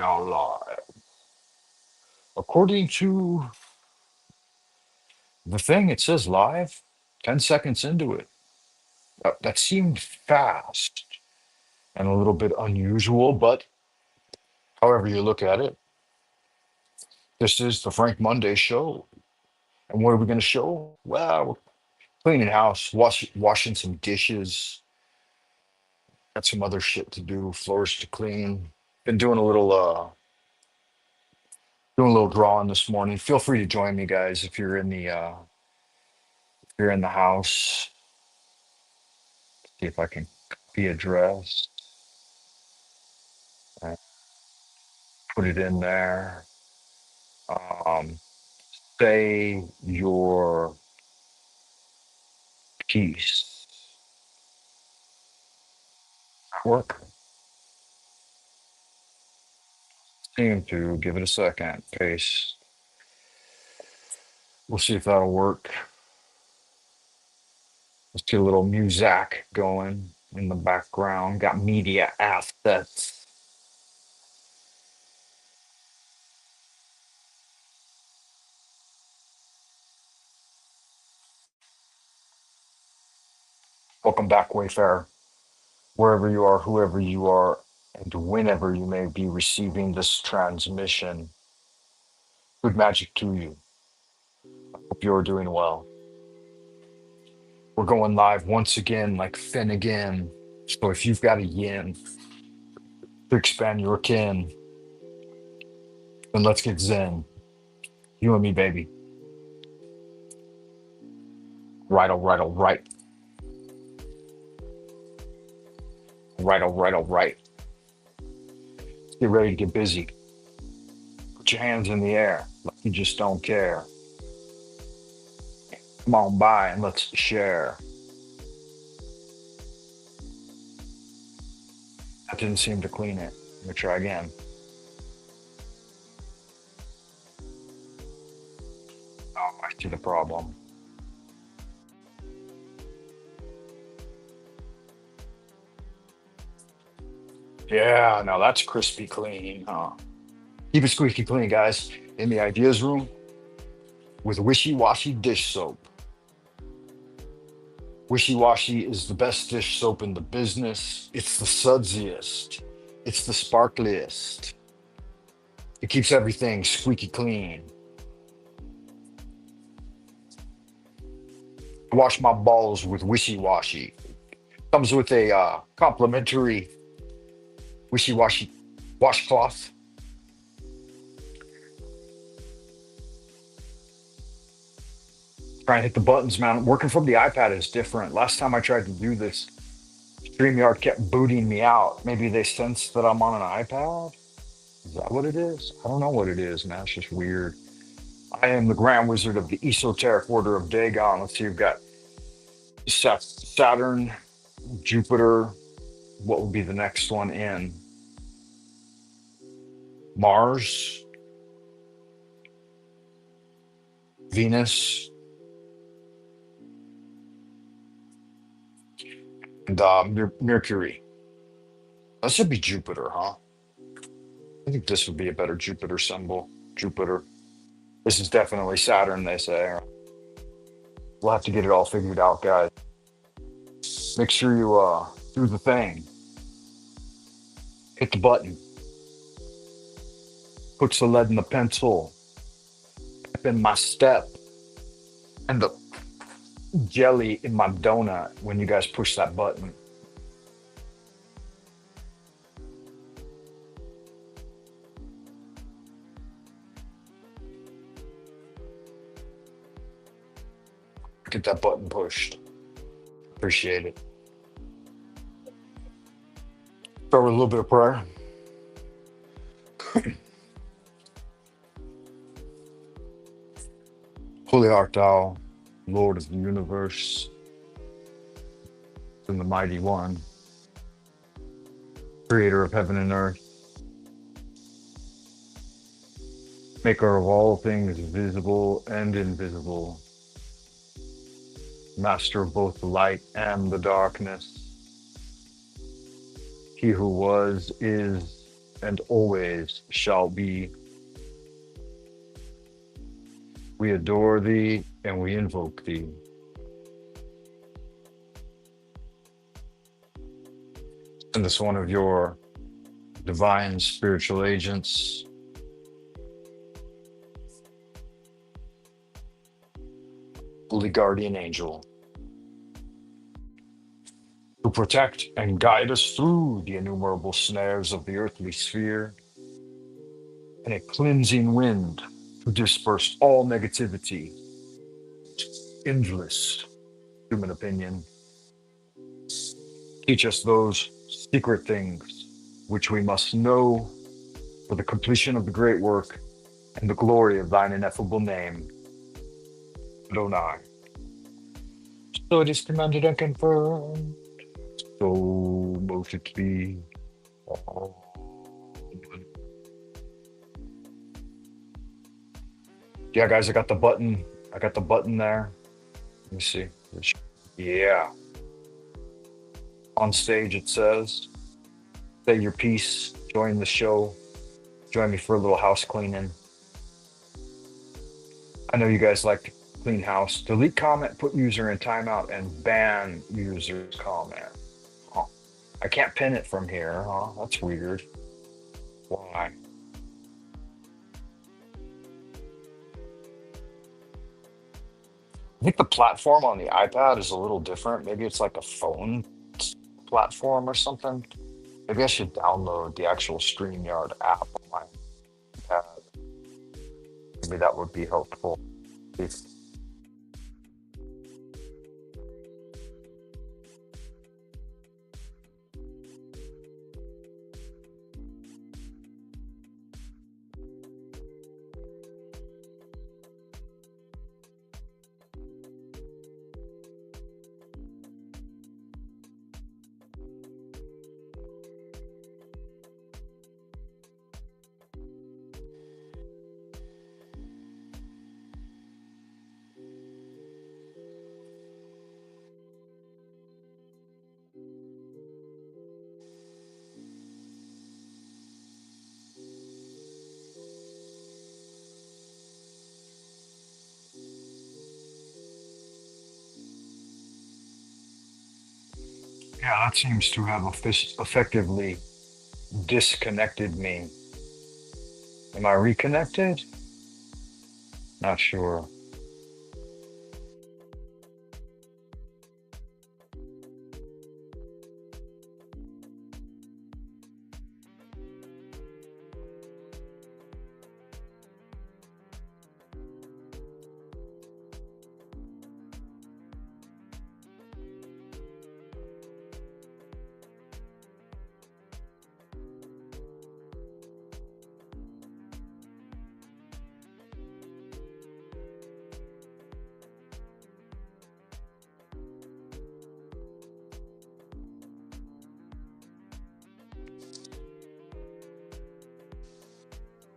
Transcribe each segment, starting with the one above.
now live. According to the thing, it says live 10 seconds into it. That seemed fast and a little bit unusual, but however you look at it, this is the Frank Monday show. And what are we going to show? Well, we're cleaning house, washing some dishes, got some other shit to do, floors to clean. Been doing a little drawing this morning. Feel free to join me, guys, if you're in the house. See if I can copy address and put it in there. Um, say your piece. Work. Seem to give it a second. Paste. We'll see if that'll work. Let's get a little music going in the background. Got media assets. Welcome back, Wayfarer, wherever you are, whoever you are, and whenever you may be receiving this transmission. Good magic to you. Hope you're doing well. We're going live once again, like Finnegan. So if you've got a yin to expand your kin, then let's get zen. You and me, baby. Right, all right, all right. Right, all right, all right. Get ready to get busy. Put your hands in the air like you just don't care. Come on by and let's share. That didn't seem to clean it. Let me try again. Oh, I see the problem. Yeah, now that's crispy clean, huh? Keep it squeaky clean, guys. In the ideas room with Wishy Washy dish soap. Wishy Washy is the best dish soap in the business. It's the sudsiest. It's the sparkliest. It keeps everything squeaky clean. Wash my balls with Wishy Washy. Comes with a complimentary Wishy Washy washcloth. Try and hit the buttons, man. Working from the iPad is different. Last time I tried to do this, StreamYard kept booting me out. Maybe they sense that I'm on an iPad. Is that what it is? I don't know what it is, man. It's just weird. I am the Grand Wizard of the Esoteric Order of Dagon. Let's see, you've got Saturn, Jupiter. What would be the next one in? Mars, Venus, and Mercury. That should be Jupiter, huh? I think this would be a better Jupiter symbol. Jupiter. This is definitely Saturn, they say. We'll have to get it all figured out, guys. Make sure you do the thing. Hit the button. Puts the lead in the pencil. Pep in my step. And the jelly in my donut when you guys push that button. Get that button pushed. Appreciate it. Start with a little bit of prayer. Holy art thou, Lord of the universe, and the mighty one, creator of heaven and earth, maker of all things visible and invisible, master of both the light and the darkness, he who was, is, and always shall be. We adore thee and we invoke thee. And this one of your divine spiritual agents, holy guardian angel, to protect and guide us through the innumerable snares of the earthly sphere, and a cleansing wind to disperse all negativity, endless human opinion. Teach us those secret things which we must know for the completion of the great work and the glory of thine ineffable name, Adonai. So it is commanded and confirmed. So most it be. Yeah, guys, I got the button. I got the button there. Let me see. Yeah. On stage it says, say your piece, join the show, join me for a little house cleaning. I know you guys like to clean house. Delete comment, put user in timeout, and ban user's comment. Huh. I can't pin it from here, huh? That's weird. Why? I think the platform on the iPad is a little different. Maybe it's like a phone platform or something. Maybe I should download the actual StreamYard app on my iPad. Maybe that would be helpful. Yeah, that seems to have effectively disconnected me. Am I reconnected? Not sure.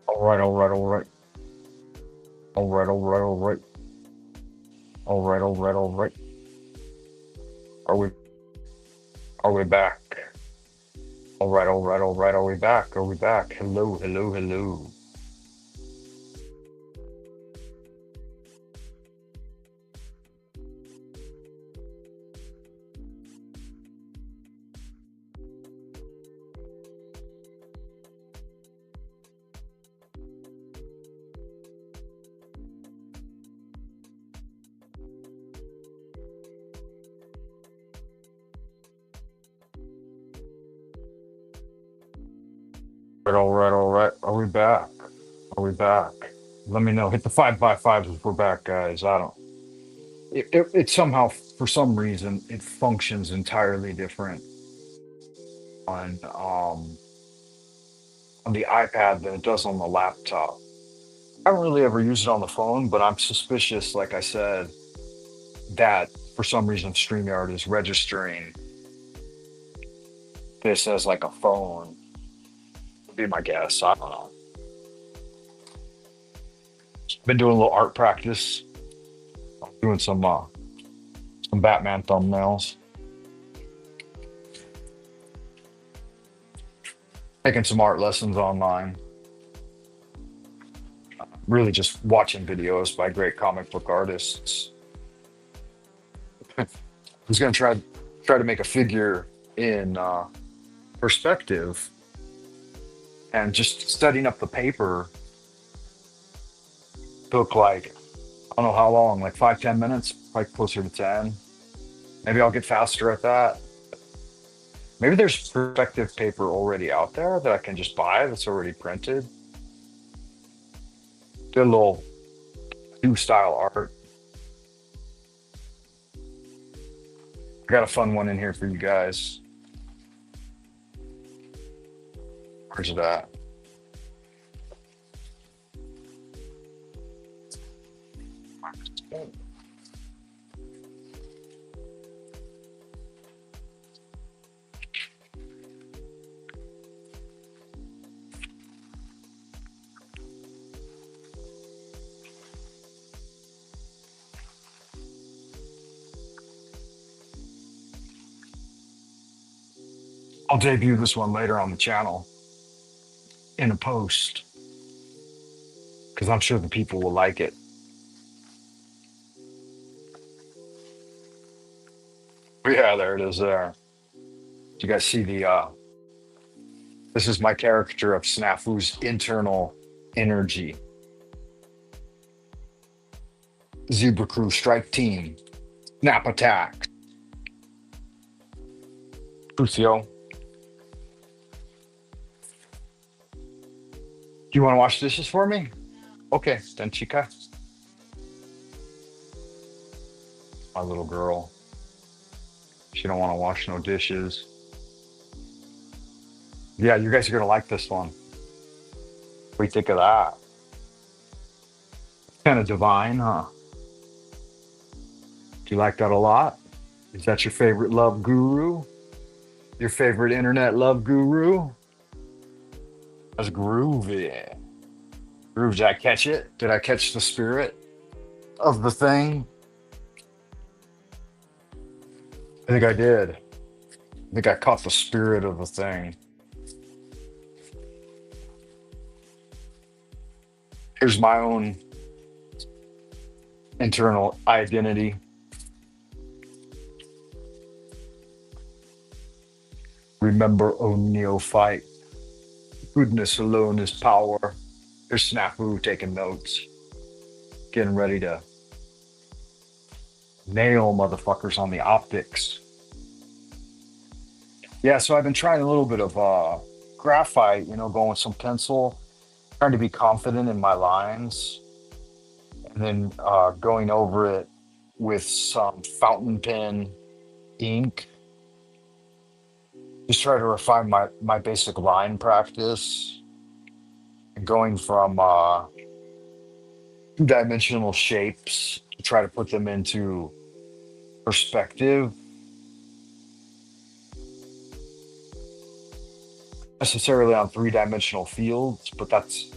All right, all right, all right. All right, all right, all right. All right, all right, all right. Are we are we back? All right, all right, all right. Are we back? Are we back? Hello, hello, hello. All right, all right. Are we back? Are we back? Let me know. Hit the 5 by 5s if we're back, guys. I don't. It somehow, for some reason, it functions entirely different on the iPad than it does on the laptop. I don't really ever use it on the phone, but I'm suspicious, like I said, that for some reason StreamYard is registering this as like a phone. Would be my guess. I don't know. Been doing a little art practice. Doing some Batman thumbnails. taking some art lessons online, really just watching videos by great comic book artists. Who's going to try to make a figure in perspective, and just setting up the paper took like, I don't know how long, like 5, 10 minutes, probably closer to 10. Maybe I'll get faster at that. Maybe there's perspective paper already out there that I can just buy that's already printed. Do a little new style art. I got a fun one in here for you guys. Where's it at? I'll debut this one later on the channel in a post because I'm sure the people will like it. But yeah, there it is there. You guys see the this is my character of Snafu's internal energy. Zebra Crew Strike Team. Snap Attack. Crucio. Do you want to wash dishes for me? Okay, then chica. My little girl. She don't want to wash no dishes. Yeah, you guys are gonna like this one. What do you think of that? Kind of divine, huh? Do you like that a lot? Is that your favorite love guru? Your favorite internet love guru? That's groovy. Groove, did I catch it? Did I catch the spirit of the thing? I think I did. I think I caught the spirit of the thing. Here's my own internal identity. Remember, O neophyte, goodness alone is power. Here's Snafu taking notes, getting ready to nail motherfuckers on the optics. Yeah, so I've been trying a little bit of graphite, going with some pencil, trying to be confident in my lines, and then going over it with some fountain pen ink. Just try to refine my basic line practice, and going from two-dimensional shapes to try to put them into perspective, necessarily on three-dimensional fields, but that's,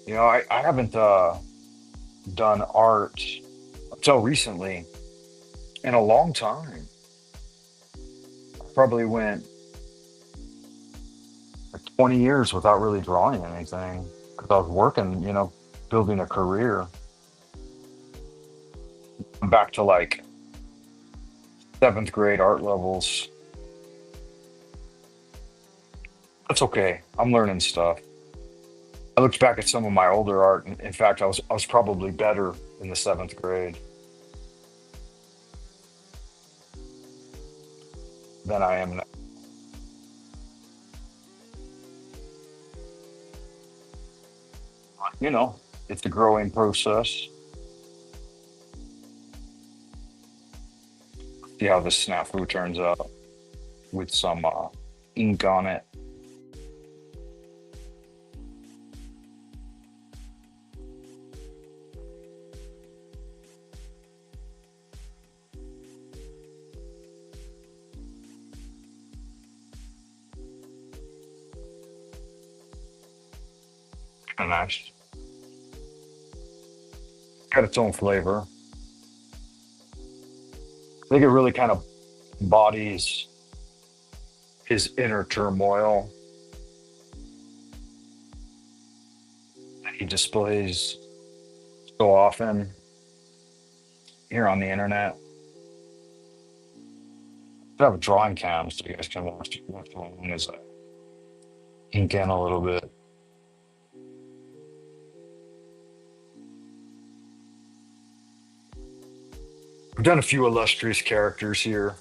I haven't done art until recently in a long time. Probably went like 20 years without really drawing anything because I was working, building a career. I'm back to like seventh grade art levels. That's okay. I'm learning stuff. I looked back at some of my older art, and in fact, I was probably better in the seventh grade than I am now. You know, it's a growing process. See how this snafu turns out with some ink on it. Kind of nice. Got its own flavor. I think it really kind of embodies his inner turmoil. he displays so often here on the internet. I have a drawing cam so you guys can watch along as I ink in a little bit. We've done a few illustrious characters here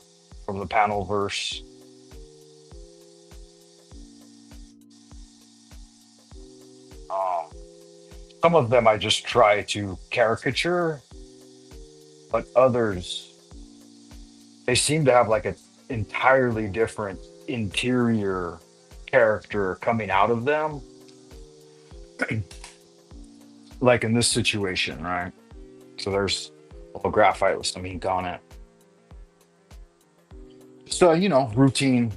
from the panel verse. Um, some of them I just try to caricature, but others, they seem to have like an entirely different interior character coming out of them. Like in this situation, right? So there's a little graphite with some ink on it. So, routine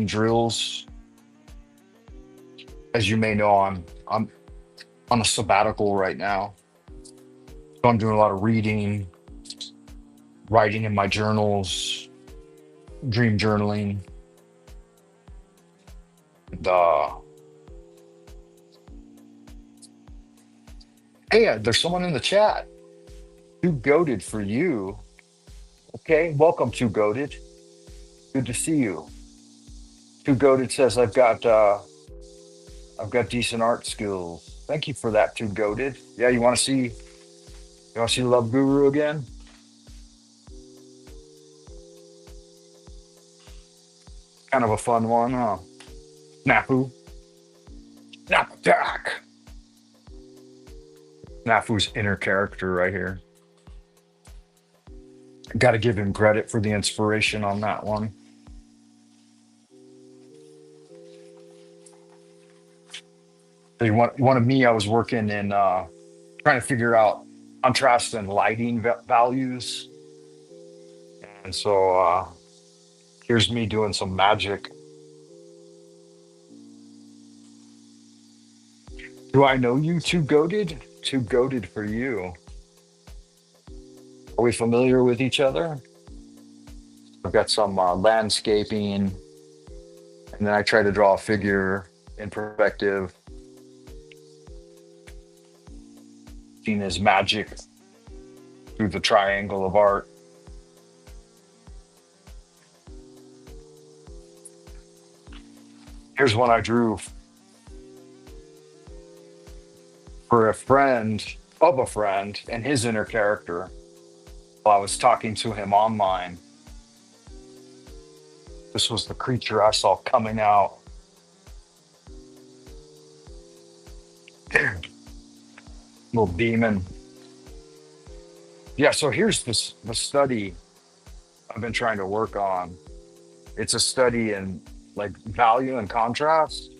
drills. As you may know, I'm on a sabbatical right now. So I'm doing a lot of reading, writing in my journals, dream journaling. The Hey, there's someone in the chat. Too goaded for you. Okay, welcome to goaded. Good to see you. Too goaded says I've got decent art skills. Thank you for that, Too goaded. Yeah, you want to see Love Guru again? Kind of a fun one, huh? Snafu. Snap attack. Snafu's inner character right here. Got to give him credit for the inspiration on that one. So you wanted me, I was working in trying to figure out contrast and lighting values. And so here's me doing some magic. Do I know you, Too goaded? Too goaded for you. Are we familiar with each other? I've got some landscaping, and then I try to draw a figure in perspective, seen as magic through the triangle of art. Here's one I drew for a friend of a friend and his inner character while I was talking to him online. This was the creature I saw coming out. Little demon. Yeah, so here's the study I've been trying to work on. It's a study in like value and contrast.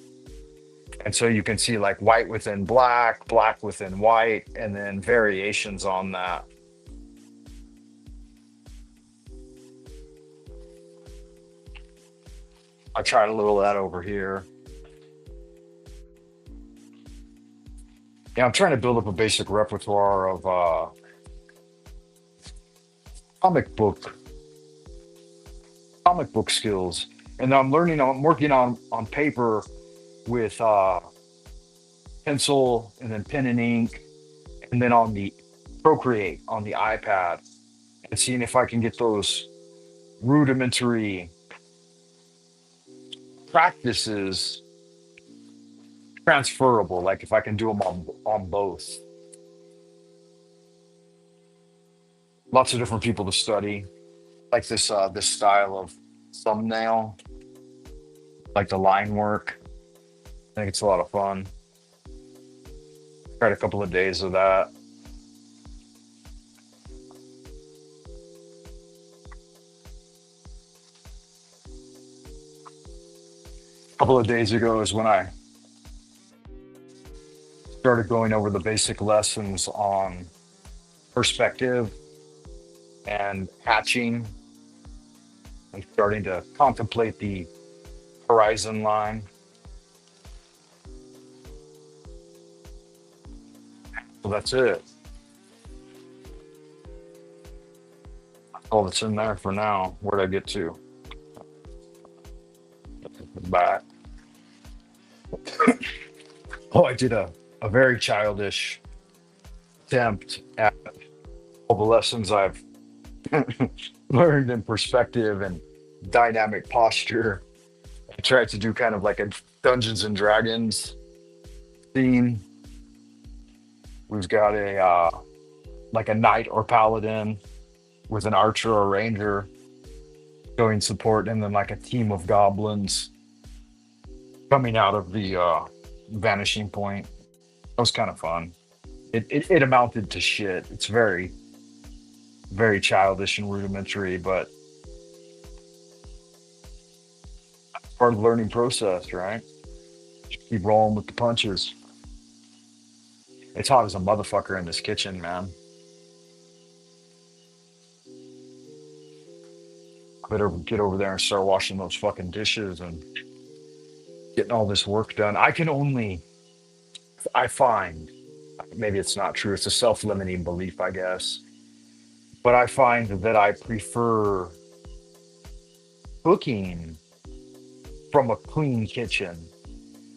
And so you can see like white within black, black within white, and then variations on that. I tried a little of that over here. Yeah, I'm trying to build up a basic repertoire of comic book comic book skills. And I'm working on paper with pencil and then pen and ink, and then on the Procreate on the iPad, and seeing if I can get those rudimentary practices transferable, like if I can do them on both. Lots of different people to study, like this style of thumbnail, like the line work. I think it's a lot of fun. Tried a couple of days of that. A couple of days ago is when I started going over the basic lessons on perspective and hatching and starting to contemplate the horizon line. So that's it. All that's in there for now. Where'd I get to? Back. Oh, I did a very childish attempt at all the lessons I've learned in perspective and dynamic posture. I tried to do kind of like a Dungeons and Dragons theme. We've got a like a knight or paladin with an archer or ranger showing support, and then like a team of goblins coming out of the vanishing point. That was kind of fun. It amounted to shit. It's very childish and rudimentary, but part of the learning process, right? Just keep rolling with the punches. It's hot as a motherfucker in this kitchen, man. Better get over there and start washing those fucking dishes and getting all this work done. I find, maybe it's not true, it's a self limiting belief, I guess, but I find that I prefer cooking from a clean kitchen.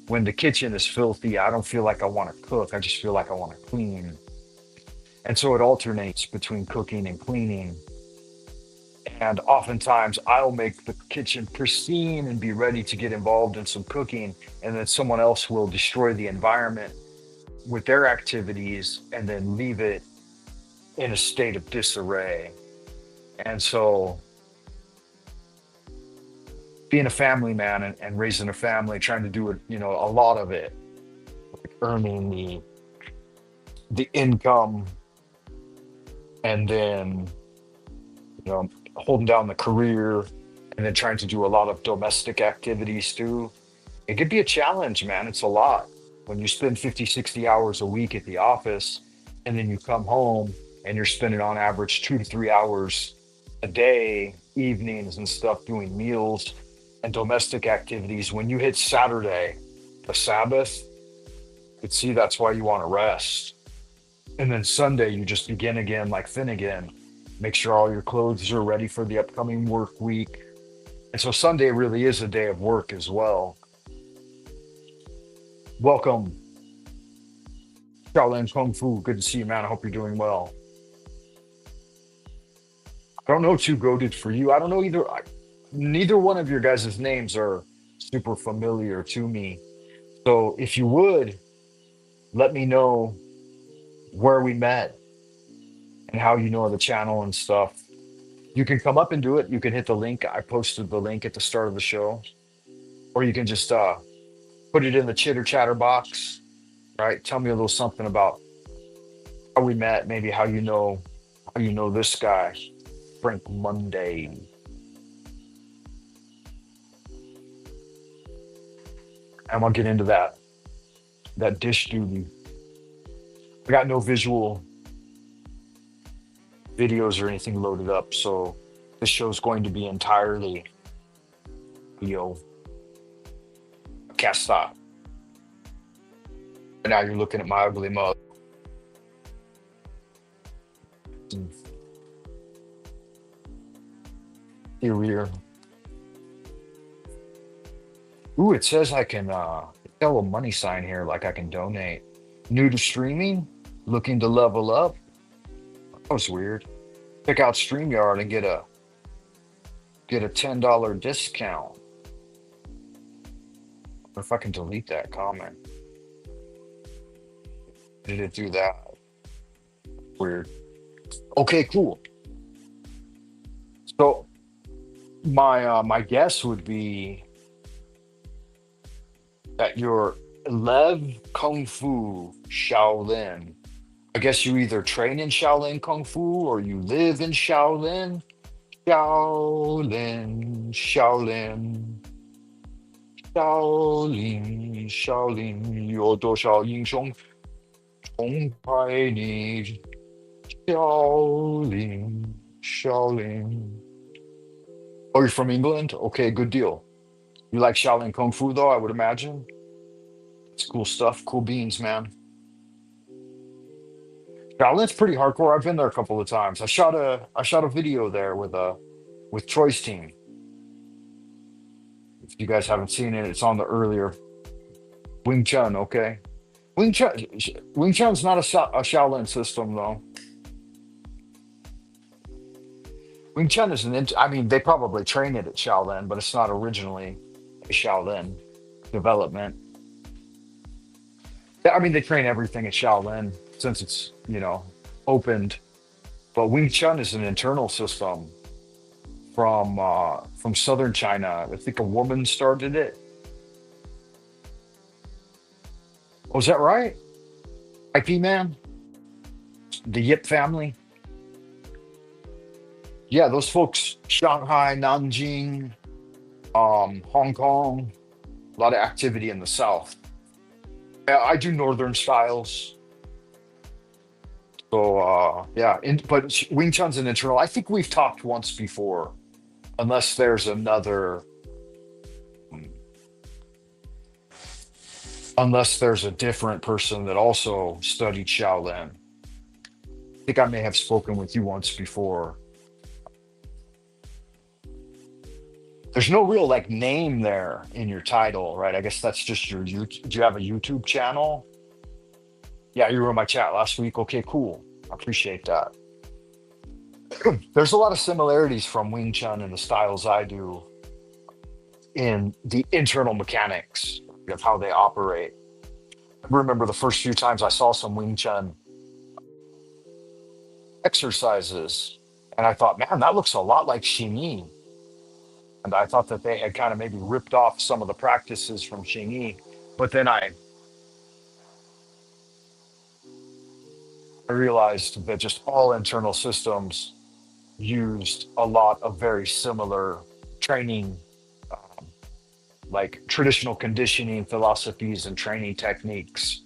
When the kitchen is filthy, I don't feel like I want to cook. I just feel like I want to clean. And so it alternates between cooking and cleaning. And oftentimes I'll make the kitchen pristine and be ready to get involved in some cooking. And then someone else will destroy the environment with their activities and then leave it in a state of disarray. And so being a family man and raising a family, trying to do it, a lot of it, earning the income and then, holding down the career and then trying to do a lot of domestic activities too. It could be a challenge, man. It's a lot. When you spend 50, 60 hours a week at the office and then you come home and you're spending on average 2 to 3 hours a day, evenings and stuff, doing meals and domestic activities. When you hit Saturday, the Sabbath, you could see that's why you want to rest. And then Sunday, you just begin again like Finnegan. Make sure all your clothes are ready for the upcoming work week. And so Sunday really is a day of work as well. Welcome, Shaolin Kung Fu. Good to see you, man. I hope you're doing well. I don't know Too Goated for you. I don't know either. Neither one of your guys' names are super familiar to me. So if you would, let me know where we met and how you know the channel and stuff. You can come up and do it. You can hit the link. I posted the link at the start of the show. Or you can just put it in the chitter chatter box, right? Tell me a little something about how we met, maybe how you know this guy, Frank Monday. And I'll get into that dish duty. I got no visual videos or anything loaded up, so this show's going to be entirely video cast stop. And now you're looking at my ugly mug. Here we are. Ooh, it says I can got a little money sign here, like I can donate. New to streaming, looking to level up. That was weird. Check out StreamYard and get a $10 discount. If I can delete that comment. Did it do that? Weird. Okay, cool. So my guess would be that you're Lev Kung Fu Shaolin. I guess you either train in Shaolin Kung Fu or you live in Shaolin. Shaolin, Shaolin, Shaolin, Shaolin, 有多少英雄崇拜你 Shaolin, Shaolin. Oh, you're from England? Okay, good deal. You like Shaolin Kung Fu though, I would imagine. It's cool stuff, cool beans, man. Shaolin's pretty hardcore. I've been there a couple of times. I shot a video there with Troy's team. If you guys haven't seen it, it's on the earlier Wing Chun, okay? Wing Chun, Wing Chun's not a Shaolin system though. Wing Chun is I mean, they probably train it at Shaolin, but it's not originally a Shaolin development. Yeah, I mean, they train everything at Shaolin since it's, opened. But Wing Chun is an internal system from southern China. I think a woman started it. Was that right? IP man, the Yip family. Yeah, those folks, Shanghai, Nanjing, Hong Kong, a lot of activity in the south. Yeah, I do northern styles. So yeah, but Wing Chun's an internal. I think we've talked once before, unless there's another, unless there's a different person that also studied Shaolin. I think I may have spoken with you once before. There's no real like name there in your title, right? I guess that's just your YouTube. Do you have a YouTube channel? Yeah, you were in my chat last week. Okay, cool. I appreciate that. There's a lot of similarities from Wing Chun and the styles I do in the internal mechanics of how they operate. I remember the first few times I saw some Wing Chun exercises, and I thought, man, that looks a lot like Xingyi. And I thought that they had kind of maybe ripped off some of the practices from Xingyi. But then I realized that just all internal systems used a lot of very similar training, um, like traditional conditioning philosophies and training techniques.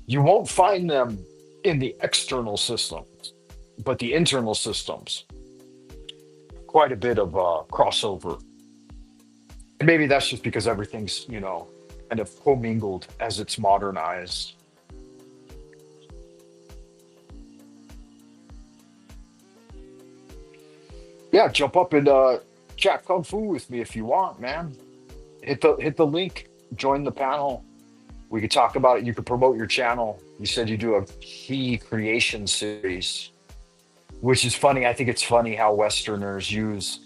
You won't find them in the external systems, but the internal systems, quite a bit of crossover. And maybe that's just because everything's, kind of commingled as it's modernized. Yeah, jump up and chat kung fu with me if you want, man. Hit the link, join the panel. We could talk about it. You could promote your channel. You said you do a key creation series, which is funny. I think it's funny how Westerners use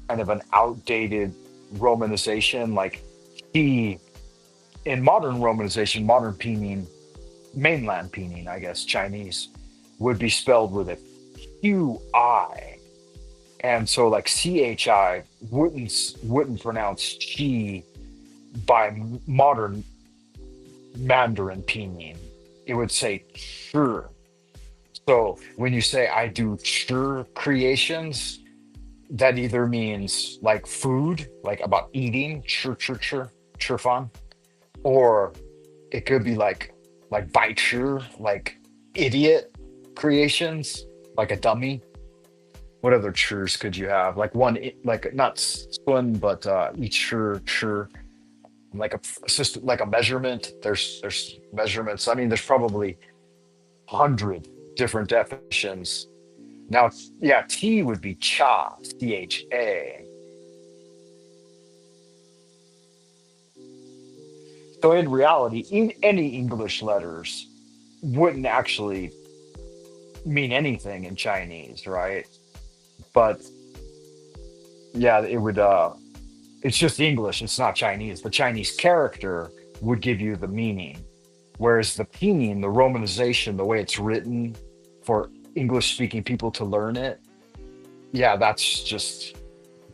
kind of an outdated romanization, like key in modern romanization, modern pinyin, mainland pinyin, I guess, Chinese, would be spelled with a QI. And so like CHI wouldn't pronounce chi by modern Mandarin pinyin. It would say sure. So when you say I do sure creations, that either means like food, like about eating, chur fan, or it could be like bai chu, like idiot creations, like a dummy. What other churs could you have? Like like not spun, but each chur, like a system, like a measurement. There's measurements. I mean, there's probably 100 different definitions. Now, yeah, T would be cha, CHA. So in reality, any English letters wouldn't actually mean anything in Chinese, right? But yeah, it would it's just English, it's not Chinese. The Chinese character would give you the meaning. Whereas the pinyin, the romanization, the way it's written for English speaking people to learn it, yeah, that's just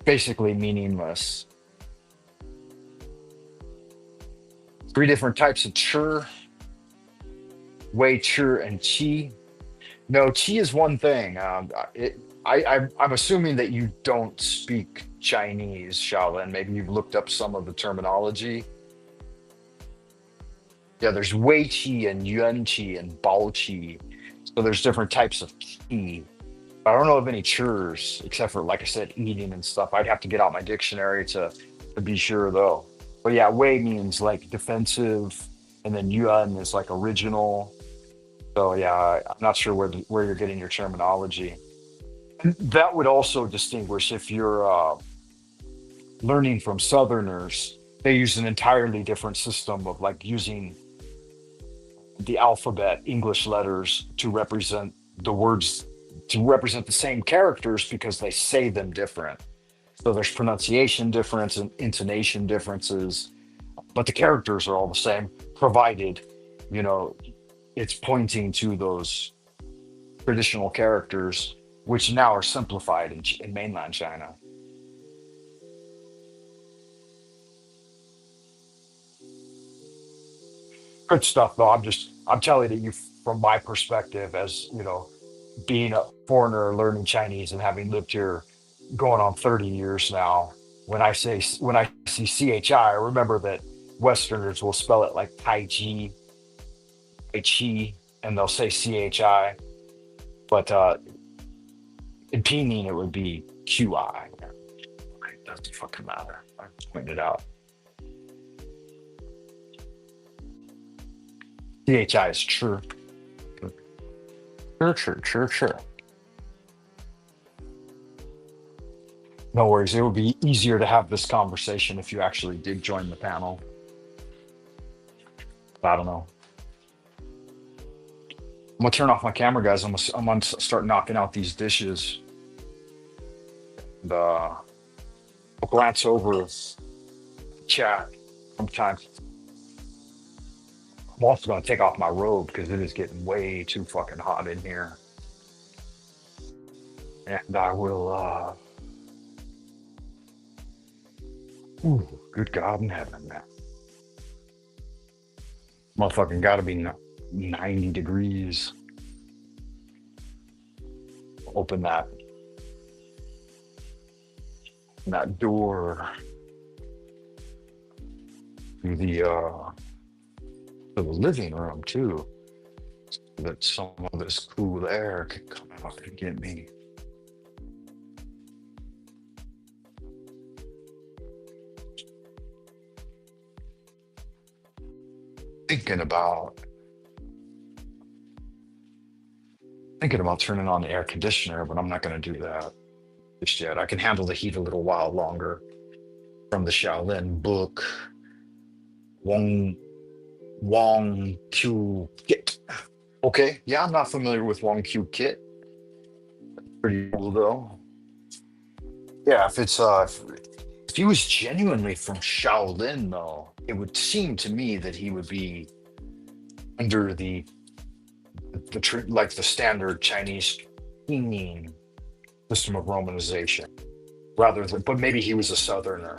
basically meaningless. Three different types of chur, wei chur and qi. No, qi is one thing. I'm assuming that you don't speak Chinese, Shaolin. Maybe you've looked up some of the terminology. Yeah, there's Wei Qi and Yuan Qi and Bao Qi. So there's different types of Qi. I don't know of any churs, except for, like I said, eating and stuff. I'd have to get out my dictionary to be sure, though. But yeah, Wei means like defensive, and then Yuan is like original. So yeah, I'm not sure where you're getting your terminology. That would also distinguish if you're learning from Southerners. They use an entirely different system of like using the alphabet, English letters the words, to represent the same characters because they say them different. So there's pronunciation difference and intonation differences, but the characters are all the same, provided, you know, it's pointing to those traditional characters, which now are simplified in mainland China. Good stuff, though. I'm telling you from my perspective, as you know, being a foreigner learning Chinese and having lived here going on 30 years now. When I see CHI, I remember that Westerners will spell it like Tai Chi, and they'll say CHI, but in pinyin it would be QI. It doesn't fucking matter. I pointed out CHI is true. Sure, sure, sure, sure. No worries. It would be easier to have this conversation if you actually did join the panel. I don't know. I'm gonna turn off my camera, guys. I'm gonna start knocking out these dishes. And, I'll glance over chat sometimes. I'm also gonna take off my robe because it is getting way too fucking hot in here. And I will. Ooh, good God in heaven, man. Motherfucking gotta be 90 degrees. Open that door to the living room too, so that some of this cool air could come out and get me. Thinking about thinking about turning on the air conditioner, but I'm not going to do that just yet. I can handle the heat a little while longer. From the Shaolin book, Wong Wong Q Kit. Okay, yeah, I'm not familiar with Wong Q Kit. Pretty cool though. Yeah, if he was genuinely from Shaolin though, it would seem to me that he would be under like the standard Chinese pinyin system of romanization, rather than. But maybe he was a southerner.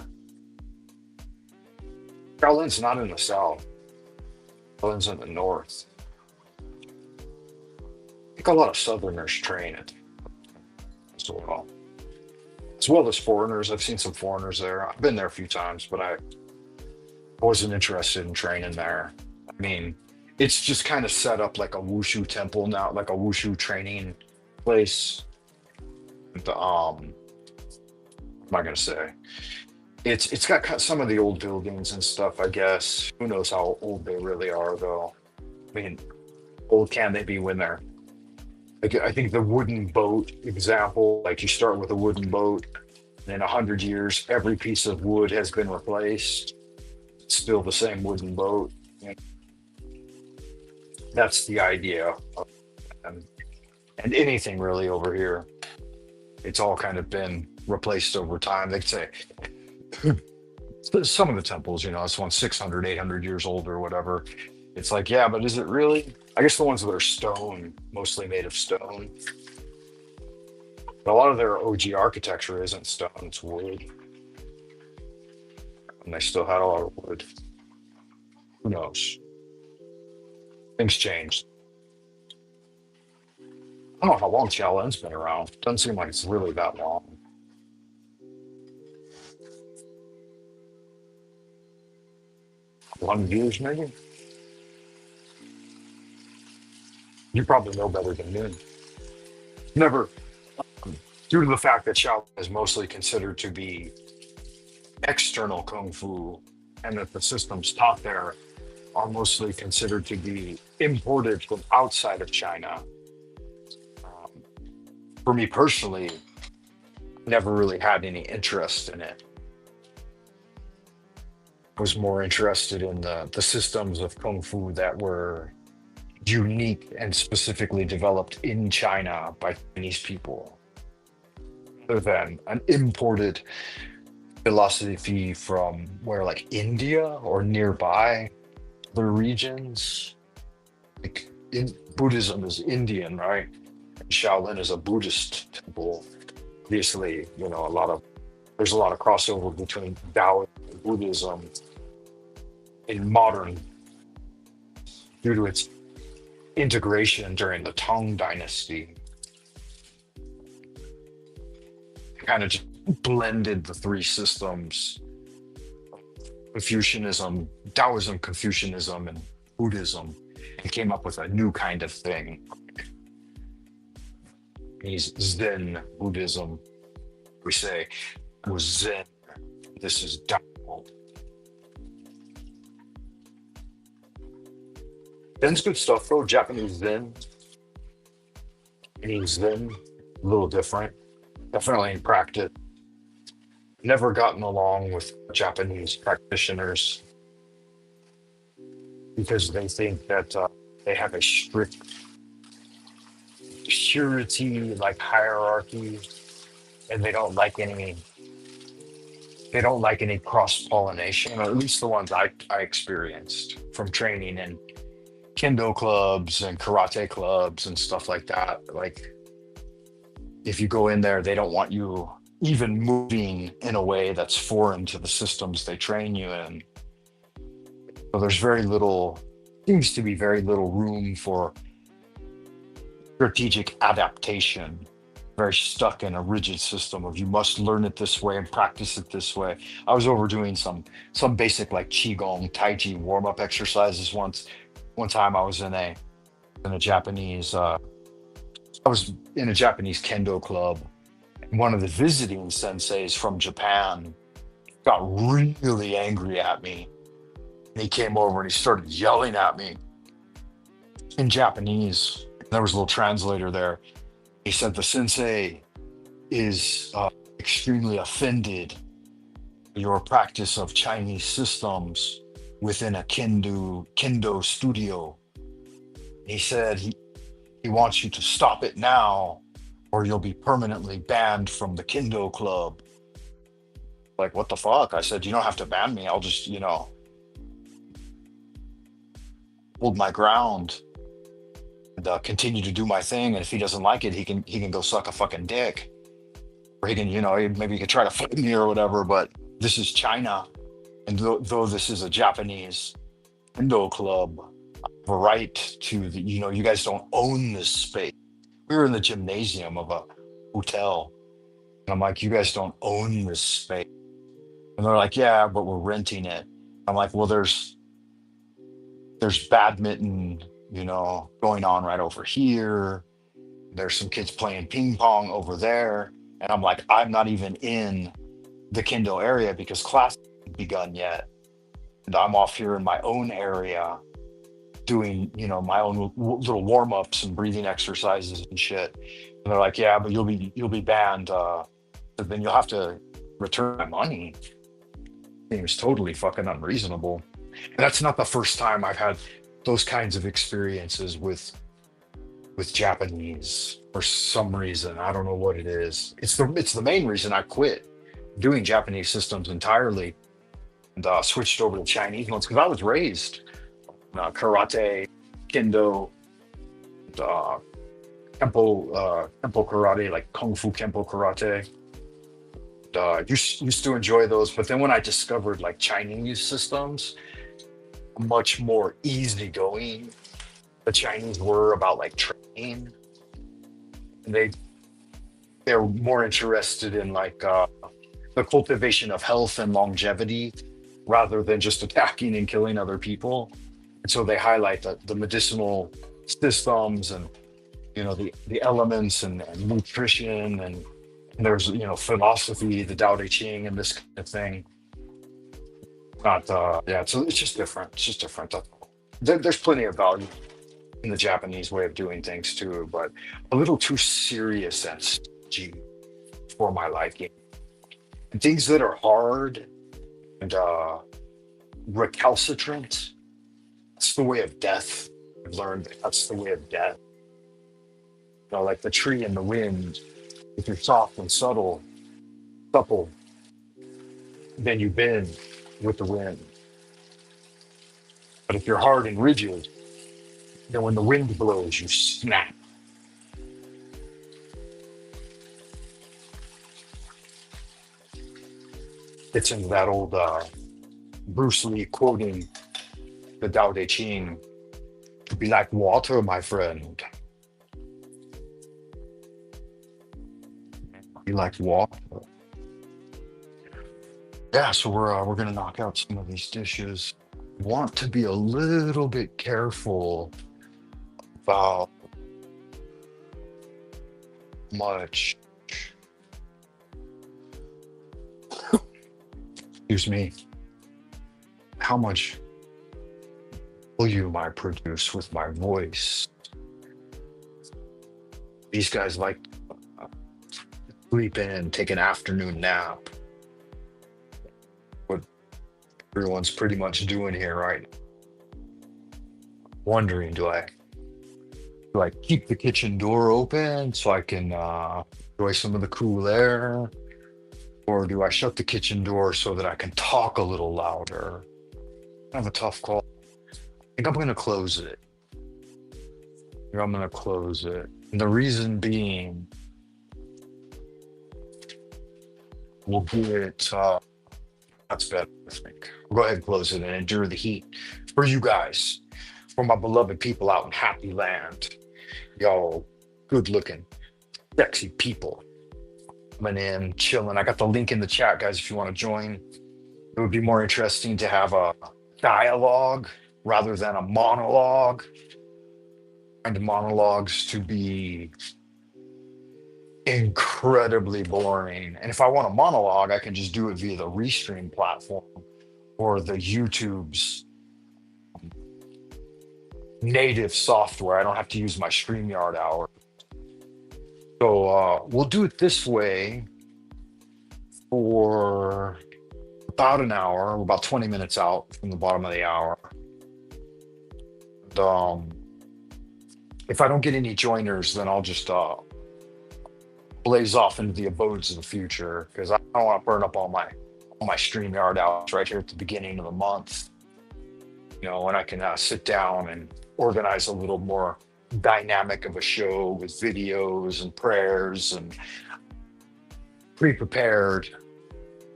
Shaolin's not in the south. Shaolin's in the north. I think a lot of southerners train it as well. As well as foreigners. I've seen some foreigners there. I've been there a few times, but I wasn't interested in training there. I mean, it's just kind of set up like a wushu temple now, like a wushu training place. What am I gonna say? It's got some of the old buildings and stuff, I guess. Who knows how old they really are, though? I mean, old can they be when they're like, I think the wooden boat example, like you start with a wooden boat, and in 100 years, every piece of wood has been replaced. It's still the same wooden boat. And that's the idea. And, and anything really over here, it's all kind of been replaced over time. They'd say some of the temples, this one's 600, 800 years old or whatever. It's like, yeah, but is it really? I guess the ones that are stone, mostly made of stone. But a lot of their OG architecture isn't stone, it's wood. And they still had a lot of wood. Who knows? Things changed. I don't know how long Shaolin's been around. Doesn't seem like it's really that long. 1 years, maybe? You probably know better than me. Never, due to the fact that Shaolin is mostly considered to be external kung fu, and that the systems taught there are mostly considered to be imported from outside of China. Um, for me personally, never really had any interest in it. Was more interested in the systems of kung fu that were unique and specifically developed in China by Chinese people, rather than an imported philosophy from where like India or nearby other regions. Like Buddhism is Indian, right? Shaolin is a Buddhist temple. Obviously, there's a lot of crossover between Taoism and Buddhism in modern due to its integration during the Tang Dynasty. Kind of just blended the three systems: Confucianism, Taoism, Confucianism, and Buddhism, and came up with a new kind of thing. He's Zen Buddhism. We say it was Zen. This is Tao. Zen's good stuff though. Japanese Zen, Chinese Zen, a little different. Definitely in practice. Never gotten along with Japanese practitioners because they think that they have a strict purity like hierarchy, and they don't like any cross pollination, or at least the ones I experienced from training in kendo clubs and karate clubs and stuff like that. Like if you go in there, they don't want you even moving in a way that's foreign to the systems they train you in. So there's seems to be very little room for strategic adaptation. Very stuck in a rigid system of you must learn it this way and practice it this way. I was overdoing some basic like qigong, tai chi warm up exercises once. One time in a Japanese I was in a Japanese kendo club. And one of the visiting senseis from Japan got really angry at me. And he came over and he started yelling at me in Japanese. There was a little translator there. He said the sensei is extremely offended by your practice of Chinese systems within a kendo studio. He said he wants you to stop it now, or you'll be permanently banned from the kendo club. Like, what the fuck? I said, you don't have to ban me. I'll just, hold my ground and continue to do my thing. And if he doesn't like it, he can go suck a fucking dick, or he can, maybe he could try to fight me or whatever. But this is China, and though this is a Japanese kendo club, I have a right to you guys don't own this space. We were in the gymnasium of a hotel, and I'm like, you guys don't own this space. And they're like, yeah, but we're renting it. I'm like, well, there's badminton, going on right over here. There's some kids playing ping pong over there. And I'm like, I'm not even in the Kendo area because class hasn't begun yet. And I'm off here in my own area doing, my own little warm-ups and breathing exercises and shit. And they're like, yeah, but you'll be banned. Then you'll have to return my money. Seems totally fucking unreasonable. And that's not the first time I've had those kinds of experiences with Japanese for some reason. I don't know what it is. It's the main reason I quit doing Japanese systems entirely and switched over to Chinese ones because I was raised karate, kendo, uh, kempo karate, like kung fu kempo karate. Used to enjoy those, but then when I discovered like Chinese systems, much more easygoing the Chinese were about like training. And they're more interested in like the cultivation of health and longevity rather than just attacking and killing other people. And so they highlight the medicinal systems and the elements and nutrition and there's philosophy, the Tao Te Ching, and this kind of thing. Not yeah, so it's just different. It's just different. There's plenty of value in the Japanese way of doing things too, but a little too serious and stodgy for my liking. And things that are hard and recalcitrant, it's the way of death I've learned that that's the way of death. Like the tree and the wind. If you're soft and supple, then you bend with the wind. But if you're hard and rigid, then when the wind blows, you snap. It's into that old Bruce Lee quoting the Tao Te Ching. To be like water, my friend. Be like water. Yeah, so we're gonna knock out some of these dishes. Want to be a little bit careful about much. Excuse me. How much volume I produce with my voice. These guys like sleep in, take an afternoon nap. What everyone's pretty much doing here, right? Wondering, do I keep the kitchen door open so I can enjoy some of the cool air? Or do I shut the kitchen door so that I can talk a little louder? I have a tough call. I think I'm going to close it. I'm going to close it. And the reason being, we'll get, that's better, I think. We'll go ahead and close it and endure the heat for you guys, for my beloved people out in Happy Land. Y'all good looking, sexy people coming in, chilling. I got the link in the chat, guys, if you want to join. It would be more interesting to have a dialogue rather than a monologue. I find monologues to be incredibly boring. And if I want a monologue, I can just do it via the Restream platform or the YouTube's native software. I don't have to use my StreamYard hour. So we'll do it this way for about an hour. We're about 20 minutes out from the bottom of the hour. And, if I don't get any joiners, then I'll just blaze off into the abodes of the future because I don't want to burn up all my StreamYard hours right here at the beginning of the month. When I can sit down and organize a little more dynamic of a show with videos and prayers and pre-prepared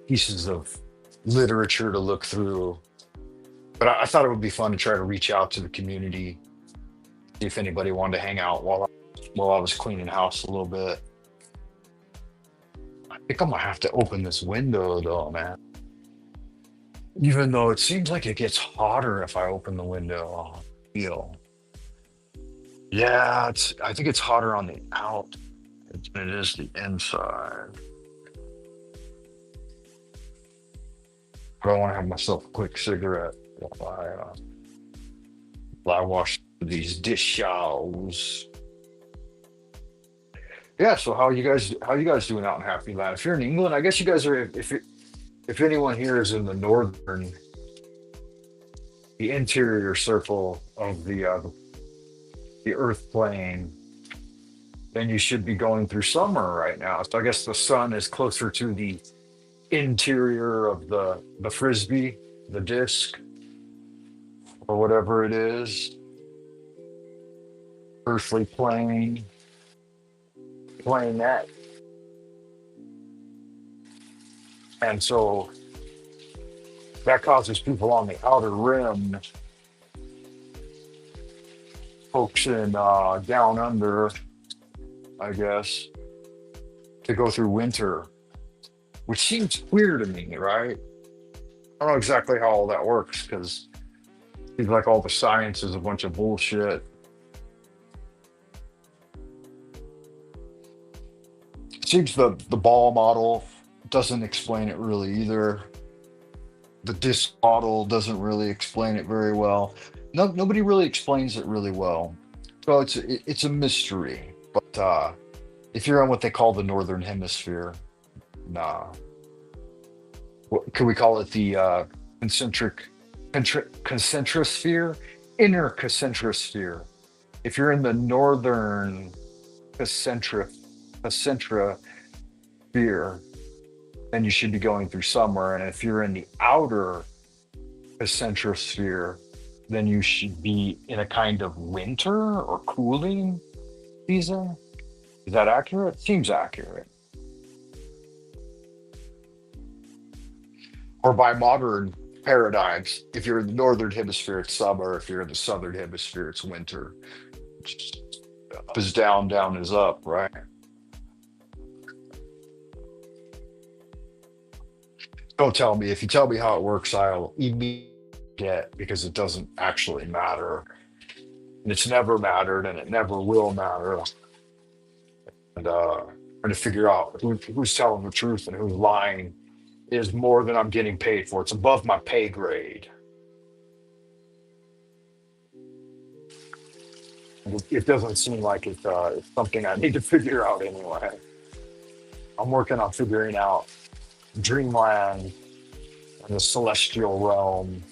pieces of literature to look through. But I thought it would be fun to try to reach out to the community, see if anybody wanted to hang out while I was cleaning house a little bit. I think I'm gonna have to open this window though, man. Even though it seems like it gets hotter if I open the window. Feel. Yeah, I think it's hotter on the out than it is the inside. But I want to have myself a quick cigarette while I wash these dishes. Yeah, so how you guys doing out in Happy Land? If you're in England, I guess you guys are if anyone here is in the interior circle of the Earth plane, then you should be going through summer right now. So I guess the sun is closer to the interior of the frisbee, the disc, or whatever it is, earthly plane, playing that. And so that causes people on the outer rim, folks in down under, I guess, to go through winter, which seems queer to me, right? I don't know exactly how all that works because it seems like all the science is a bunch of bullshit. Seems the ball model doesn't explain it really either. The disc model doesn't really explain it very well. No, nobody really explains it really well. So it's a mystery. But if you're on what they call the northern hemisphere, nah. What could we call it? The concentric sphere? inner concentrosphere. If you're in the northern concentra concentrosphere, then you should be going through summer. And if you're in the outer concentrosphere, then you should be in a kind of winter or cooling season. Is that accurate? Seems accurate. Or by modern paradigms, if you're in the northern hemisphere, it's summer. If you're in the southern hemisphere, it's winter. Up is down, down is up, right? Don't tell me. If you tell me how it works, I'll immediately get because it doesn't actually matter. And it's never mattered and it never will matter. And trying to figure out who's telling the truth and who's lying is more than I'm getting paid for. It's above my pay grade. It doesn't seem like it's something I need to figure out anyway. I'm working on figuring out dreamland and the celestial realm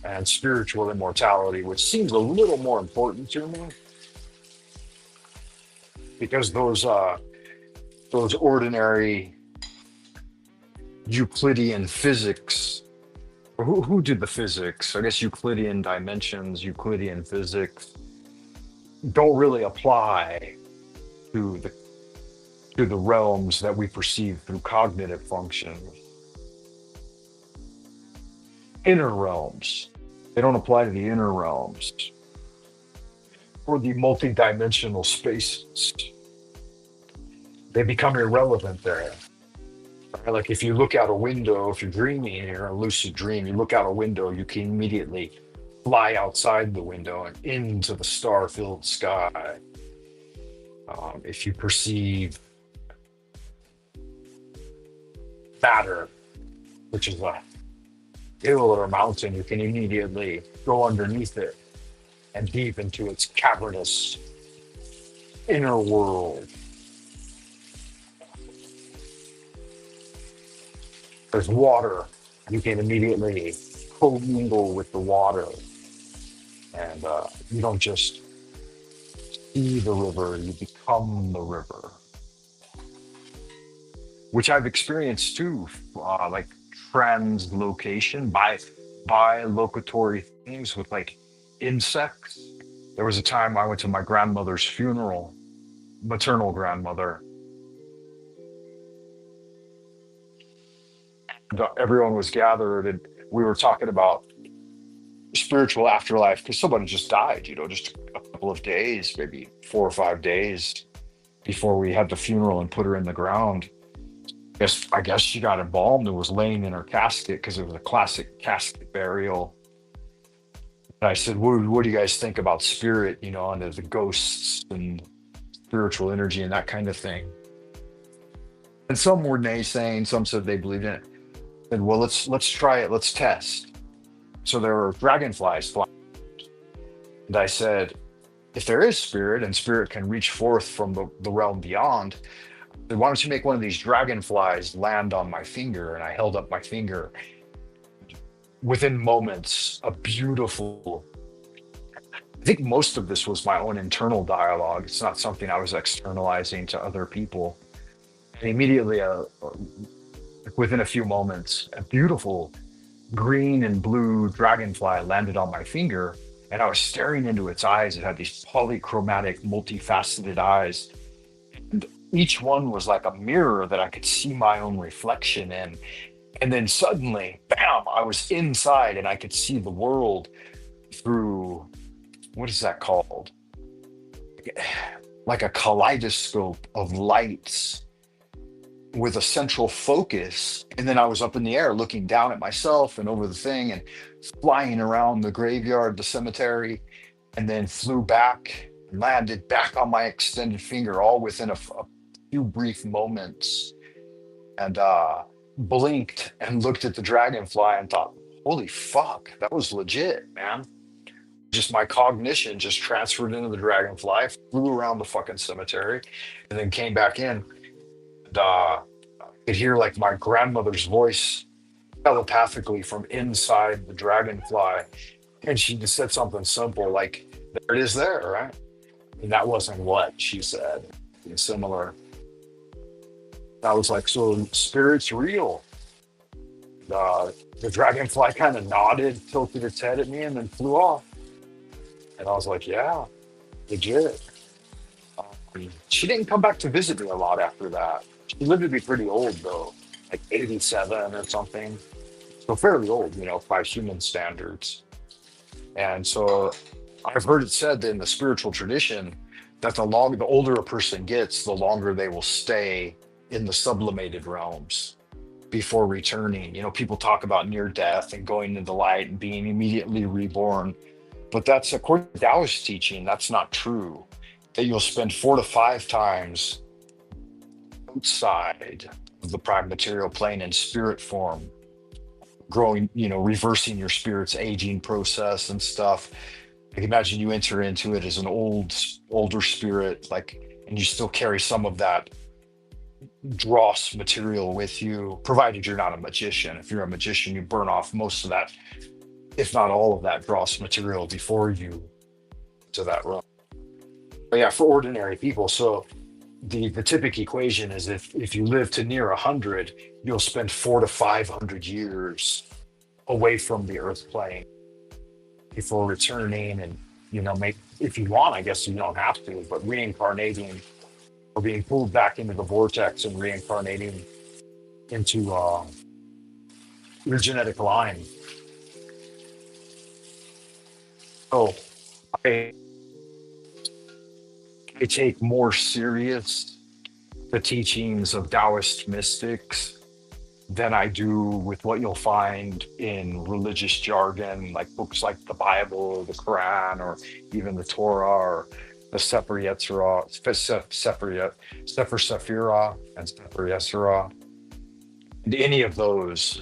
and spiritual immortality, which seems a little more important to me because those ordinary Euclidean physics. Who did the physics? I guess Euclidean dimensions, Euclidean physics don't really apply to the realms that we perceive through cognitive functions. Inner realms. They don't apply to the inner realms or the multidimensional spaces. They become irrelevant there. Right? Like if you look out a window, if you're dreaming and you're in a lucid dream, you look out a window, you can immediately fly outside the window and into the star-filled sky. If you perceive matter, which is a hill or a mountain, you can immediately go underneath it and deep into its cavernous inner world. There's water. You can immediately commingle with the water. And you don't just see the river, you become the river, which I've experienced too, like translocation by locatory things with like insects. There was a time I went to my grandmother's funeral, maternal grandmother. Everyone was gathered, and we were talking about spiritual afterlife because somebody just died, just a couple of days, maybe 4 or 5 days before we had the funeral and put her in the ground. I guess she got embalmed and was laying in her casket because it was a classic casket burial. And I said, what do you guys think about spirit, and the ghosts and spiritual energy and that kind of thing? And some were naysaying, some said they believed in it. And well, let's try it, let's test. So there were dragonflies flying. And I said, if there is spirit and spirit can reach forth from the realm beyond, then why don't you make one of these dragonflies land on my finger? And I held up my finger. Within moments, a beautiful, I think most of this was my own internal dialogue. It's not something I was externalizing to other people. And immediately, within a few moments, a beautiful green and blue dragonfly landed on my finger, and I was staring into its eyes. It had these polychromatic, multifaceted eyes. And each one was like a mirror that I could see my own reflection in. And then suddenly, bam, I was inside and I could see the world through, what is that called? Like a kaleidoscope of lights with a central focus. And then I was up in the air looking down at myself and over the thing and flying around the graveyard, the cemetery, and then flew back, landed back on my extended finger, all within a few brief moments. And blinked and looked at the dragonfly and thought, holy fuck, that was legit, man. Just my cognition just transferred into the dragonfly, flew around the fucking cemetery, and then came back in. And I could hear like my grandmother's voice telepathically from inside the dragonfly And she just said something simple like, there it is there, right? And that wasn't what she said. Similar. I was like, so spirit's real. The dragonfly kind of nodded, tilted its head at me, and then flew off. And I was like, yeah, legit. She didn't come back to visit me a lot after that. She lived to be pretty old, though, like 87 or something. So fairly old, by human standards. And so I've heard it said in the spiritual tradition that the older a person gets, the longer they will stay in the sublimated realms before returning. People talk about near death and going into the light and being immediately reborn. But that's according to Taoist teaching, that's not true. That you'll spend 4 to 5 times outside of the prime material plane in spirit form, growing, reversing your spirit's aging process and stuff. Like imagine you enter into it as an older spirit, like, and you still carry some of that dross material with you, provided you're not a magician. If you're a magician, you burn off most of that, if not all of that dross material before you to that realm. But yeah, for ordinary people, so the typical equation is if you live to near 100, you'll spend 4 to 500 years away from the earth plane before returning. And make, if you want, I guess you don't have to, but reincarnating or being pulled back into the vortex and reincarnating into your genetic line. So I, I take more serious the teachings of Taoist mystics than I do with what you'll find in religious jargon, like books like the Bible, or the Quran, or even the Torah, or the Sefer Yetzirah, Sefer Sephirah, and Sefer Yetzirah. And any of those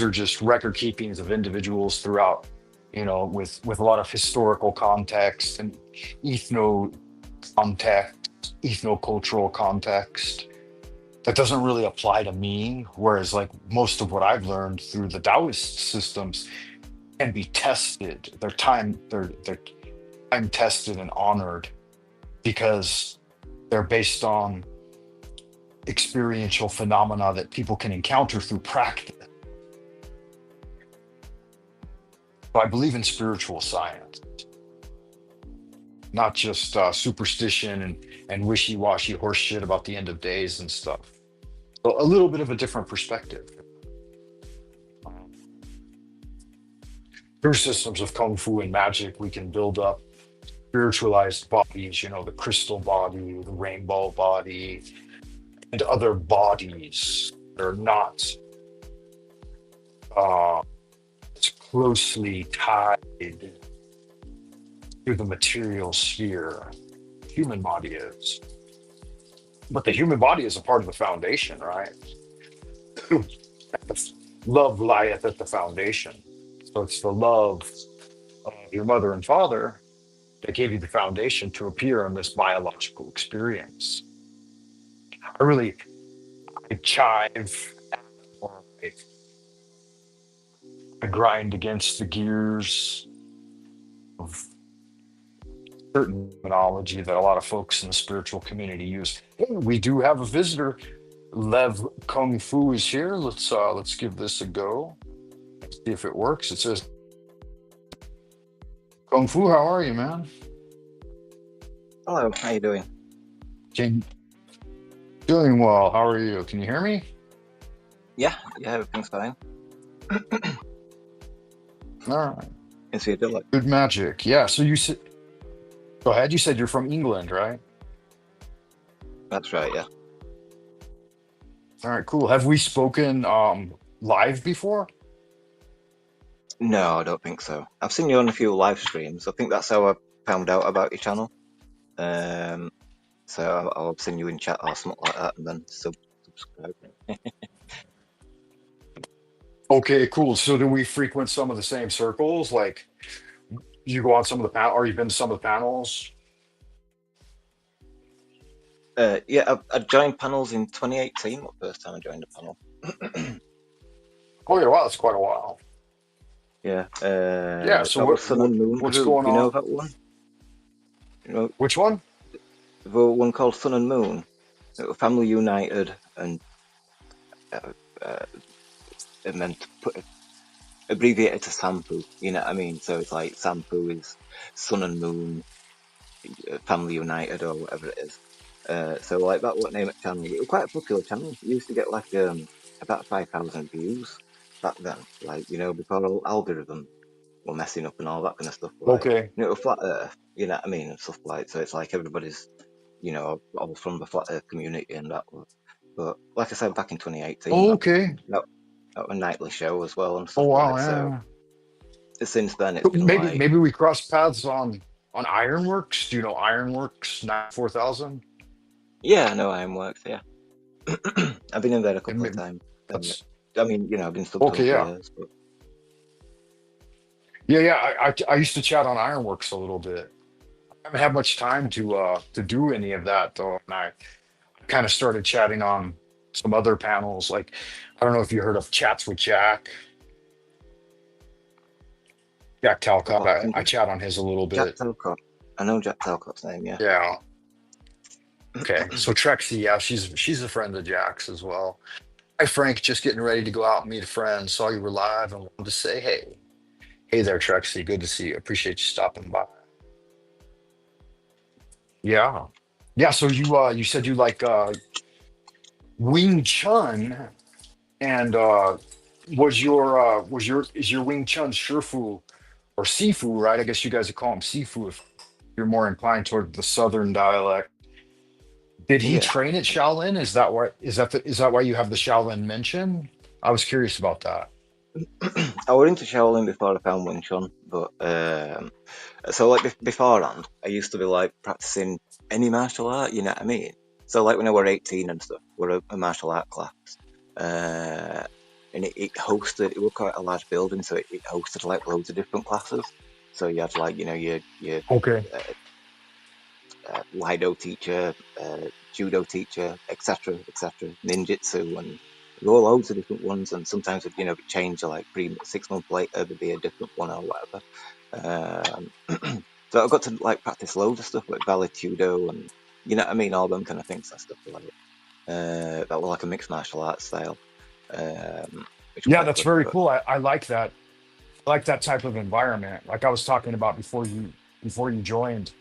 are just record keepings of individuals throughout, with a lot of historical context and ethno context, ethnocultural context that doesn't really apply to me. Whereas, like most of what I've learned through the Taoist systems can be tested. They're time tested and honored because they're based on experiential phenomena that people can encounter through practice. So I believe in spiritual science, not just superstition and wishy-washy horse shit about the end of days and stuff. So a little bit of a different perspective. Through systems of kung fu and magic, we can build up spiritualized bodies, the crystal body, the rainbow body, and other bodies that are not as closely tied to the material sphere. Human body is. But the human body is a part of the foundation, right? Love lieth at the foundation. So it's the love of your mother and father that gave you the foundation to appear in this biological experience. I chive, or I grind against the gears of certain terminology that a lot of folks in the spiritual community use. Hey, we do have a visitor. Lev Kung Fu is here. Let's give this a go. See if it works. It says, Kung Fu, how are you, man? Hello, how you doing? Can, Doing well. How are you? Can you hear me? Yeah, everything's fine. All right. Can see you do like Good magic. Yeah. So you said, go ahead. You said you're from England, right? that's right, yeah. All right, cool. Have we spoken live before? No, I don't think so. I've seen you on a few live streams. I think that's how I found out about your channel. Um, so I've seen you in chat or something like that, and then subscribe. Okay, cool. So do we frequent some of the same circles? Like you go on some of the panel, or you've been to some of the panels? Yeah, I joined panels in 2018. The first time I joined a panel. Oh yeah, wow, that's quite a while. Yeah. Yeah. So That was Sun and Moon. what's Who going you know on? that one? You know Which one? the one called Sun and Moon. Family United uh, uh, and then to put abbreviated to Sampu. You know what I mean? So it's like Sampu is Sun and Moon, Family United or whatever it is. So like that what name it channel. It was quite a popular channel. It used to get like about 5,000 views back then. Like before all algorithms were messing up and all that kind of stuff. Like Okay. flat Earth. You know what I mean and stuff like. So it's like everybody's all from the flat Earth community and that. But like I said, back in 2018, Oh, okay. that was a nightly show as well and Oh stuff wow. like. So Yeah. since then it's So been maybe like. maybe we cross paths on Ironworks. Do you know Ironworks 94,000? Yeah, I know Ironworks, yeah. I've been in there a And couple of times. Um, that's I mean, I've been subbed on okay. for Yeah. years, but Yeah. Yeah. I used to chat on Ironworks a little bit. I haven't had much time to do any of that though, and I kind of started chatting on some other panels. Like I don't know if you heard of Chats with Jack Talcott. what I happened? chat on his a little Jack bit. Talcott. I know Jack Talcott's name, yeah. Yeah. Okay. So Trexie, yeah, she's a friend of Jack's as well. Hi Frank, just getting ready to go out and meet a friend. Saw you were live and wanted to say hey. Hey there, Trexie. Good to see you. Appreciate you stopping by. Yeah. Yeah. So you said you like Wing Chun and is your Wing Chun Shifu or Sifu, right? I guess you guys would call him Sifu if you're more inclined toward the southern dialect. Did he Yeah. train at Shaolin? Is that why you have the Shaolin mention? I was curious about that. I was into Shaolin before I found Wing Chun, but so like beforehand, I used to be like practicing any martial art, you know what I mean? So like when I were 18 and stuff, we were a martial art class. Uh, and it was quite a large building, so it hosted like loads of different classes. So you had like, your Okay. uh, Lido teacher, judo teacher, etc., ninjutsu, and there were loads of different ones. And sometimes it change like 6 months later, there'd be a different one or whatever. Um, so I got to like practice loads of stuff like Valetudo and you know what I mean, all them kind of things and stuff like that were like a mixed martial arts style, which were Yeah, quite that's good. very But cool. I like that. I like that type of environment. Like I was talking about before you joined,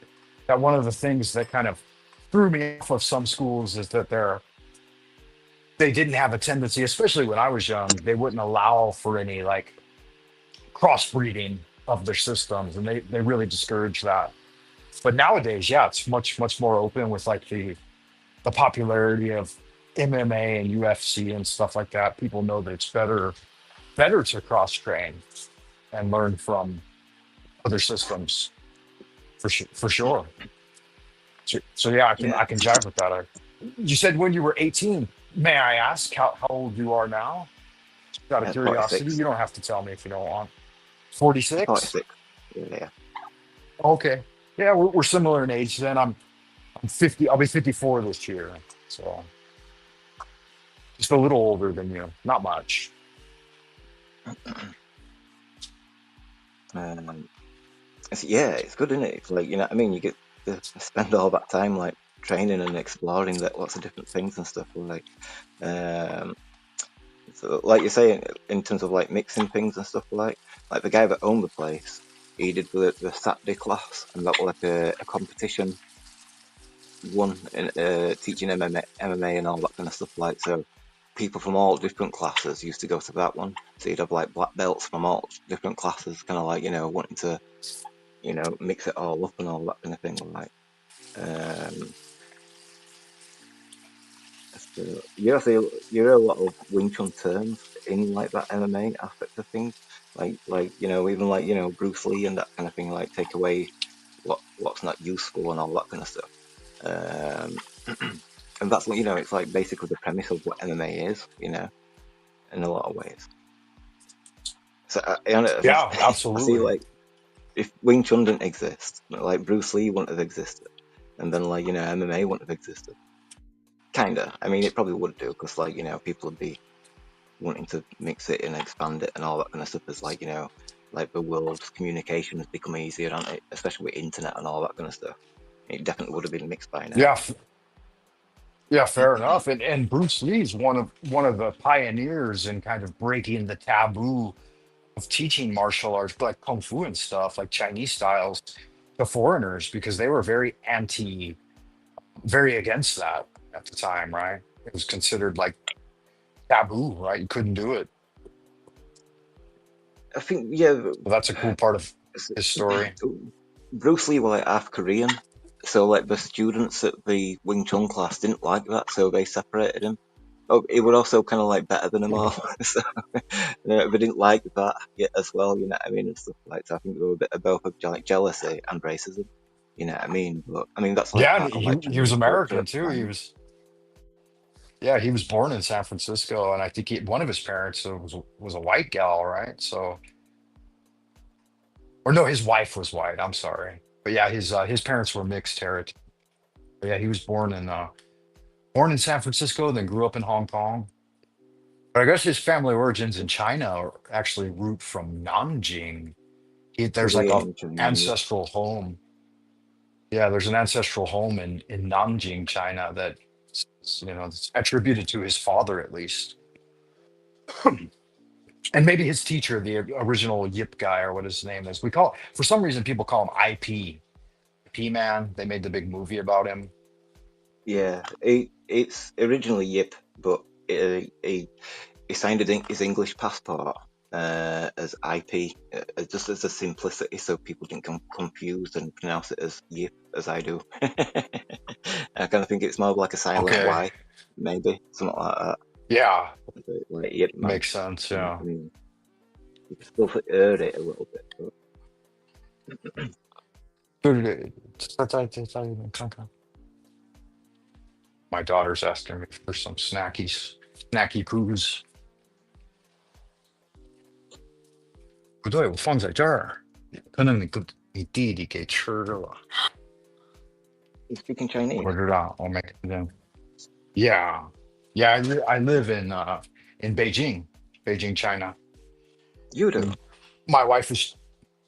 that one of the things that kind of threw me off of some schools is that they didn't have a tendency, especially when I was young, they wouldn't allow for any like crossbreeding of their systems, and they really discourage that. But nowadays, yeah, it's much more open with like the popularity of MMA and UFC and stuff like that. People know that it's better to cross train and learn from other systems for sure. So yeah, yeah, I can jive with that. You said when you were 18. May I ask how old you are now? Just out of at curiosity. 46, You don't have to tell me if you don't want. 46? 46. Yeah, Okay. Yeah, we're similar in age then. I'm 50. I'll be 54 this year. So just a little older than you. Not much. um, it's good, isn't it? It's like you know what I mean. You get to spend all that time like training and exploring that lots of different things and stuff. Like, um, so like you say, in terms of like mixing things and stuff, like the guy that owned the place, he did the Saturday class, and that was like a competition one in teaching MMA and all that kind of stuff. Like, so people from all different classes used to go to that one. So you'd have like black belts from all different classes, kind of like wanting to mix it all up and all that kind of thing. Like, um, so, yeah, so you hear a lot of Wing Chun terms in like that MMA aspect of things, like even like Bruce Lee and that kind of thing, like take away what's not useful and all that kind of stuff. Um, and that's what it's like basically the premise of what MMA is, in a lot of ways. So Yeah, I see absolutely. like if Wing Chun didn't exist, like Bruce Lee wouldn't have existed, and then like MMA wouldn't have existed. Kinda. I mean, it probably would do because like people would be wanting to mix it and expand it and all that kind of stuff. As like like the world's communication has become easier, hasn't it? Especially with internet and all that kind of stuff. It definitely would have been mixed by now. Yeah, yeah, fair enough. And Bruce Lee's one of the pioneers in kind of breaking the taboo of teaching martial arts, like kung fu and stuff, like Chinese styles, to foreigners because they were very against that at the time, right? It was considered like taboo, right? You couldn't do it. I think, yeah, So that's a cool part of his story. Bruce Lee was like half Korean, so like the students at the Wing Chun class didn't like that, so they separated him. Oh, he was also kind of like better than them all, so they didn't like that yet as well. You know what I mean, and stuff like that. So I think there were a bit of both of like jealousy and racism. You know what I mean? But I mean that's like Yeah, and part of like he was Chinese culture American at too. the He time. was Yeah, he was born in San Francisco, and I think one of his parents was a white gal, right? So, or no, his wife was white. I'm sorry, but yeah, his parents were mixed heritage. But yeah, he was born in San Francisco, then grew up in Hong Kong. But I guess his family origins in China are actually root from Nanjing. There's like a Korean in China, yeah. ancestral home. Yeah, there's an ancestral home in Nanjing, China that it's attributed to his father at least. And maybe his teacher, the original Yip guy or what his name is. For some reason, people call him IP, P Man. They made the big movie about him. Yeah, it's originally Yip, but he signed his English passport as IP, just as a simplicity, so people didn't come confused and pronounce it as Yip, as I do. I kind of think it's more like a silent Okay. Y, maybe something like that. Yeah, Like Yip Man. makes sense. You know Yeah. what I mean? You can still hear it a little bit, but My daughter's asking me for some snacky poos. 不对，我放在这儿，可能你弟弟给吃了。he's speaking Chinese. 我知道，我没看见。Yeah, yeah. I live in Beijing, China. You do? And my wife is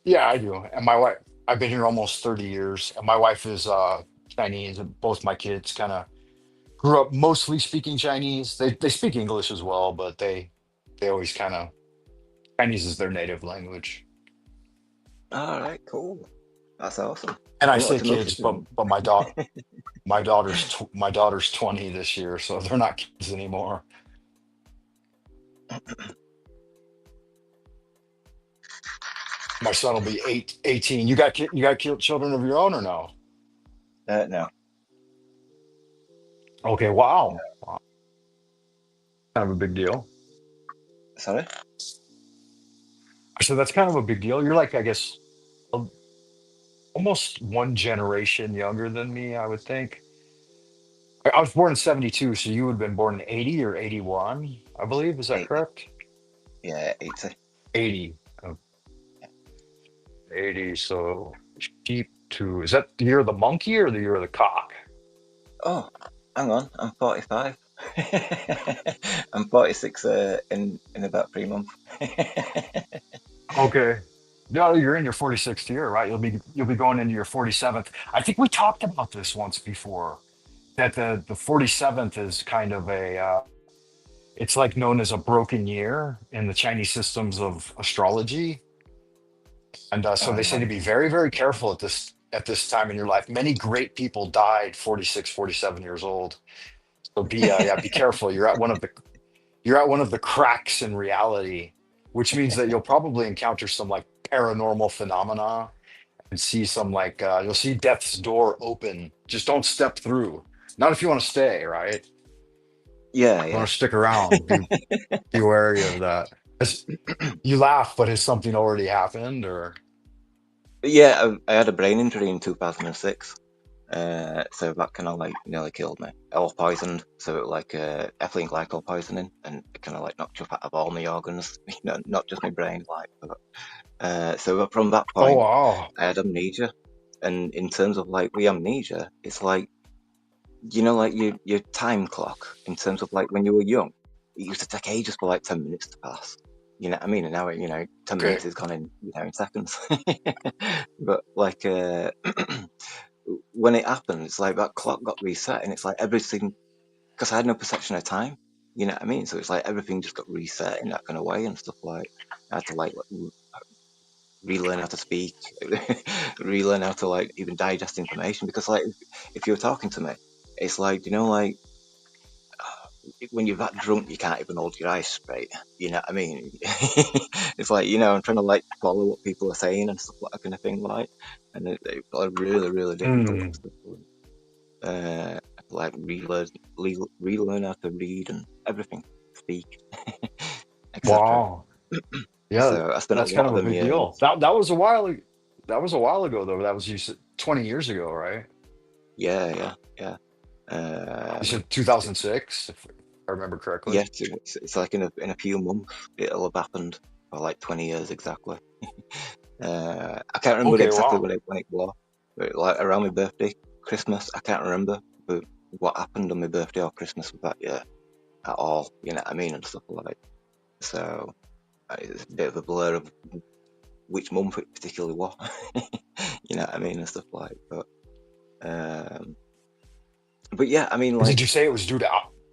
Yeah, I do. And my wife, I've been here almost 30 years, and my wife is Chinese, and both my kids kind of grew up mostly speaking Chinese. They speak English as well, but they always kind of Chinese is their native language. All right, cool. That's awesome. And I I wanted say to know kids, such a but my daughter's 20 this year, so they're not kids anymore. My son will be 18. You got children of your own or no? no. Okay, wow. Wow. Kind of a big deal. Sorry? So that's kind of a big deal. You're like, I guess, a almost one generation younger than me, I would think. I was born in 72, so you would have been born in 80 or 81, I believe. Is that 80. correct? Yeah, 80. 80. Oh, 80. So is that the year of the monkey or the year of the cock? Oh, hang on, I'm 45. I'm 46 in about 3 months. Okay. No, you're in your 46th year, right? You'll be going into your 47th. I think we talked about this once before, that the 47th is kind of it's like known as a broken year in the Chinese systems of astrology. And so All they say to right. be very, very careful at this time in your life. Many great people died 46, 47 years old. So be careful. You're at one of the cracks in reality, which means that you'll probably encounter some like paranormal phenomena and see some like you'll see death's door open. Just don't step through. Not if you want to stay, right? Yeah, You want yeah. to stick around. Be wary of that. You laugh, but has something already happened or Yeah, I had a brain injury in 2006. So that kind of like nearly killed me. I was poisoned, so it like ethylene glycol poisoning, and it kind of like knocked off out of all my organs, not just my brain. Like, but, so from that oh point, wow. I had amnesia. And in terms of like with amnesia, it's like like your time clock. In terms of like when you were young, it used to take ages for like 10 minutes to pass. You know what I mean? And now, 10 minutes Okay. is gone in seconds. But like, when it happened, it's like that clock got reset, and it's like everything, because I had no perception of time. You know what I mean? So it's like everything just got reset in that kind of way and stuff like. I had to like relearn how to speak, relearn how to like even digest information, because like if you're talking to me, it's like, like when you're that drunk, you can't even hold your eyes straight. You know what I mean? It's like, I'm trying to like follow what people are saying and stuff like that kind of thing, like, and it's like really, really difficult and Mm, stuff. Like relearn how to read and everything, speak, etc. wow. Yeah, So I spent a that's kind lot of of a them big deal. years. That was a while. That was a while ago, though. That was you said 20 years ago, right? Yeah, yeah, yeah. You Um, said 2006, if I remember correctly. yes, it's like in a few months it'll have happened for like 20 years exactly. I can't remember Okay, exactly wow. when it was, but like around my birthday, Christmas, I can't remember but what happened on my birthday or Christmas of that year at all. You know what I mean, and stuff like. So it's a bit of a blur of which month it particularly was. You know what I mean, and stuff like. Um, but yeah, I mean, Did like you say it was due to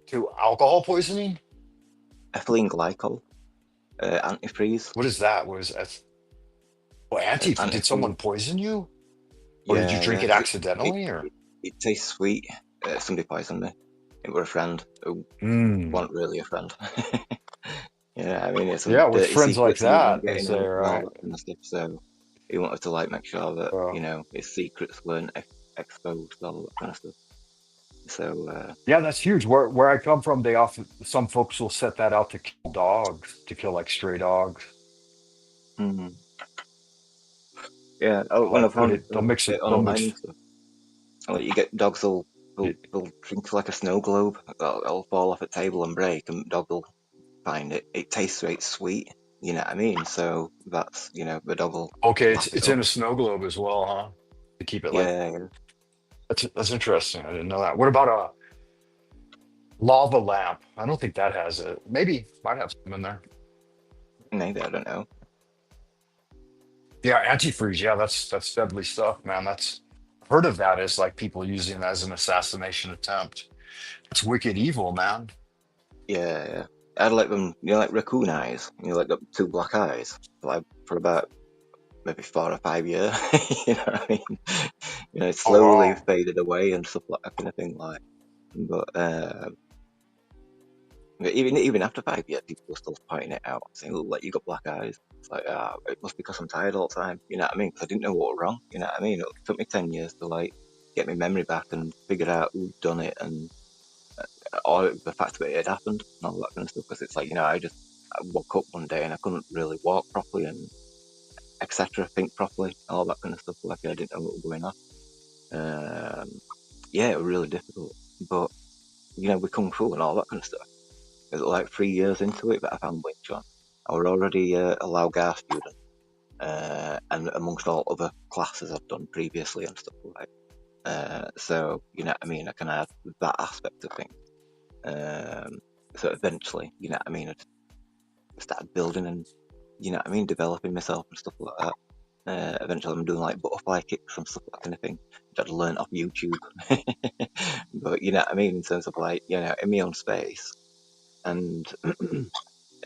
to alcohol poisoning? ethylene glycol, antifreeze, What is that? What is that? Oh, did antifreeze. someone poison you? Or did you Yeah, drink yeah. it It, accidentally or? it, it tastes sweet. Somebody poisoned me. It were a friend who Mm. wasn't really a friend. Yeah, I mean, it's some Yeah, with dirty friends like secrets he didn't want that, they getting say, out and all right? that kind of stuff. So he wanted to like make sure that Uh, his secrets weren't exposed, all that kind of stuff. So yeah, that's huge. Where I come from, they often some folks will set that out to kill dogs, to kill like stray dogs. mm, yeah. Oh, when Like I've put found it, they'll mix it, it they'll online mix and stuff, like you get dogs will will it. will drink like a snow globe. It'll fall off a table and break, and dog will find it. It tastes very sweet. You know what I mean? So that's the dog will Okay, lap it it's up. in a snow globe as well, huh? To keep it like Yeah, yeah. that's interesting. I didn't know that. What about a lava lamp? I don't think that has it. Maybe might have some in there. Maybe I don't know. Yeah, antifreeze. Yeah, that's deadly stuff, man. That's heard of that as like people using it as an assassination attempt. It's wicked evil, man. Yeah, yeah. I had like them, like raccoon eyes. Like the two black eyes, like for about maybe 4 or 5 years. You know what I mean? It Oh slowly wow. faded away and stuff like that kind of thing. Like, but even after 5 years, people were still pointing it out, saying, "Look, like you got black eyes." It's like, it must be because I'm tired all the time. You know what I mean? Because I didn't know what was wrong. You know what I mean? It took me 10 years to like get my memory back and figure out who'd done it and or the fact that it had happened and all that kind of stuff. Because it's like, I woke up one day and I couldn't really walk properly and etc. Think properly, all that kind of stuff. Like I didn't know what was going on. Um, yeah, it was really difficult. But with kung fu and all that kind of stuff, it was like 3 years into it that I found Wing Chun. I was already a Lao Gar student, and amongst all other classes I've done previously and stuff like. So you know what I mean. I kind of had that aspect of things. Um, so eventually, you know what I mean. I started building and developing myself and stuff like that. Eventually, I'm doing like butterfly kicks and stuff like that kind of thing, which I'd learned off YouTube. But you know what I mean, in terms of like in my own space and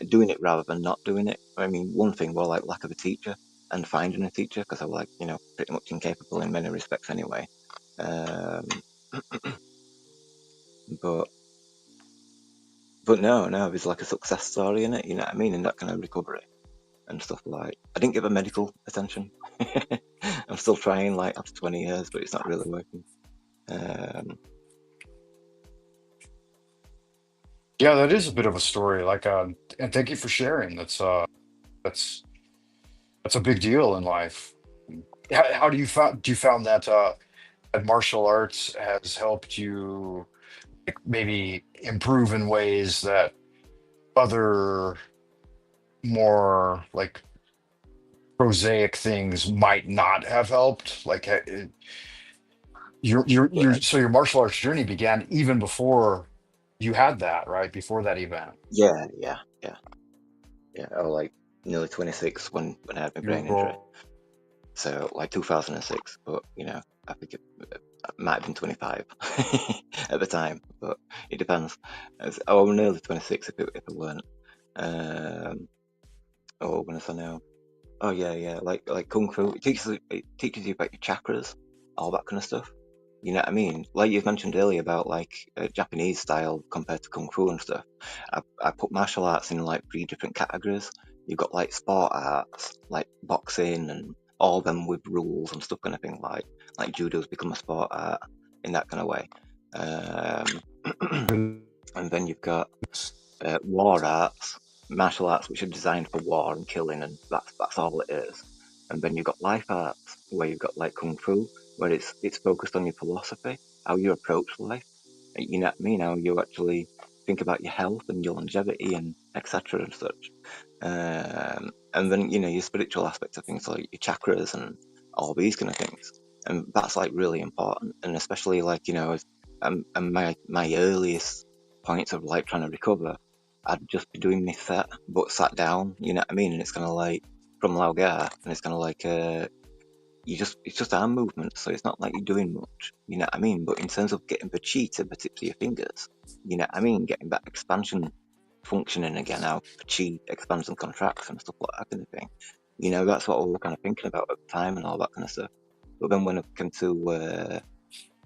doing it rather than not doing it. I mean, one thing was like lack of a teacher and finding a teacher because I was like pretty much incapable in many respects anyway. Um, but no, it was like a success story in it. You know what I mean, in that kind of recovery and stuff like. I didn't give her medical attention. I'm still trying, like after 20 years, but it's not really working. Um, Yeah, that is a bit of a story. Like, and thank you for sharing. That's that's a big deal in life. How do you found that that martial arts has helped you like, maybe improve in ways that other more like prosaic things might not have helped? Like, your but so your martial arts journey began even before you had that, right? Before that event. yeah, yeah, yeah, yeah. I was like nearly 26 when I had my brain injury. You're So like 2006, but I think it might have been 25 at the time, but it depends. I'm nearly 26 if it weren't. Um, oh, when I know. Oh yeah, yeah. Like kung fu, it teaches you about your chakras, all that kind of stuff. You know what I mean? Like you've mentioned earlier about like Japanese style compared to kung fu and stuff. I put martial arts in like 3 different categories. You've got like sport arts, like boxing and all of them with rules and stuff kind of thing. Like judo's become a sport art in that kind of way. Um, and then you've got war arts, martial arts which are designed for war and killing, and that's all it is. And then you've got life arts, where you've got like kung fu, where it's focused on your philosophy, how you approach life. You know what I mean? How you actually think about your health and your longevity and etc. and such. And then your spiritual aspect of things like your chakras and all these kind of things. And that's like really important, and especially like and my earliest points of like trying to recover, I'd just be doing my set, but sat down, you know what I mean? And it's kind of like from Laugar, and it's kind of like it's just arm movements, so it's not like you're doing much, you know what I mean? But in terms of getting the chi to the tips of your fingers, you know what I mean? Getting that expansion functioning again, how the chi expands and contracts and stuff like that kind of thing. That's what we were kind of thinking about at the time and all that kind of stuff. But then when it came to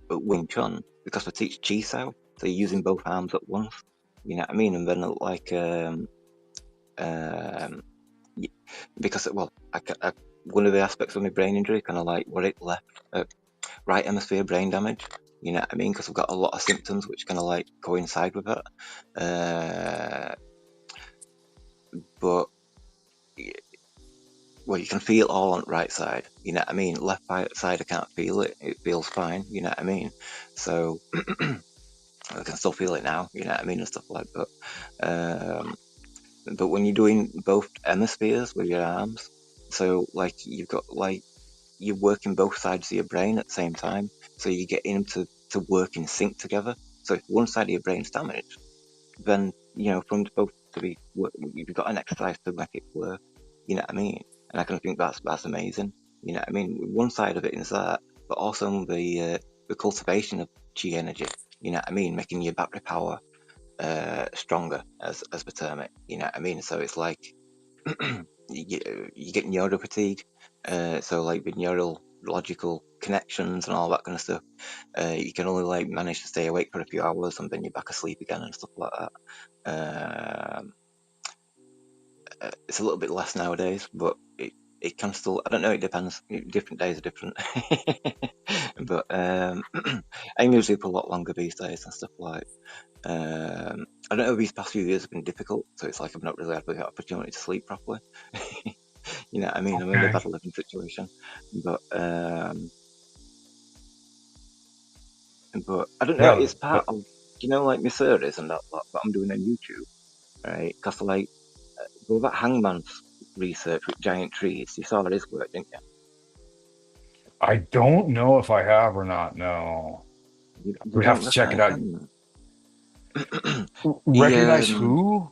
Wing Chun, because we teach chi sao, so you're using both arms at once, you know what I mean? And then like um, because well, one of the aspects of my brain injury, kind of like what it left, right hemisphere brain damage. You know what I mean? Because I've got a lot of symptoms which kind of like coincide with it. Uh, but well, you can feel all on the right side. You know what I mean? Left side, I can't feel it. It feels fine. You know what I mean? So I can still feel it now. You know what I mean and stuff like that. But when you're doing both hemispheres with your arms, so like you've got like you're working both sides of your brain at the same time, so you're getting them to work in sync together. So if one side of your brain's damaged, then from both to be you've got an exercise to make it work. You know what I mean? And I kind of think that's amazing. You know what I mean? One side of it is that, but also the cultivation of chi energy. You know what I mean? Making your battery power stronger, as we term it. You know what I mean? So it's like you get neural fatigue, so like the neurological connections and all that kind of stuff. You can only like manage to stay awake for a few hours and then you're back asleep again and stuff like that. Um, it's a little bit less nowadays, but it can still. I don't know. It depends. Different days are different. But I'm usually up a lot longer these days and stuff like. I don't know. These past few years have been difficult, so it's like I've not really had the opportunity to sleep properly. You know what I mean? I'm in a okay. bad living situation, but I don't know. Yeah, It's part of like my series and that lot that I'm doing on YouTube, right? Because like with that Hangman's research with giant trees, you saw his work, didn't I don't know if I have or not. No, you? You we'd have don't to check it recognize out. Hangman? he Recognize who?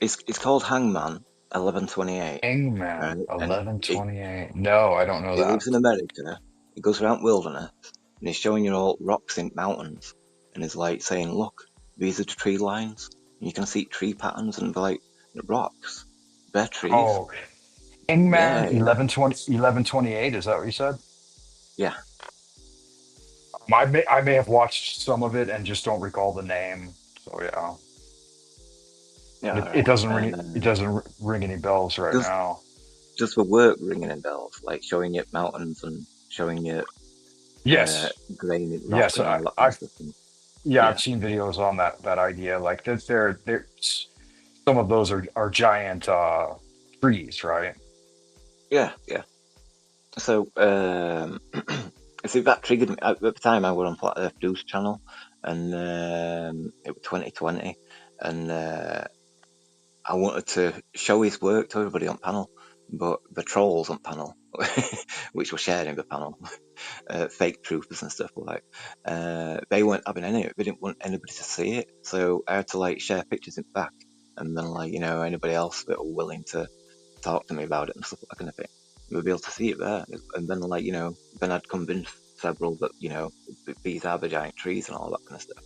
it's called Hangman 1128, right? Hangman And 1128. No, I don't know he that. lives in America. He goes around wilderness and he's showing you all rocks in mountains and he's like saying, "Look, these are the tree lines. And you can see tree patterns and like the rocks. They're trees." Oh, Hangman Yeah, yeah, 1128. Is that what you said? yeah, I may have watched some of it and just don't recall the name. So yeah, yeah. All it right. doesn't ring any bells right Just now. just for work ringing in bells, like showing you mountains and showing you uh, Yes, granite rock yes. and all that kind of stuff. And Yeah, yeah, I've seen videos on that idea. Like there's some of those are giant trees, right? yeah, yeah. So, see, that triggered me. At the time, I was on Flat Earth Dude's channel, and it was 2020, and I wanted to show his work to everybody on panel, but the trolls on panel, which were sharing the panel, fake truthers and stuff like, they weren't having any of it. They didn't want anybody to see it, so I had to like share pictures in back, and then like anybody else that were willing to talk to me about it and stuff, that kind of thing. We'll be able to see it there. And then, like, then I'd convince several that, these are the giant trees and all that kind of stuff.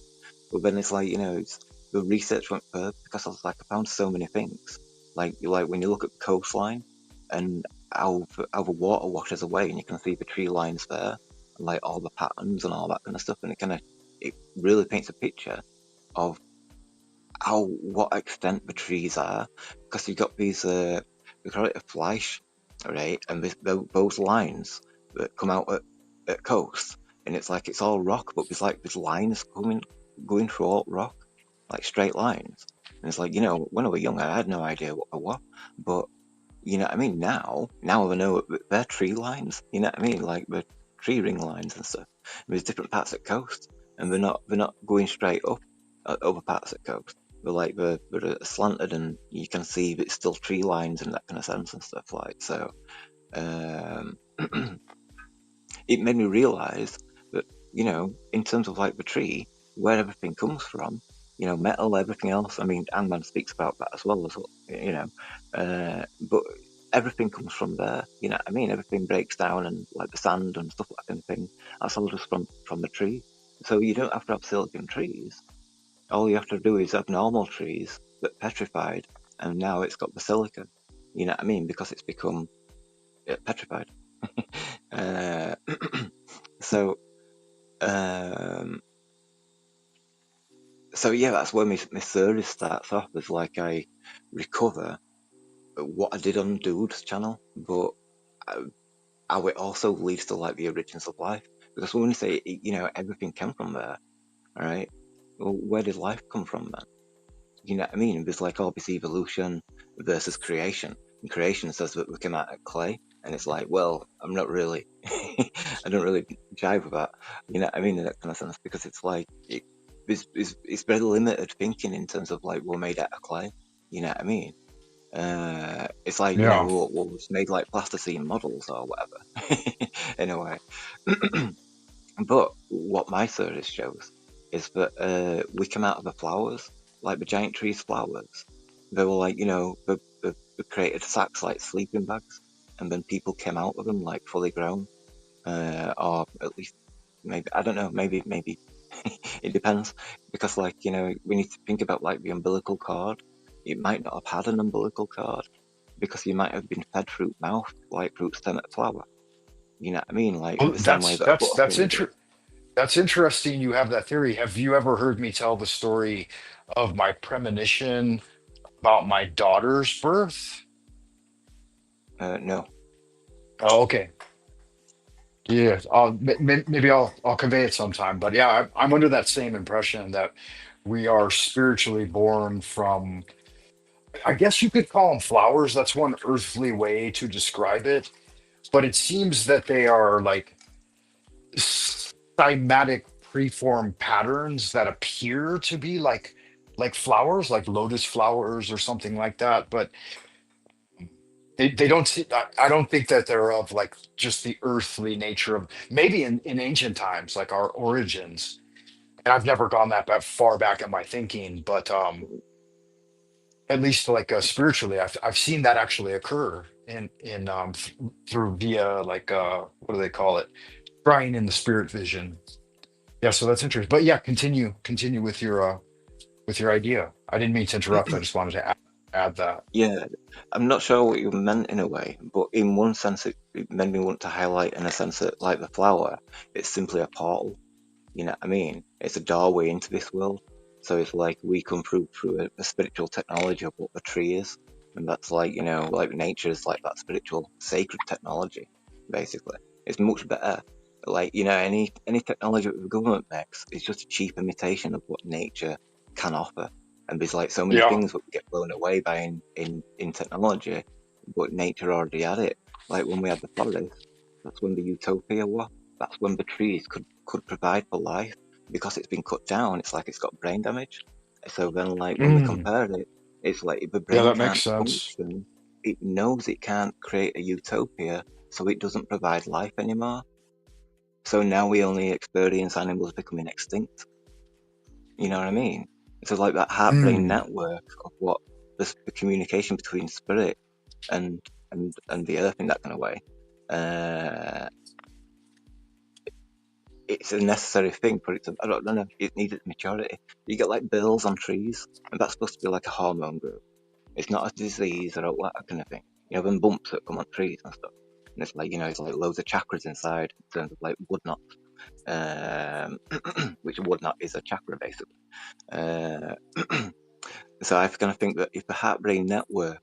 But then it's like, the research went further because I was like, I found so many things. Like when you look at the coastline and how the water washes away and you can see the tree lines there, and like all the patterns and all that kind of stuff. And it really paints a picture of what extent the trees are, because you've got these we call it a flash, right? And those lines that come out at coast, and it's like it's all rock, but there's like these lines going through all rock, like straight lines. And it's like, when I was young, I had no idea what they were, but you know what I mean. Now I know that they're tree lines. You know what I mean, like the tree ring lines and stuff. There's different parts at coast, and they're not going straight up at other parts at coast. They're slanted, and you can see that it's still tree lines in that kind of sense and stuff like so. Um, it made me realise that in terms of like the tree, where everything comes from, metal, everything else. I mean, Ant-Man speaks about that as well, but everything comes from there. You know what I mean? Everything breaks down, and like the sand and stuff like that kind of thing. That's all just from the tree. So you don't have to have silicon trees. All you have to do is have normal trees that petrified, and now it's got the silica. You know what I mean? Because it's become petrified. Uh, so, um, so yeah, that's where my theory starts off. Is like I recover what I did on Dude's channel, but uh, how it also leads to like the origins of life. Because when you say everything came from there, all right, well, where did life come from then? You know what I mean? There's like all this evolution versus creation. And creation says that we came out of clay, and it's like, well, I'm not really, I don't really jive with that. You know what I mean? In that kind of sense, because it's like it's very limited thinking in terms of like we're made out of clay. You know what I mean? It's like Yeah. we're made like plasticine models or whatever. In a way. But what my theory shows is that we come out of the flowers, like the giant tree's flowers. They were like, they created sacks like sleeping bags, and then people came out of them like fully grown, or at least maybe I don't know, maybe it depends, because like we need to think about like the umbilical cord. It might not have had an umbilical cord because you might have been fed through mouth, like through stem at flower. You know what I mean? Like in Well, the same way that a butterfly does. that's interesting. You have that theory. Have you ever heard me tell the story of my premonition about my daughter's birth? No. Oh, okay. Yeah, maybe I'll convey it sometime. But yeah, I'm under that same impression that we are spiritually born from, I guess you could call them flowers. That's one earthly way to describe it. But it seems that they are like cymatic preform patterns that appear to be like flowers, like lotus flowers or something like that. But they don't see, I don't think that they're of like just the earthly nature of maybe in ancient times, like our origins. And I've never gone that far back in my thinking, but at least like spiritually, I've seen that actually occur through via like what do they call it? Trying in the spirit vision. Yeah, so that's interesting. But yeah, continue with your idea. I didn't mean to interrupt. I just wanted to add that. Yeah, I'm not sure what you meant in a way, but in one sense, it made me want to highlight in a sense that, like the flower, it's simply a portal. You know what I mean? It's a doorway into this world. So it's like we come through a spiritual technology of what the tree is, and that's like like nature is like that spiritual sacred technology. Basically, it's much better. Like any technology that the government makes is just a cheap imitation of what nature can offer. And there's like so many Yeah. things that we get blown away by in technology, but nature already had it. Like when we had the forest, that's when the utopia was. That's when the trees could provide for life. Because it's been cut down, it's like it's got brain damage. So then, like when we Mm. compare it, it's like if the Yeah, brain that makes can't sense. function, it knows it can't create a utopia, so it doesn't provide life anymore. So now we only experience animals becoming extinct. You know what I mean? So like that heart-brain Mm. network of what the communication between spirit. and and the earth in that kind of way. Uh, it's a necessary thing for it to. I don't know. It needed maturity. You get like bills on trees, and that's supposed to be like a hormone group. It's not a disease or that kind of thing. You know, them bumps that come on trees and stuff. And it's like, it's like loads of chakras inside in terms of like wood knot, which a wood knot is a chakra basically. Uh, so I kind of think that if the heart-brain network,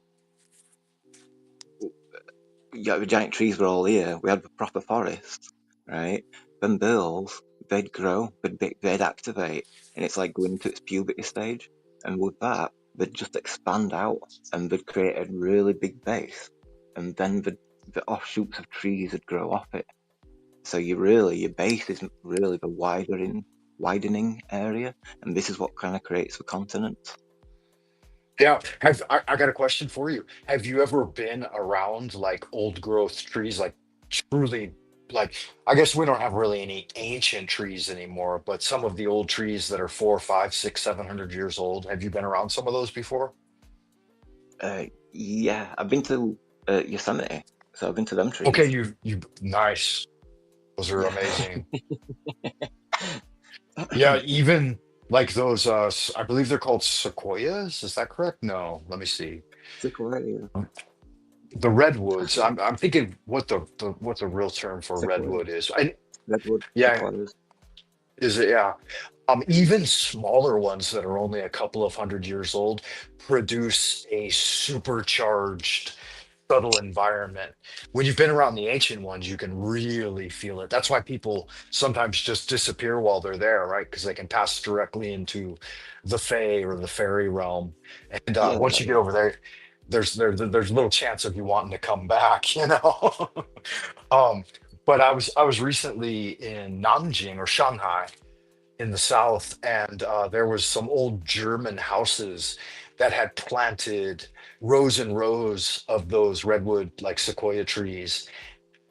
the giant trees were all here, we had the proper forest, right? Then bills, they'd grow, they'd activate, and it's like going into its puberty stage. And with that, they'd just expand out, and they'd create a really big base, and then the offshoots of trees would grow off it. So your base is really the widening area, and this is what kind of creates the continent. Yeah, I got a question for you. Have you ever been around like old growth trees, like truly, like I guess we don't have really any ancient trees anymore, but some of the old trees that are 4, 5, 6, 700 years old. Have you been around some of those before? Yeah, I've been to Yosemite, so I've been to them Okay, trees. you nice. Those are Yeah. amazing. Yeah, even like those I believe they're called sequoias. Is that correct? No, let me see. Sequoia. The redwoods. I'm thinking what the real term for redwood Sequoias. is. And Redwood yeah, sequoias. is it? Yeah. Even smaller ones that are only a couple of 100 years old produce a supercharged, subtle environment. When you've been around the ancient ones, you can really feel it. That's why people sometimes just disappear while they're there, right? Because they can pass directly into the Fae or the fairy realm. And Yeah, once you get over there, there's little chance of you wanting to come back, you know. um, but I was recently in Nanjing or Shanghai in the south, and there was some old German houses that had planted rows and rows of those redwood like sequoia trees,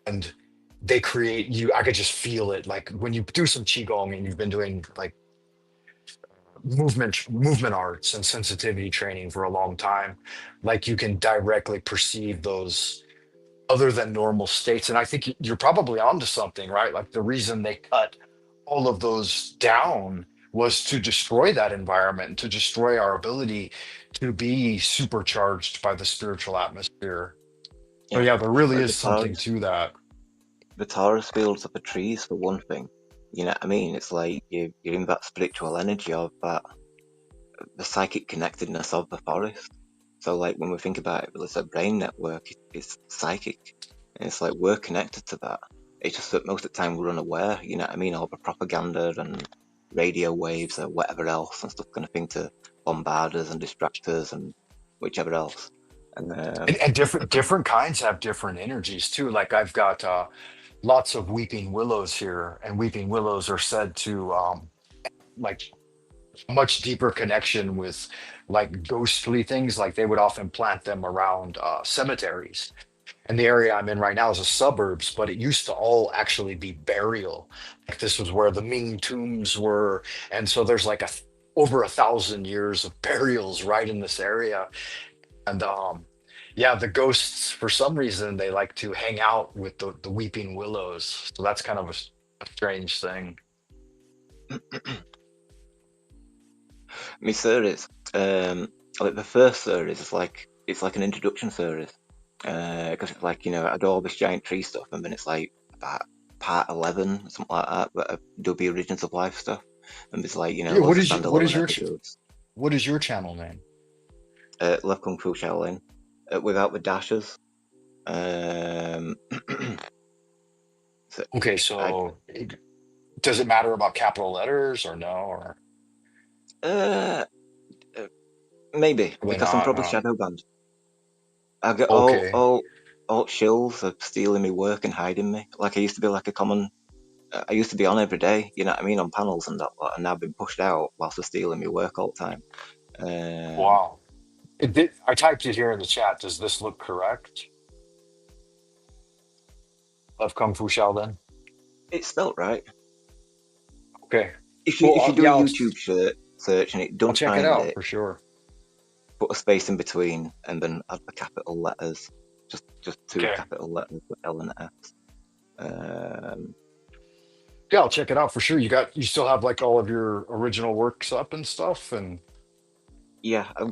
and they create you. I could just feel it, like when you do some qigong and you've been doing like movement arts and sensitivity training for a long time, like you can directly perceive those other than normal states. And I think you're probably onto something, right? Like the reason they cut all of those down was to destroy that environment and to destroy our ability to be supercharged by the spiritual atmosphere. So yeah. yeah, there really Like is something to that. the Taurus fields of the trees for one thing. You know what I mean? It's like you're in that spiritual energy of that, the psychic connectedness of the forest. So like when we think about it, it's a brain network. It's psychic, and it's like we're connected to that. It's just that most of the time we're unaware. You know what I mean? All the propaganda and radio waves or whatever else and stuff kind of thing to bombard us and distract us and whichever else. And And different kinds have different energies too. Like I've got lots of weeping willows here, and weeping willows are said to like much deeper connection with like ghostly things. Like they would often plant them around cemeteries. And the area I'm in right now is a suburbs, but it used to all actually be burial. Like this was where the Ming tombs were, and so there's like over 1,000 years of burials right in this area. And yeah, the ghosts for some reason they like to hang out with the weeping willows. So that's kind of a strange thing. my series, like the first series is like it's like an introduction series, because it's like I do all this giant tree stuff, and then it's like about part 11, something like that, but I do the Origins of Life stuff, and there's like Yeah, loads of standalone episodes. what is your channel name? Love Kung Fu Shaolin, without the dashes. Um, so Okay, I so does it matter about capital letters or no, or uh, uh, maybe probably because I'm not, probably huh? shadow banned. I get Okay. all shills are stealing me work and hiding me. Like I used to be like a common. I used to be on every day, you know what I mean, on panels and that lot, and now I've been pushed out whilst they're stealing me work all the time. Um, Wow. I typed it here in the chat. Does this look correct? Of Kung Fu Shaolin? it's spelt right. Okay. If you Cool. if you do a Yeah, YouTube search and it I'll don't check it find out it, for sure. put a space in between, and then add the capital letters, just two Okay. capital letters, L and S. Um, Yeah, I'll check it out for sure. You still have like all of your original works up and stuff, and yeah, I've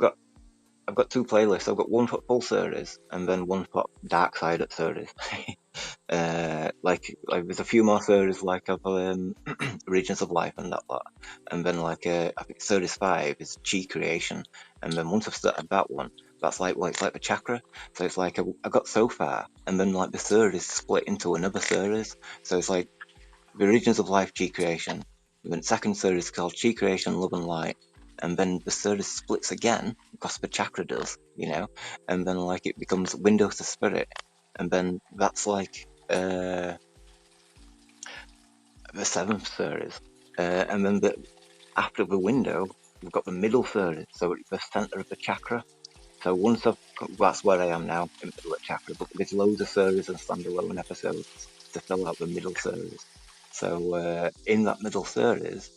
got two playlists. I've got one for full series and then one for dark side at series. Like there's a few more series like of Regions of Life and that lot, and then like I think series 5 is Chi Creation, and then once I've started that one, that's like well, it's like the chakra. So it's like I got so far, and then like the series split into another series. So it's like the Regions of Life Chi Creation, and then second series is called Chi Creation Love and Light, and then the series splits again because the chakra does, and then like it becomes Windows to Spirit, and then that's like the seventh series, and then after the window we've got the middle series, so it's the center of the chakra. So once that's where I am now in the middle of chapter, but there's loads of series and standalone episodes to fill out the middle series. So in that middle series,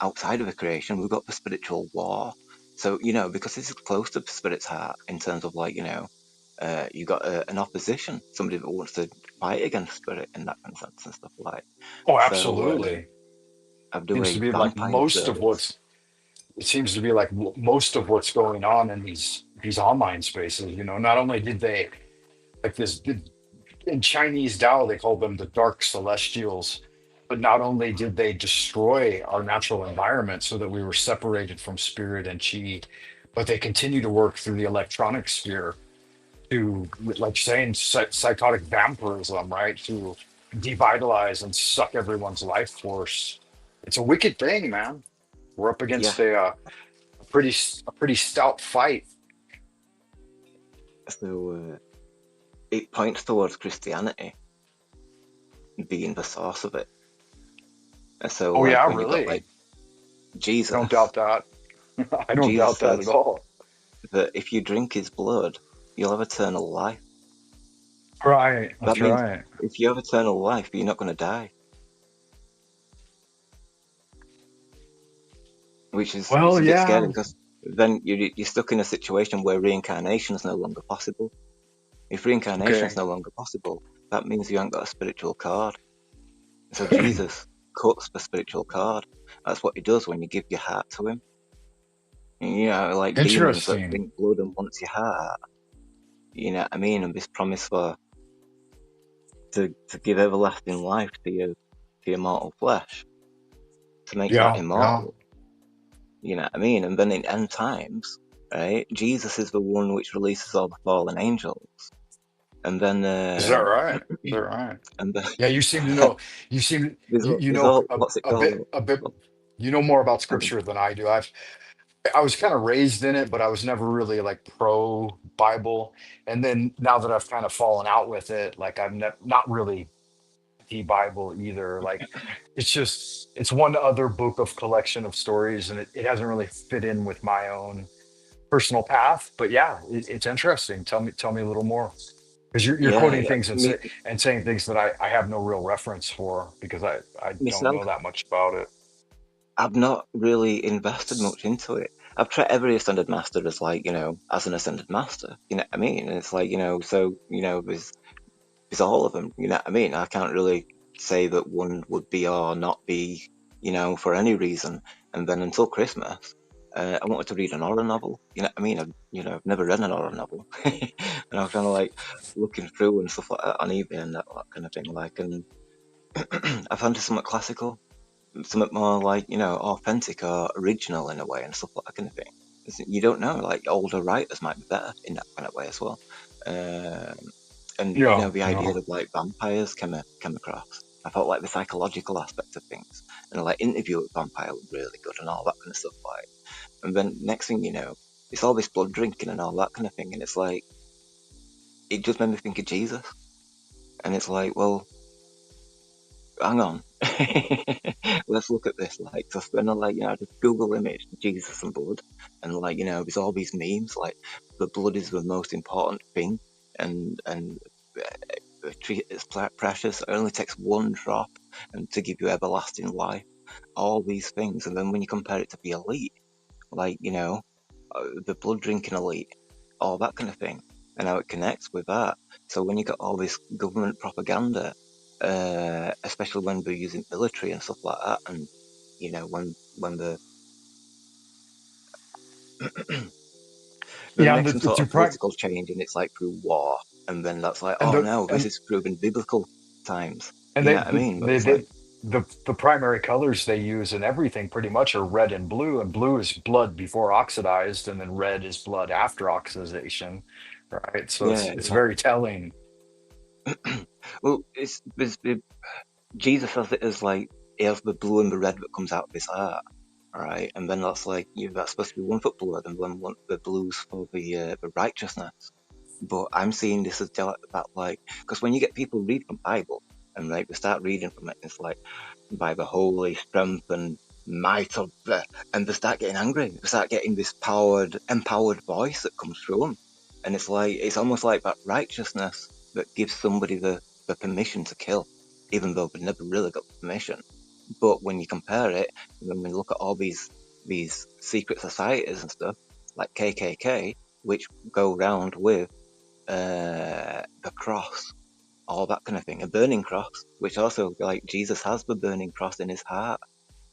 outside of the creation, we've got the spiritual war. So because this is close to Spirit's heart in terms of like you got an opposition, somebody that wants to fight against Spirit in that kind of sense and stuff like. oh, So absolutely. I've do Seems a to be like vampire most of series. what's it seems to be like most of what's going on in these online spaces. Not only did they like this in Chinese Tao, they call them the dark celestials. But not only did they destroy our natural environment so that we were separated from spirit and chi, but they continue to work through the electronic sphere to, like saying, psychotic vampirism, right? To devitalize and suck everyone's life force. It's a wicked thing, man. We're up Yeah. against a pretty stout fight. So it points towards Christianity being the source of it. So Oh like yeah, when you got like really? I don't Jesus, doubt that. I don't Jesus doubt that at says all. that if you drink his blood, you'll have eternal life. Right, That that's means right. if you have eternal life, you're not going to die, which is Well, a bit scary yeah. because then you're stuck in a situation where reincarnation is no longer possible. If reincarnation is Okay. no longer possible, that means you haven't got a spiritual card. So Jesus cuts the spiritual card. That's what he does when you give your heart to him. And, like demons that Interesting. drink blood and want your heart. You know what I mean? And this promise to give everlasting life to your mortal flesh, to make that Yeah, yeah. immortal. You know what I mean? And then in end times, right, Jesus is the one which releases all the fallen angels. And then Is that right? Is that right? and then Yeah, you seem to know. You seem you there's know all what's it a bit called? a bit. You know more about Um, scripture than I do. I was kind of raised in it, but I was never really like pro Bible. And then now that I've kind of fallen out with it, like I'm not really the Bible either. Like it's one other book of collection of stories, and it hasn't really fit in with my own personal path. But yeah, it's interesting. Tell me a little more because you're yeah, quoting yeah. things and saying things that I have no real reference for because I don't Myself, know that much about it. I've not really invested much into it. I've tried every ascended master as like, as an ascended master. You know what I mean? And it's like, so, there's all of them. You know what I mean? I can't really say that one would be or not be, for any reason. And then until Christmas, I wanted to read an horror novel. You know what I mean? I've never read an horror novel, and I was kind of like looking through and stuff like that on eBay and that kind of thing. Like, and I found it somewhat classical, something more like authentic or original in a way and stuff like that kind of thing. You don't know, like older writers might be better in that kind of way as well. Um, and Yeah, the idea yeah. of like vampires came across. I felt like the psychological aspect of things and like interview with vampire was really good and all that kind of stuff. Like, and then next thing you know, it's all this blood drinking and all that kind of thing, and it's like it just made me think of Jesus, and it's like, well, hang on, let's look at this. Like, just then, like, just Google image Jesus and blood, and like, there's all these memes like the blood is the most important thing, and treat it as precious. It only takes one drop and to give you everlasting life. All these things, and then when you compare it to the elite, like the blood drinking elite, all that kind of thing, and how it connects with that. So when you got all this government propaganda, especially when they're using military and stuff like that, and when they Yeah, make some the sort two of prime political change, and it's like through war, and then that's like, and oh the no, this is proven biblical times. and You know what I mean? But it's like, the primary colors they use and everything pretty much are red and blue is blood before oxidized, and then red is blood after oxidation, right? So yeah, it's yeah. very telling. Well, Jesus has it as like he has the blue and the red that comes out of his heart, right? And then that's like that's supposed to be one for blood, and one the blues for the righteousness. But I'm seeing this as that like, because when you get people read from Bible and like they start reading from it, it's like by the holy strength and might of the, and they start getting angry. They start getting this empowered voice that comes through them, and it's like it's almost like that righteousness that gives somebody the permission to kill, even though they never really got the permission. But when you compare it, when we look at all these secret societies and stuff like KKK, which go round with the cross, all that kind of thing, a burning cross, which also like Jesus has the burning cross in his heart.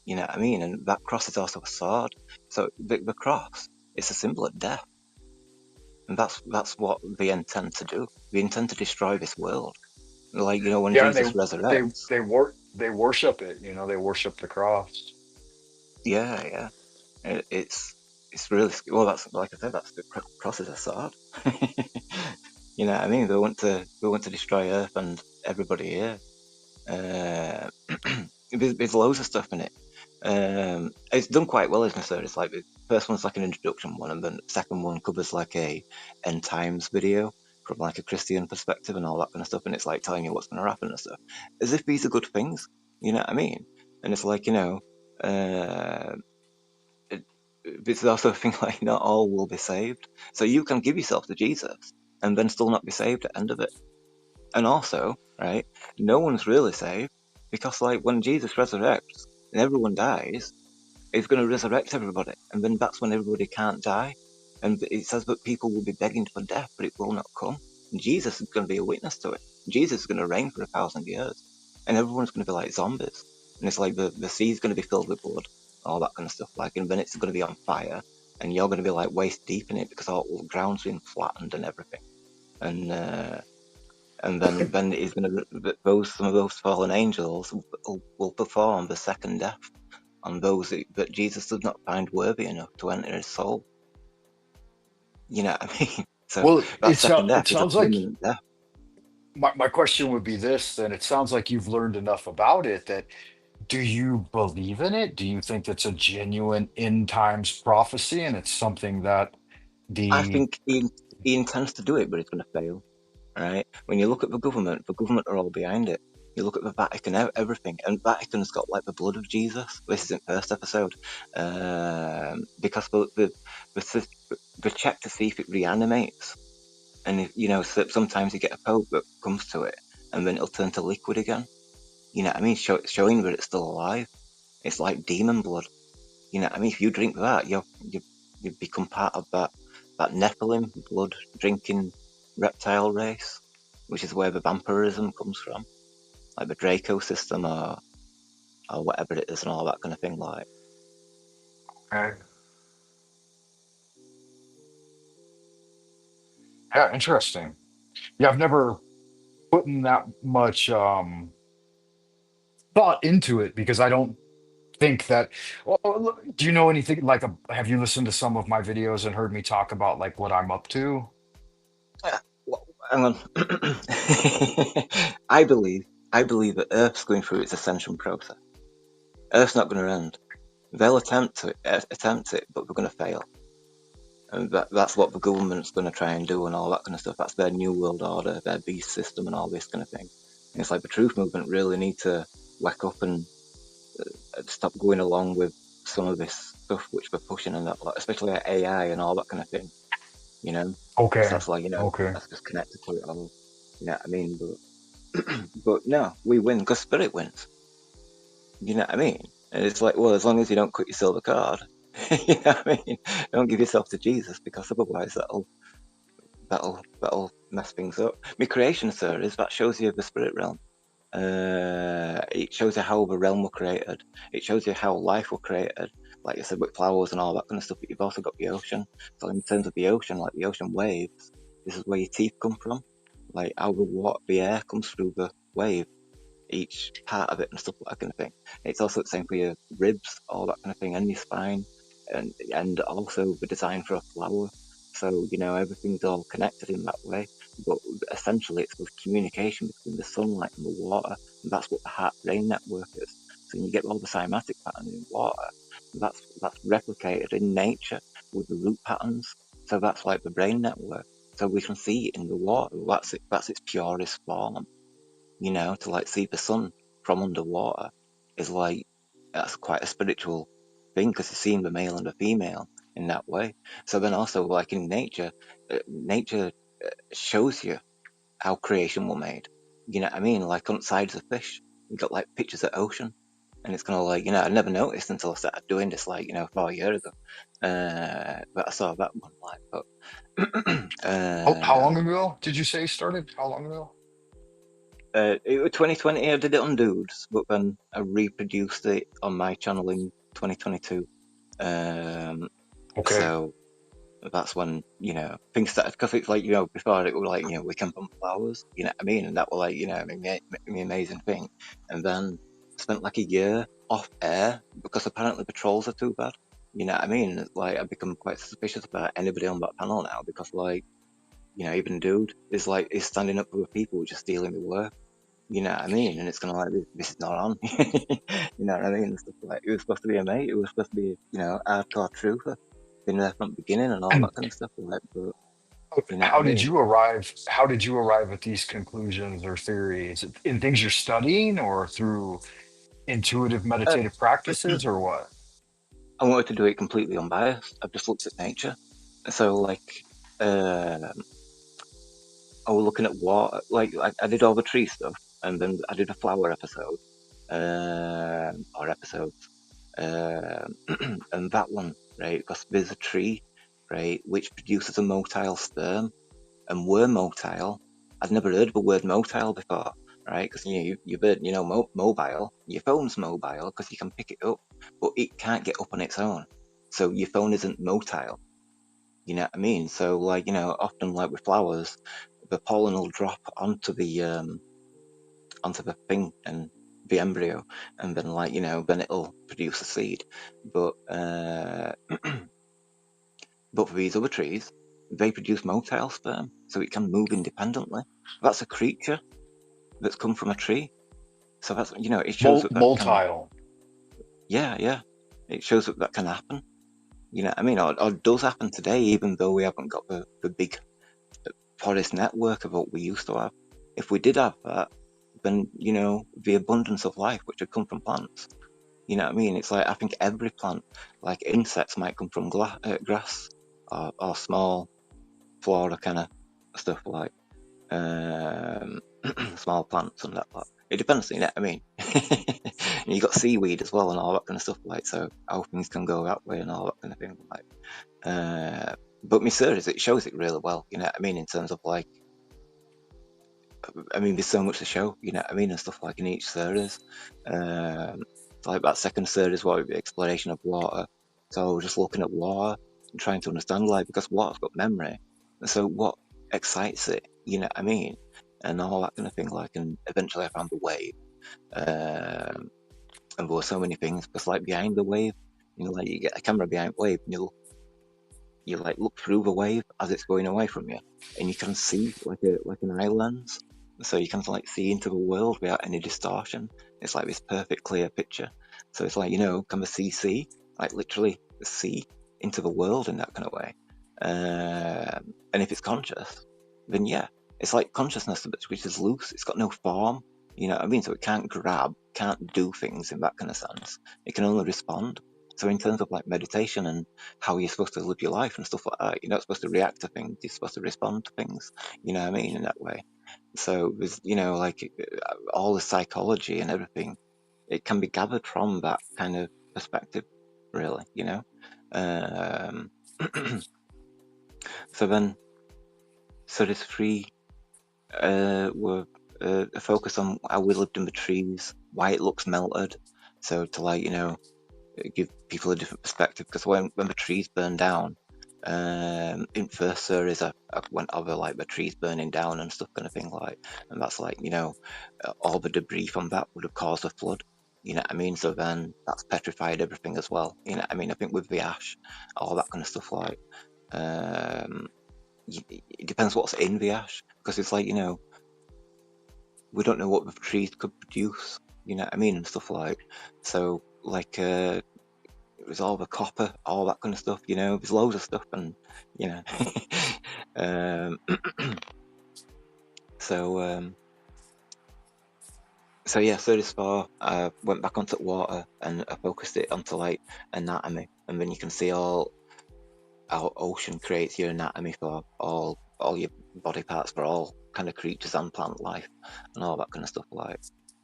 You know what I mean? And that cross is also a sword. So the cross is a symbol of death, and that's what they intend to do. They intend to destroy this world. Like when Yeah, and Jesus resurrects, they worship it, they worship the cross. yeah, yeah, it's really well. That's like I said, that's the cross is a sword. You know what I mean? They want to destroy Earth and everybody here. Uh, there's loads of stuff in it. It's done quite well, isn't it? It's like the first one's like an introduction one, and then the second one covers like a end times video from like a Christian perspective and all that kind of stuff, and it's like telling you what's going to happen and stuff, as if these are good things. You know what I mean? And it's like uh, it, it's also a thing like not all will be saved, so you can give yourself to Jesus and then still not be saved at the end of it. And also, right, no one's really saved because, like, when Jesus resurrects and everyone dies, he's going to resurrect everybody. And then that's when everybody can't die. And it says that people will be begging for death, but it will not come. And Jesus is going to be a witness to it. Jesus is going to reign for 1,000 years. And everyone's going to be like zombies. And it's like the sea's going to be filled with blood, all that kind of stuff. Like, and then it's going to be on fire. And you're going to be like waist deep in it because all the ground's been flattened and everything. And then he's going to some of those fallen angels will perform the second death on those that Jesus does not find worthy enough to enter his soul. You know what I mean? So Well, that second it death is a sounds like permanent death. my question would be this, then it sounds like you've learned enough about it that do you believe in it? Do you think it's a genuine end times prophecy and it's something that I the think he intends to do it, but it's going to fail. Right? When you look at the government are all behind it. You look at the Vatican, everything, and Vatican's got like the blood of Jesus. This isn't first episode, because the check to see if it reanimates. And sometimes you get a poke that comes to it, and then it'll turn to liquid again. You know what I mean? Showing that it's still alive. It's like demon blood. You know what I mean? If you drink that, you become part of that Nephilim blood drinking reptile race, which is where the vampirism comes from, like the Draco system or whatever it is, and all that kind of thing. Like, uh, yeah, interesting. Yeah, I've never put in that much thought into it because I don't think that do you know anything like have you listened to some of my videos and heard me talk about like what I'm up to? well, hang on. I believe, I believe that Earth's going through its ascension process. Earth's not going to end. They'll attempt it, but they're going to fail. And that's what the government's going to try and do and all that kind of stuff. That's their new world order, their beast system and all this kind of thing. And it's like the truth movement really need to wake up and stop going along with some of this stuff which we're pushing and that, especially like AI and all that kind of thing, because Okay. that's like, Okay. that's just connected to it all. You know what I mean? But no, we win because spirit wins. You know what I mean? And it's like, well, as long as you don't cut your silver card, You know what I mean? Don't give yourself to Jesus because otherwise that'll mess things up. My creation series that shows you the spirit realm. It shows you how the realm were created. It shows you how life were created, like I said, with flowers and all that kind of stuff. But you've also got the ocean. So in terms of the ocean, like the ocean waves, this is where your teeth come from. Like how the water, the air comes through the wave, each part of it and stuff like that kind of thing. It's also the same for your ribs, all that kind of thing, and your spine, and also the design for a flower. So everything's all connected in that way. But essentially, it's the communication between the sunlight and the water, and that's what the heart-brain network is. So you get all the cymatic pattern in water. That's replicated in nature with the root patterns. So that's like the brain network. So we can see it in the water. That's it. That's its purest form. To like see the sun from underwater is like that's quite a spiritual thing because you're seeing the male and the female in that way. So then also like in nature, nature shows you how creation was made. You know what I mean? Like on sides of fish, you got like pictures of ocean. And it's kind of like, I never noticed until I started doing this, like, 4 years ago. But I saw that one, like, but, How long um, ago did you say you started? How long ago? it was 2020. I did it on Dudes, but then I reproduced it on my channel in 2022. Um, Okay. so that's when things started because it's like before it was like we can pump flowers, you know what I mean, and that was like an amazing thing. And then I spent like a year off air because apparently the trolls are too bad. You know what I mean? It's like I've become quite suspicious about anybody on that panel now because like even Dude is standing up for the people who are just stealing the work. You know what I mean? And it's kind of like, this is not on. You know what I mean? And stuff like, it was supposed to be a mate. It was supposed to be, hardcore truther. Been there from the beginning and all And that kind of stuff. Like, but, you know what I how did mean? you arrive? How did you arrive at these conclusions or theories? In things you're studying or through intuitive Uh, meditative practices or what? I wanted to do it completely unbiased. I've just looked at nature. So, like, uh, I was looking at what, like, I did all the tree stuff and then I did a flower episode, or episodes. Um, and that one, right, because there's a tree, right, which produces a motile sperm, and we're motile. I'd never heard of the word motile before, right? Because you've heard, mobile. Your phone's mobile because you can pick it up, but it can't get up on its own. So your phone isn't motile. You know what I mean? So like often like with flowers, the pollen will drop onto the thing and the embryo, and then like then it'll produce a seed. But but for these other trees, they produce motile sperm, so it can move independently. That's a creature that's come from a tree. So that's it shows that can, Motile. yeah, yeah, it shows that can happen. You know what I mean? Or does happen today, even though we haven't got the big forest network of what we used to have. If we did have that, then the abundance of life which would come from plants. You know what I mean? It's like I think every plant, like insects, might come from grass or small flora kind of stuff like small plants and that lot. It depends, you know what I mean? And you got seaweed as well and all that kind of stuff like so how things can go that way and all that kind of thing like. But my series it shows it really well, you know what I mean, in terms of like I mean there's so much to show, you know what I mean, and stuff like in each series. Um, like that second series was the exploration of water. So just looking at water and trying to understand like because water's got memory. And so what excites it, you know what I mean? And all that kind of thing, like and eventually I found the wave. Um, and there were so many things because like behind the wave, like you get a camera behind the wave and you like look through the wave as it's going away from you, and you can see like an eye lens, so you can like see into the world without any distortion. It's like this perfect clear picture. So it's like can the sea see like literally see into the world in that kind of way. And if it's conscious, then yeah, it's like consciousness which is loose. It's got no form. You know what I mean? So it can't grab, can't do things in that kind of sense. It can only respond. So in terms of like meditation and how you're supposed to live your life and stuff like that. You're not supposed to react to things. You're supposed to respond to things. You know what I mean? In that way. So there's, like all the psychology and everything, it can be gathered from that kind of perspective, really, Um, so then, so there's three were a focus on how we lived in the trees, why it looks melted. So to like, give people a different perspective, because when the trees burn down, in first series I went over like the trees burning down and stuff kind of thing like, and that's like, all the debris from that would have caused a flood. You know what I mean? So then that's petrified everything as well. You know what I mean? I think with the ash, all that kind of stuff like, um, it depends what's in the ash, because it's like, we don't know what the trees could produce. You know what I mean? And stuff like, so like, it was all the copper, all that kind of stuff, there's loads of stuff, and you know, um, so so yeah, so this far I went back onto water and I focused it onto like anatomy, and then you can see all how ocean creates your anatomy for all your body parts for all kind of creatures and plant life and all that kind of stuff like.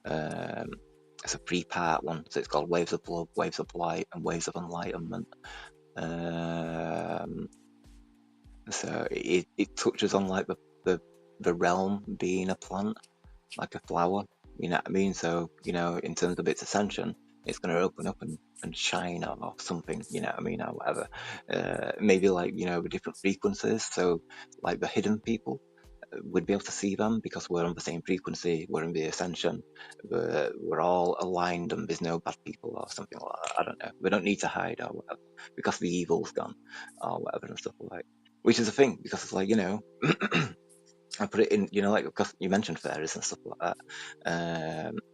Um, it's a three-part one, so it's called Waves of Blood, Waves of Light, and Waves of Enlightenment. Um, So it touches on like the realm being a plant, like a flower. You know what I mean? So, in terms of its ascension, it's going to open up and shine or something, you know what I mean, or whatever. Maybe like, the different frequencies. So, like the hidden people, we'd be able to see them because we're on the same frequency, we're in the ascension, we're all aligned and there's no bad people or something like that. I don't know. We don't need to hide or whatever because the evil's gone or whatever and stuff like. Which is a thing because it's like, I put it in, like because you mentioned fairies and stuff like that,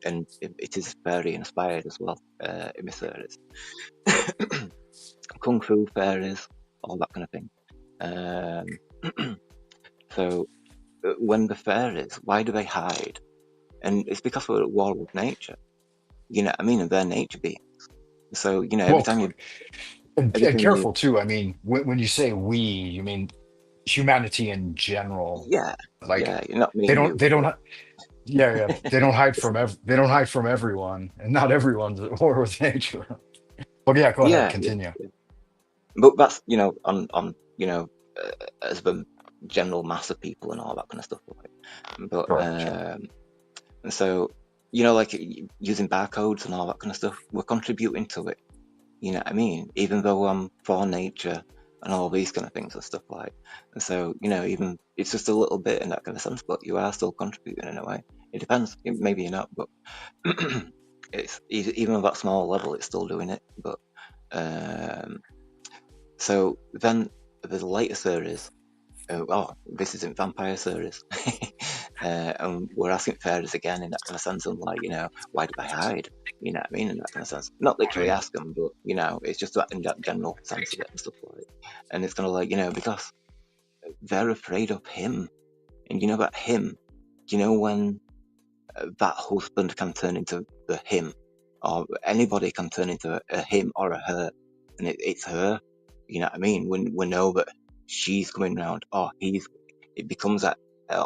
and it is fairy inspired as well. In the fairies, kung fu fairies, all that kind of thing. Um, so when the fairies, why do they hide? And it's because we're at war with nature. You know what I mean? And they're nature beings. So every Well, time you and everything you careful too. I mean, when you say we, you mean humanity in general. yeah Like yeah not me they and don't, you they don't, but yeah, yeah. They don't hide from they don't hide from everyone, and not everyone's at war with nature. But yeah, go ahead, yeah yeah continue. yeah. But that's on as the general mass of people and all that kind of stuff like. But Sure, sure. and so like using barcodes and all that kind of stuff, we're contributing to it. You know what I mean? Even though I'm for nature and all these kind of things and stuff like. And so even it's just a little bit in that kind of sense, but you are still contributing in a way. It depends. Maybe you're not, but it's even at that small level, it's still doing it. But um, so then the later series, this isn't vampire series, and we're asking fairies again in that kind of sense, and like, why do they hide? You know what I mean? In that kind of sense, not literally Right. ask them, but it's just that in that general sense of it and stuff like. And it's kind of like, because they're afraid of him, and that him. Do you know when that husband can turn into the him, or anybody can turn into a him or a her, and it's her. You know what I mean? When we know that she's coming round, or he's, it becomes that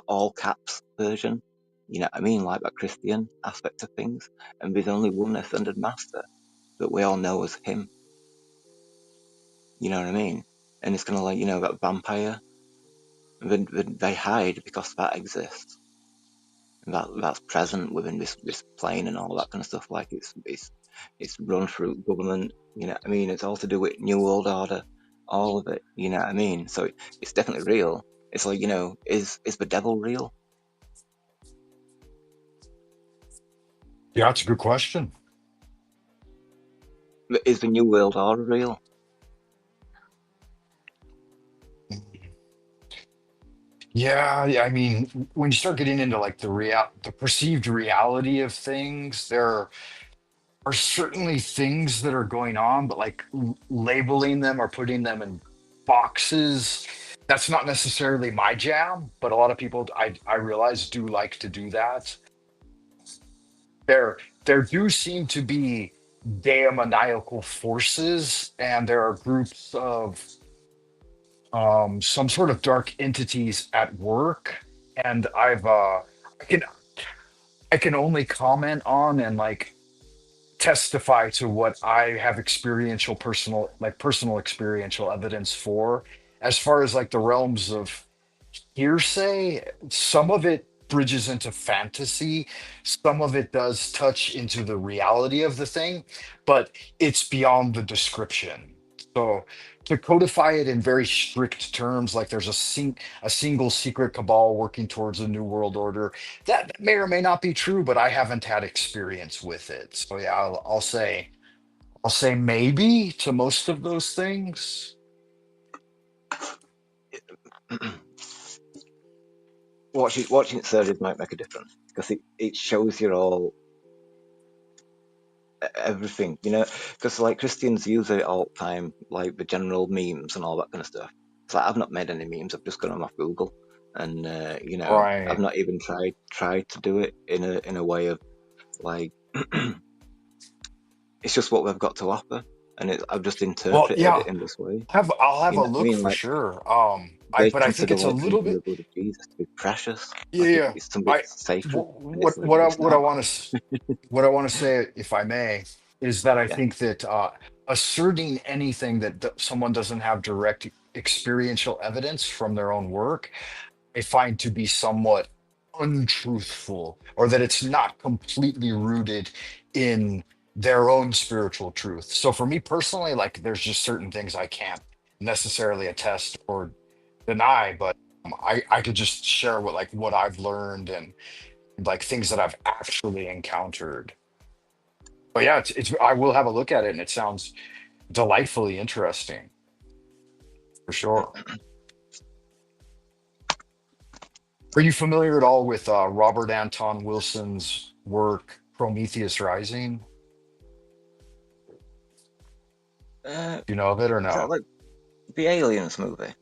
all caps version. You know what I mean? Like that Christian aspect of things. And there's only one ascended master that we all know as him. You know what I mean? And it's kind of like, that vampire. They hide because that exists. That's present within this plane and all that kind of stuff. Like it's run through government. You know what I mean? It's all to do with New World Order, all of it. You know what I mean? So it's definitely real. It's like, is the devil real? Yeah, that's a good question. Is the New World Order real? Yeah, yeah. I mean, when you start getting into like the perceived reality of things, there are certainly things that are going on, but like labeling them or putting them in boxes, that's not necessarily my jam. But a lot of people, I realize, do like to do that. There, there do seem to be demoniacal forces, and there are groups of some sort of dark entities at work. And I can only comment on and like testify to what I have experiential personal experiential evidence for. As far as like the realms of hearsay, some of it bridges into fantasy, some of it does touch into the reality of the thing, but it's beyond the description. So to codify it in very strict terms, like there's a single secret cabal working towards a new world order, that may or may not be true, but I haven't had experience with it. So yeah, I'll say maybe to most of those things. Watching series might make a difference because it shows you all everything, because like Christians use it all the time, like the general memes and all that kind of stuff. It's like I've not made any memes. I've just got them off Google, and I've Right. not even tried to do it in a way of like it's just what we've got to offer, and I've just Well, interpreted yeah, it in this way. I'll have You a know what I look mean? for Like sure. they But I think consider it's a like little drinking the bit. blood of Jesus to be precious, Yeah, like yeah. it's something I sacred, and it's what like it's what I not. want to what I want to say, if I may, is that I Yeah. think that asserting anything that someone doesn't have direct experiential evidence from their own work, I find to be somewhat untruthful, or that it's not completely rooted in their own spiritual truth. So for me personally, like there's just certain things I can't necessarily attest or deny, but I could just share what I've learned and like things that I've actually encountered. But yeah, it's I will have a look at it, and it sounds delightfully interesting for sure. Are you familiar at all with Robert Anton Wilson's work, Prometheus Rising? Uh, Do you know of it or is that no? like the Aliens movie?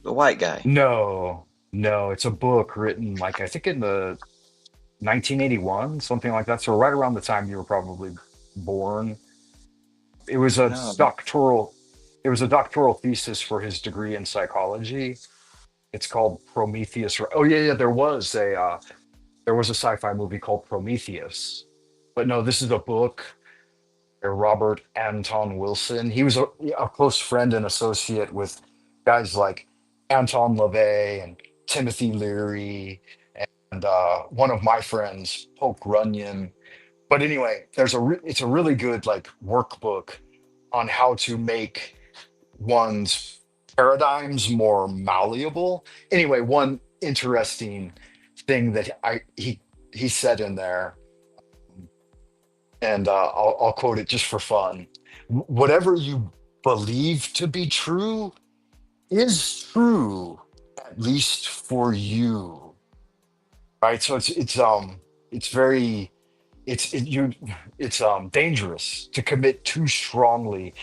The white guy? No, no, it's a book written like I think in the 1981, something like that. So right around the time you were probably born. It was a No. doctoral it was a doctoral thesis for his degree in psychology. It's called Prometheus. Oh yeah, yeah. There was a sci-fi movie called Prometheus, but no, this is a book. Robert Anton Wilson. He was a close friend and associate with guys like Anton LaVey and Timothy Leary and one of my friends, Poke Runyon. But anyway, it's a really good like workbook on how to make one's paradigms more malleable. Anyway, one interesting thing that he said in there, and I'll quote it just for fun. Whatever you believe to be true is true, at least for you. Right. So it's very it's it, you it's dangerous to commit too strongly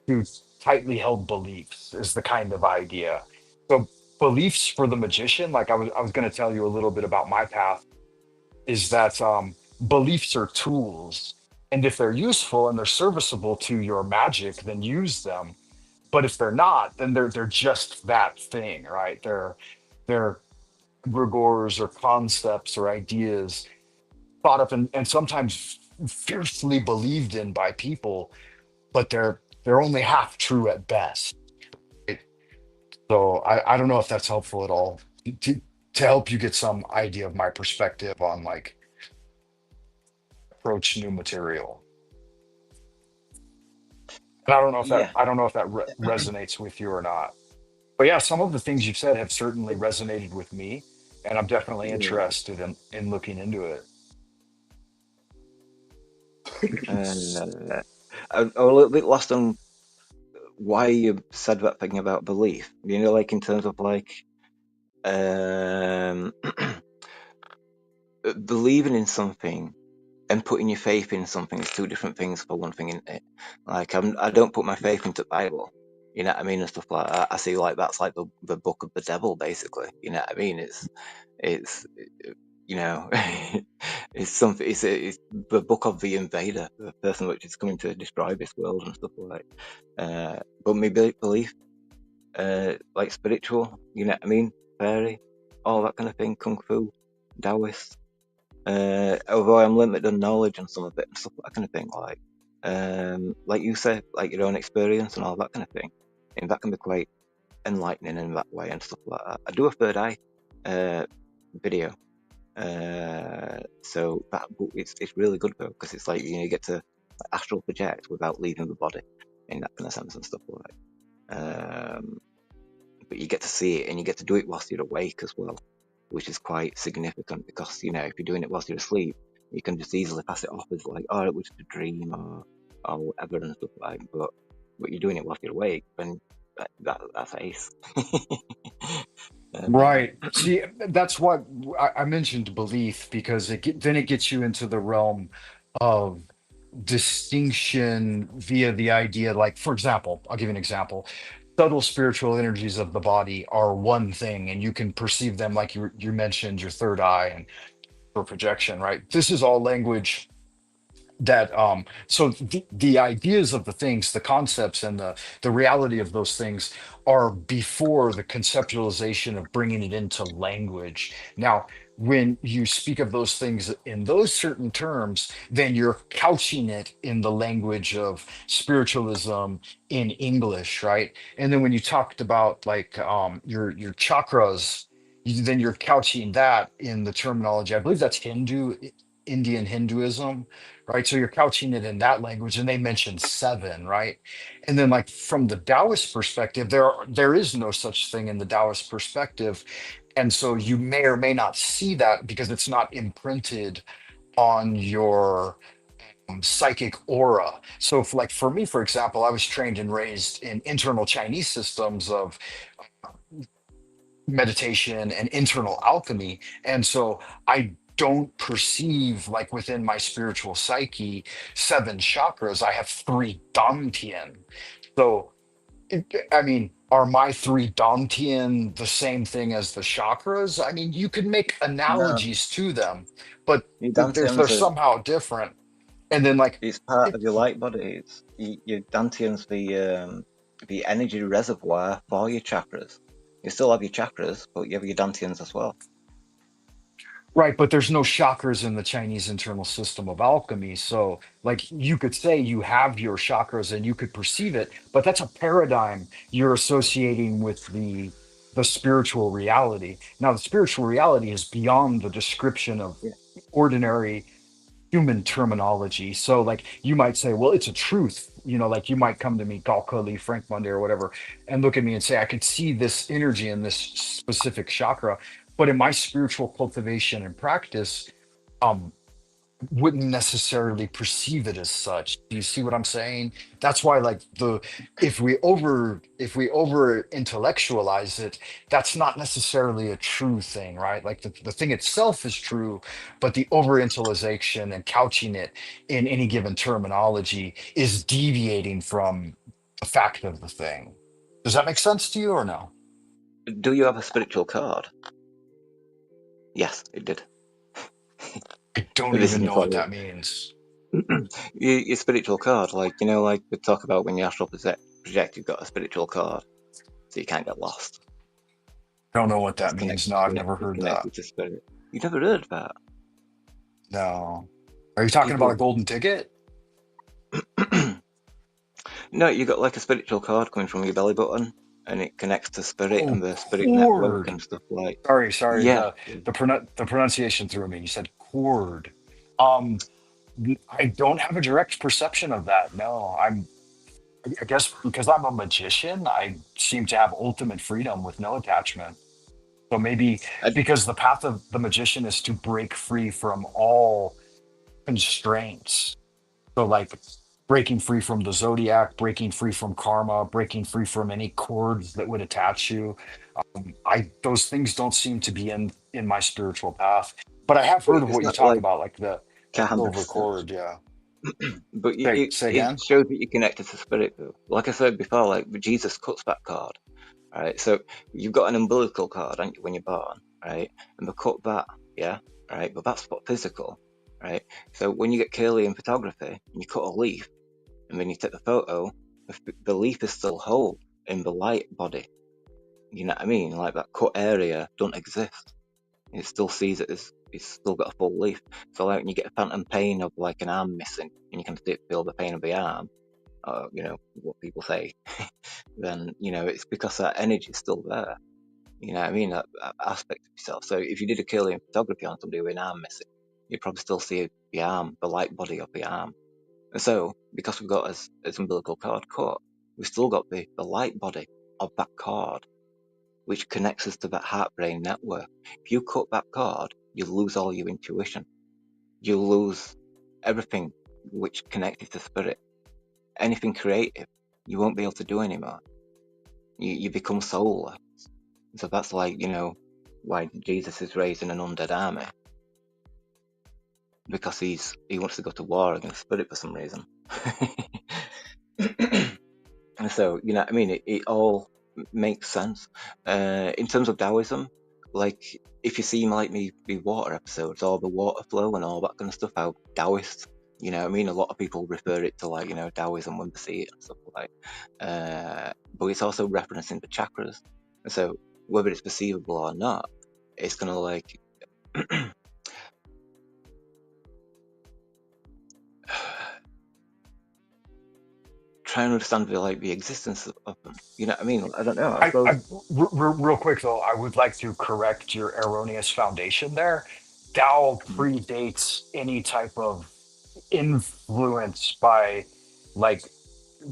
to tightly held beliefs is the kind of idea. So beliefs for the magician, like I was going to tell you a little bit about my path, is that beliefs are tools, and if they're useful and they're serviceable to your magic, then use them. But if they're not, then they're just that thing, right? They're rigors or concepts or ideas thought up and sometimes fiercely believed in by people, but they're only half true at best. Right? So I don't know if that's helpful at all to to help you get some idea of my perspective on like approach new material. And Yeah. I don't know if that resonates with you or not. But yeah, some of the things you've said have certainly resonated with me, and I'm definitely Yeah. interested in looking into it. And I'm a little bit lost on why you said that thing about belief. Like in terms of like um, believing in something and putting your faith in something is two different things for one thing, isn't it? Like I don't put my faith into the Bible. You know what I mean, and stuff like that. I see like that's like the book of the devil, basically. You know what I mean? It's you know, it's something. It's the book of the invader, the person which is coming to destroy this world and stuff like. But my belief, like spiritual. You know what I mean? Fairy, all that kind of thing. Kung fu, Taoist. Although I'm limited in knowledge and some of it and stuff, that kind of thing, like you say, like your own experience and all that kind of thing, and that can be quite enlightening in that way and stuff like that. I do a third eye video, so that it's really good though, because it's like, you get to astral project without leaving the body in that kind of sense and stuff like that. But you get to see it and you get to do it whilst you're awake as well, which is quite significant, because if you're doing it whilst you're asleep, you can just easily pass it off as like, oh, it was just a dream or whatever and stuff like. But you're doing it whilst you're awake, then that's ace. Right. See, that's what I mentioned belief, because then it gets you into the realm of distinction via the idea, like, for example, I'll give you an example. Subtle spiritual energies of the body are one thing, and you can perceive them, like you mentioned, your third eye and for projection, right? This is all language that so the ideas of the things, the concepts and the reality of those things are before the conceptualization of bringing it into language. Now, when you speak of those things in those certain terms, then you're couching it in the language of spiritualism in English, right? And then when you talked about like your chakras, then you're couching that in the terminology, I believe that's Indian Hinduism, right? So you're couching it in that language, and they mentioned seven, right? And then, like from the Taoist perspective, there is no such thing in the Taoist perspective, and so you may or may not see that because it's not imprinted on your psychic aura. So, if, like for me, for example, I was trained and raised in internal Chinese systems of meditation and internal alchemy. And so I don't perceive, like within my spiritual psyche, seven chakras. I have three Dantian. So, I mean, are my three Dantian the same thing as the chakras? I mean, you could make No, analogies to them, but your they're dantians are somehow different. And then, like, it's part it, of your light body. Your dantian's the energy reservoir for your chakras. You still have your chakras, but you have your dantians as well. right, but there's no chakras in the Chinese internal system of alchemy. So, like, you could say you have your chakras and you could perceive it, but that's a paradigm you're associating with the spiritual reality. Now, the spiritual reality is beyond the description of Yeah. ordinary human terminology. So, like, you might say, well, it's a truth. Like you might come to me, Galkali, Frank Monday, or whatever, and look at me and say, I could see this energy in this specific chakra. But in my spiritual cultivation and practice, um, wouldn't necessarily perceive it as such. Do you see what I'm saying? That's why, like, if we over intellectualize it, that's not necessarily a true thing, right? Like the thing itself is true, but the over intellectualization and couching it in any given terminology is deviating from the fact of the thing. Does that make sense to you or no? Do you have a spiritual card? Yes, it did. I don't This even isn't know what funny. that means. Your spiritual card, like we talk about when you astral project, you've got a spiritual card, so you can't get lost. I don't know what It's that means. connected No, I've to never it's heard that. connected to spirit. You never heard that? No. Are you talking about a People, golden ticket? no, you got like a spiritual card coming from your belly button, and it connects to spirit Oh, and the spirit network cord. and stuff like. Sorry. Yeah, The pronunciation threw me. You said cord. Um, I don't have a direct perception of that. No, I guess because I'm a magician, I seem to have ultimate freedom with no attachment. So maybe I, because the path of the magician is to break free from all constraints. So, like, breaking free from the zodiac, breaking free from karma, breaking free from any cords that would attach you. I those things don't seem to be in my spiritual path. But I have heard of it's what you not talk like about, like the karma silver stuff, cord. Yeah. but Say it say it again. shows that you're connected to spirit. Though, like I said before, like the Jesus cuts back card. Right? So you've got an umbilical card, haven't you, when you're born, right? And they cut that, yeah, right? But that's what physical, right? So when you get curly in photography, and you cut a leaf, and then you take the photo, the leaf is still whole in the light body. You know what I mean? Like that cut area don't exist. It still sees it as it's still got a full leaf. So like when you get a phantom pain of like an arm missing, and you can feel the pain of the arm, you know what people say, then you know it's because that energy is still there. You know what I mean? That aspect of yourself. So if you did a Kirlian photography on somebody with an arm missing, you'd probably still see the arm, the light body of the arm. And so because we've got as umbilical cord cut, we've still got the light body of that cord, which connects us to that heart-brain network. If you cut that cord, you lose all your intuition. You lose everything which connected to spirit. Anything creative, you won't be able to do anymore. You become soulless. So that's like, you know, why Jesus is raised in an undead army. Because he wants to go to war against spirit for some reason. And so, you know what I mean? It all makes sense. In terms of Taoism, like if you see like the water episodes or the water flow and all that kind of stuff, how Taoist, you know what I mean? A lot of people refer it to like, you know, Taoism when they see it and stuff like but it's also referencing the chakras. And so whether it's perceivable or not, it's kind of like trying to understand the existence of them. You know what I mean? I don't know. I suppose. Real quick though, I would like to correct your erroneous foundation there. Tao predates any type of influence by like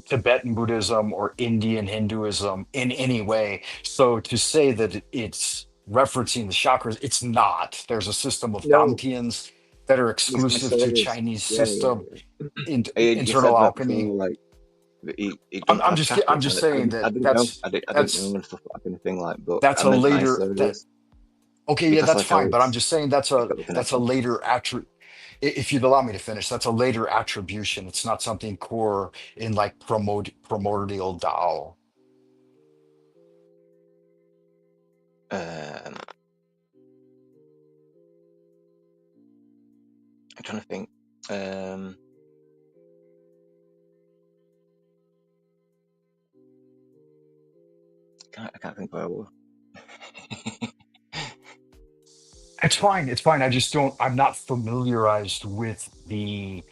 Tibetan Buddhism or Indian Hinduism in any way. So to say that it's referencing the chakras, it's not. There's a system of No, Dantians that are I was gonna exclusive say to this. Chinese Yeah, yeah, system, yeah. You internal said that alchemy. before, like it doesn't I'm have just chakras. I'm just saying I that didn't know. I didn't know that's and stuff like anything like. But that's I a meant to later answer that this okay, yeah, because that's like I fine. But I'm was, just saying it's got the that's a connection. later attribute. If you'd allow me to finish, that's a later attribution. It's not something core in like primordial Tao. Um, I'm trying to think. Um, I can't think where I was. It's fine. It's fine. I just don't, I'm not familiarized with the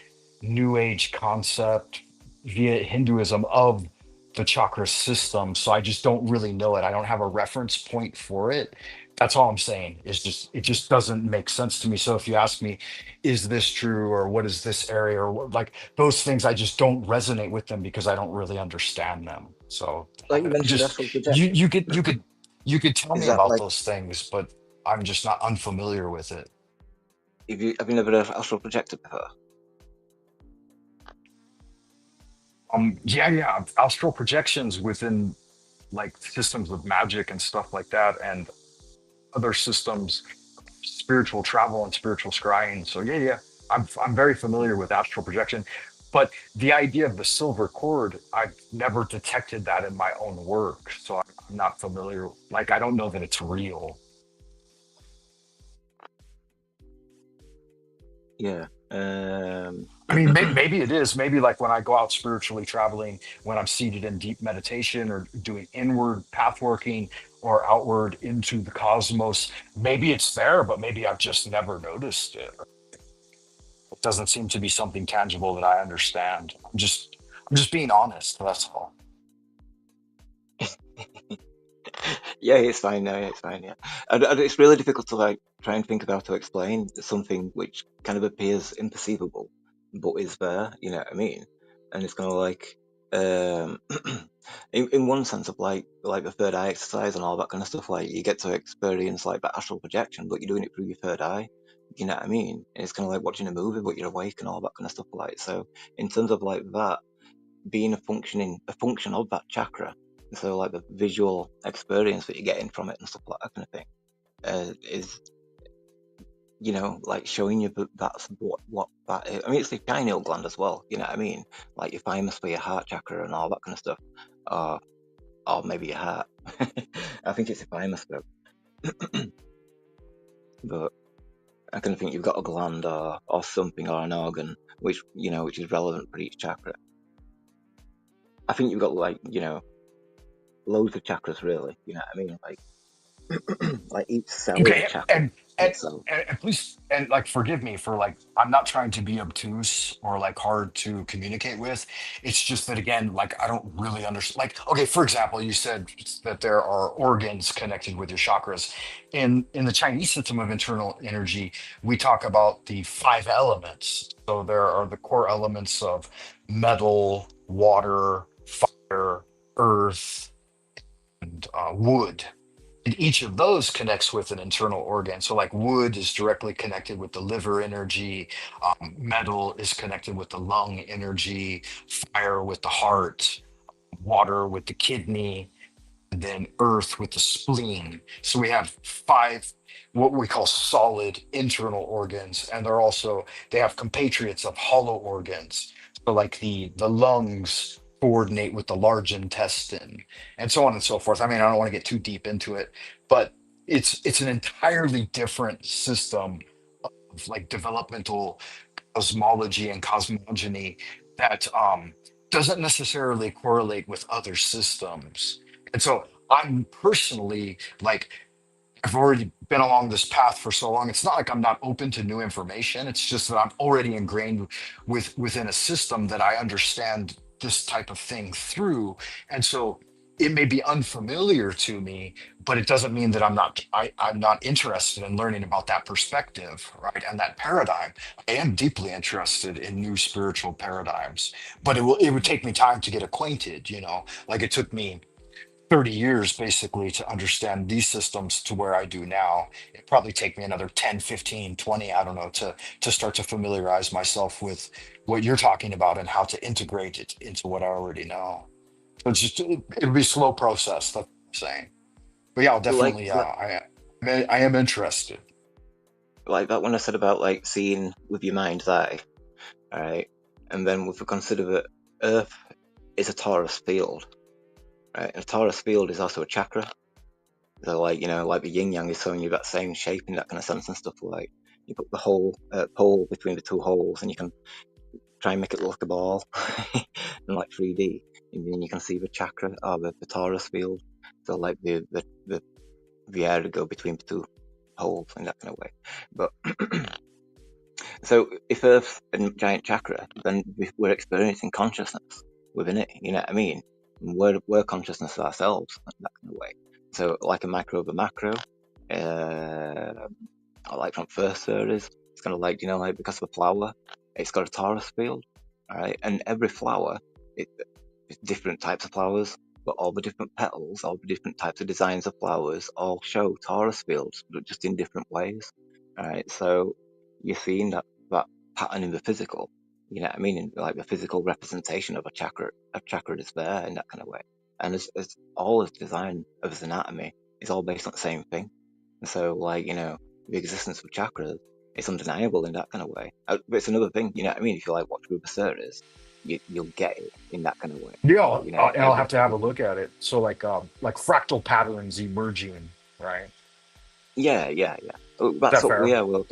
New Age concept via Hinduism of the chakra system. So I just don't really know it. I don't have a reference point for it. That's all I'm saying. Is just, it just doesn't make sense to me. So if you ask me, is this true or what is this area or what, like those things, I just don't resonate with them because I don't really understand them. So Like you mentioned just, astral you, projection. you could, you could, you could tell Is me that about like those things, but I'm just not unfamiliar with it. have you never heard of astral projector before? Yeah, yeah, astral projections within like systems of magic and stuff like that, and other systems, spiritual travel and spiritual scrying. So yeah, yeah, I'm very familiar with astral projection, but the idea of the silver cord, I've never detected that in my own work, so I'm not familiar. Like, I don't know that it's real. Yeah. I mean, maybe it is. Maybe like when I go out spiritually traveling, when I'm seated in deep meditation or doing inward path working or outward into the cosmos, maybe it's there, but maybe I've just never noticed it. It doesn't seem to be something tangible that I understand. I'm just being honest. That's all. Yeah, it's fine. No, yeah, it's fine. Yeah, and it's really difficult to like try and think of how to explain something which kind of appears imperceivable, but is there. You know what I mean? And it's kind of like, um, in one sense of like the third eye exercise and all that kind of stuff. Like you get to experience like that astral projection, but you're doing it through your third eye. You know what I mean? And it's kind of like watching a movie, but you're awake and all that kind of stuff. Like so, in terms of like that being a function of that chakra. So like the visual experience that you're getting from it and stuff like that kind of thing is, you know, like showing you that that's what that is. I mean, it's the pineal gland as well. You know what I mean? Like your thymus for your heart chakra and all that kind of stuff, or maybe your heart. I think it's the thymus though, but I kind of think you've got a gland or something or an organ which you know which is relevant for each chakra. I think you've got like you know loads of chakras really. You know what I mean? Like like each cell is a Okay, chakra. and and, itself. and please, and like forgive me for like, I'm not trying to be obtuse or like hard to communicate with. It's just that again, like I don't really understand. Like, okay, for example, you said that there are organs connected with your chakras. In the Chinese system of internal energy, we talk about the five elements. So there are the core elements of metal, water, fire, earth, and wood, and each of those connects with an internal organ. So, like wood is directly connected with the liver energy, metal is connected with the lung energy, fire with the heart, water with the kidney, and then earth with the spleen. So, we have five what we call solid internal organs, and they have compatriots of hollow organs. So, like the lungs coordinate with the large intestine, and so on and so forth. I mean, I don't want to get too deep into it, but it's an entirely different system of like developmental cosmology and cosmogony that doesn't necessarily correlate with other systems. And so I'm personally like, I've already been along this path for so long. It's not like I'm not open to new information. It's just that I'm already ingrained within a system that I understand this type of thing through. And so it may be unfamiliar to me, but it doesn't mean that I'm not interested in learning about that perspective, right? And that paradigm. I am deeply interested in new spiritual paradigms, but it would take me time to get acquainted, like it took me 30 years basically to understand these systems to where I do now. It probably take me another 10, 15, 20, I don't know, to start to familiarize myself with what you're talking about and how to integrate it into what I already know. So it'll be a slow process, that's what I'm saying. But yeah, I'll Like definitely that, I am interested. like that one I said about like seeing with your mind's eye, all right? And then if we consider that Earth is a torus field, right? And a torus field is also a chakra. So like like the yin yang is showing you that same shape in that kind of sense and stuff. Like you put the whole pole between the two holes, and you can try and make it look like a ball in like 3D, and then you can see the chakra or the torus field. So like the air to go between the two holes in that kind of way. But so if Earth's a giant chakra, then we're experiencing consciousness within it. You know what I mean? We're consciousness ourselves in that kind of way. So like a micro of a macro, uh, like from first series, it's kind of like like because of a flower, it's got a torus field, all right? And every flower, it's different types of flowers, but all the different petals, all the different types of designs of flowers, all show torus fields, but just in different ways, all right? So you're seeing that pattern in the physical, you know what I mean? In like the physical representation of a chakra is there in that kind of way. And as all his design of his anatomy is all based on the same thing. And so, like, the existence of chakras is undeniable in that kind of way. But it's another thing, you know what I mean? If you like watch Ruba series, you'll get it in that kind of way. Yeah, and I'll have to have a Everything. look at it. So like fractal patterns emerging, right? Yeah, yeah, yeah. Is That's that what we fair? are. Well,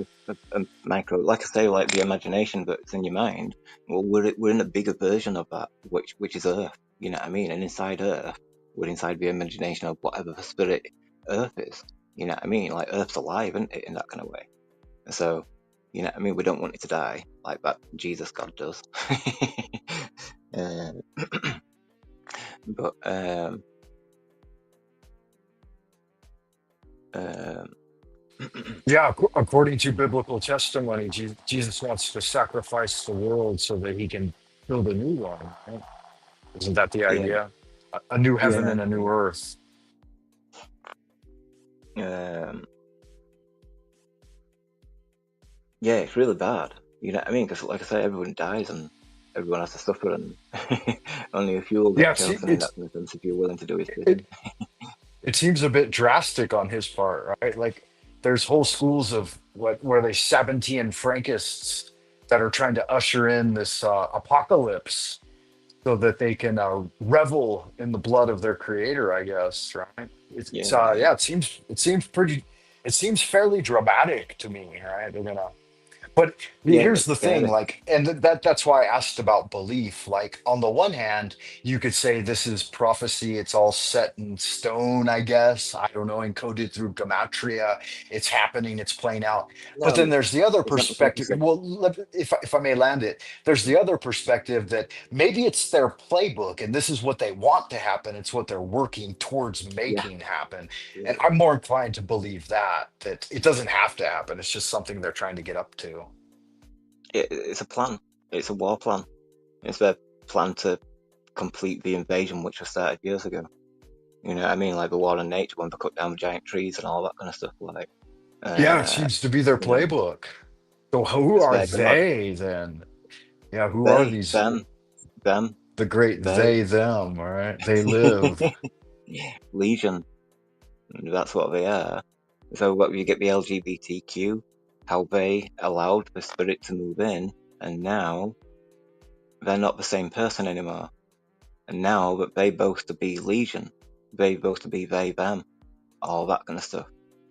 a micro, like I say, like the imagination that's in your mind. Well, we're in a bigger version of that, which is Earth. You know what I mean? And inside Earth, we're inside the imagination of whatever the spirit Earth is. You know what I mean? Like Earth's alive, isn't it, in that kind of way? So, you know what I mean? We don't want it to die like that Jesus God does. uh, but um, Yeah, according to biblical testimony, Jesus wants to sacrifice the world so that he can build a new one. Right? Isn't that the yeah, idea? A new heaven yeah, and a new earth. um, yeah, it's really bad. You know what I mean? Because, like I say, everyone dies and everyone has to suffer, and only a few will Yeah, get chosen in that sense if you're willing to do his it bidding. it seems a bit drastic on his part, right? Like there's whole schools of what where they Sabbatean Frankists that are trying to usher in this apocalypse so that they can revel in the blood of their creator, I guess, right? It's Yeah, yeah, yeah, it seems fairly dramatic to me, right? They're gonna But Yeah, here's it's the thing, scary. like, and that's why I asked about belief. Like, on the one hand, you could say this is prophecy, it's all set in stone, I guess. I don't know, encoded through gematria, it's happening, it's playing out. But then No, there's the other it's not the perspective. prophecy. Well, if I may land it, there's the other perspective that maybe it's their playbook and this is what they want to happen, it's what they're working towards Yeah, making happen. yeah. And I'm more inclined to believe that it doesn't have to happen, it's just something they're trying to get up to. It's a plan. It's a war plan. It's their plan to complete the invasion, which was started years ago. You know what I mean? Like the war on nature, when they cut down giant trees and all that kind of stuff. Like, Yeah, it uh, seems to be their you know, playbook. So who it's are their God. they then? Yeah, who are They, these, them, the great they, they, them, all right? They live. Legion. That's what they are. So what you get the LGBTQ, how they allowed the spirit to move in, and now they're not the same person anymore. And now that they boast to be Legion, they boast to be they, them, all that kind of stuff.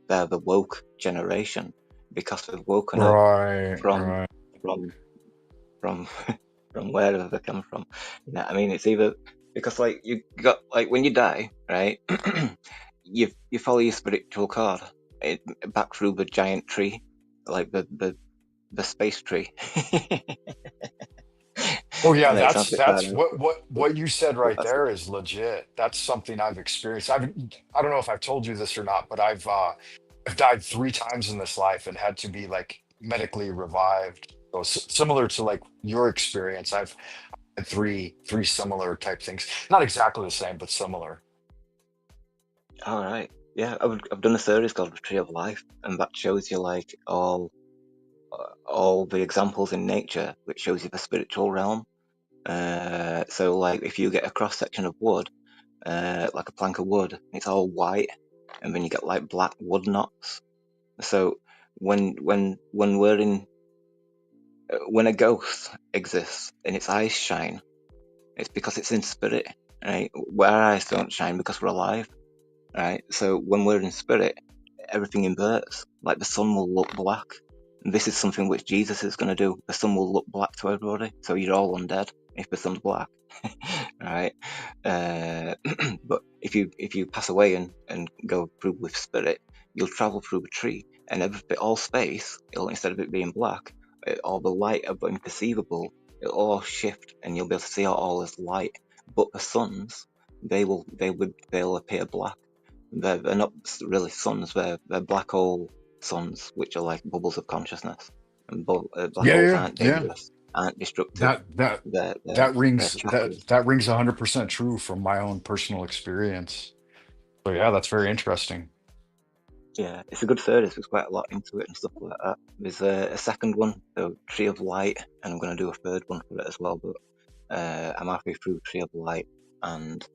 They're the woke generation because they've woken up Right, from right. from from from wherever they come from. You know what I mean? It's either because like you got like when you die, right? You follow your spiritual card it, back through the giant tree, like the space tree. Oh yeah, And it sounds that's a bit bad, that's what you said but right that's it. there is legit. That's something I've experienced. I don't know if I've told you this or not, but I've died 3 times in this life and had to be like medically revived. So similar to like your experience, I've had three similar type things. Not exactly the same, but similar. All right. Yeah, I've done a series called The Tree of Life, and that shows you like all the examples in nature, which shows you the spiritual realm. So like if you get a cross section of wood, like a plank of wood, it's all white, and then you get like black wood knots. So when we're in when a ghost exists and its eyes shine, it's because it's in spirit, right? Where our eyes don't shine because we're alive, right? So when we're in spirit, everything inverts. Like the sun will look black. And this is something which Jesus is going to do. The sun will look black to everybody. So you're all undead if the sun's black, right? Uh, but if you pass away and go through with spirit, you'll travel through the tree and everything, all space. It'll instead of it being black, all the light of imperceivable, it'll all shift and you'll be able to see all as light. But the suns, they'll appear black. They're not really suns. They're black hole suns, which are like bubbles of consciousness. And black Yeah, holes yeah, aren't yeah. dangerous, aren't destructive. That that They're chakras. that rings 100% true from my own personal experience. So yeah, that's very interesting. Yeah, it's a good series. There's quite a lot into it and stuff like that. There's a second one, the Tree of Light, and I'm going to do a third one for it as well. But I'm halfway through Tree of Light and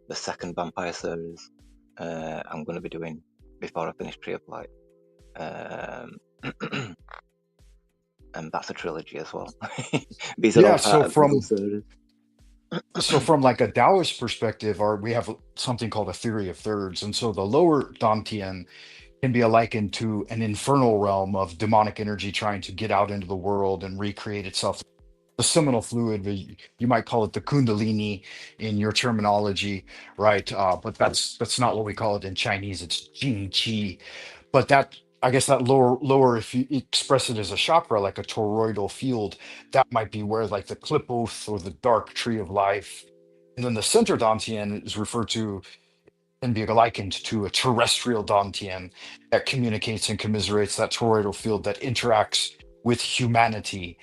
the second vampire series. I'm going to be doing before I finish Tree of Light. Um, and that's a trilogy as well. These are all Yeah, part of the whole series. so from like a Taoist perspective, or we have something called a theory of thirds, and so the lower Dantian can be likened to an infernal realm of demonic energy trying to get out into the world and recreate itself. The seminal fluid, you might call it the Kundalini in your terminology, right? But that's not what we call it in Chinese. It's Jing Qi. But that, I guess that lower, if you express it as a chakra, like a toroidal field, that might be where like the Klipoth or the dark tree of life. And then the center Dantian is referred to and be likened to a terrestrial Dantian that communicates and commiserates that toroidal field that interacts with humanity.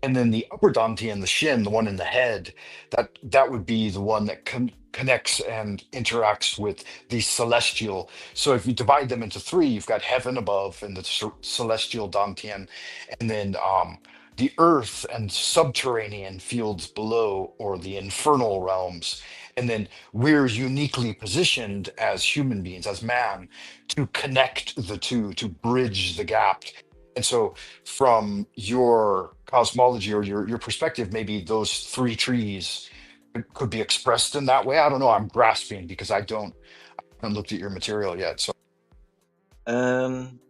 And then the upper Dantian, the shin, the one in the head, that would be the one that connects and interacts with the celestial. So if you divide them into three, you've got heaven above and the celestial Dantian, and then the earth and subterranean fields below, or the infernal realms. And then we're uniquely positioned as human beings, as man, to connect the two, to bridge the gap. And so, from your cosmology or your perspective, maybe those three trees could be expressed in that way. I don't know. I'm grasping because I haven't looked at your material yet. So, Um,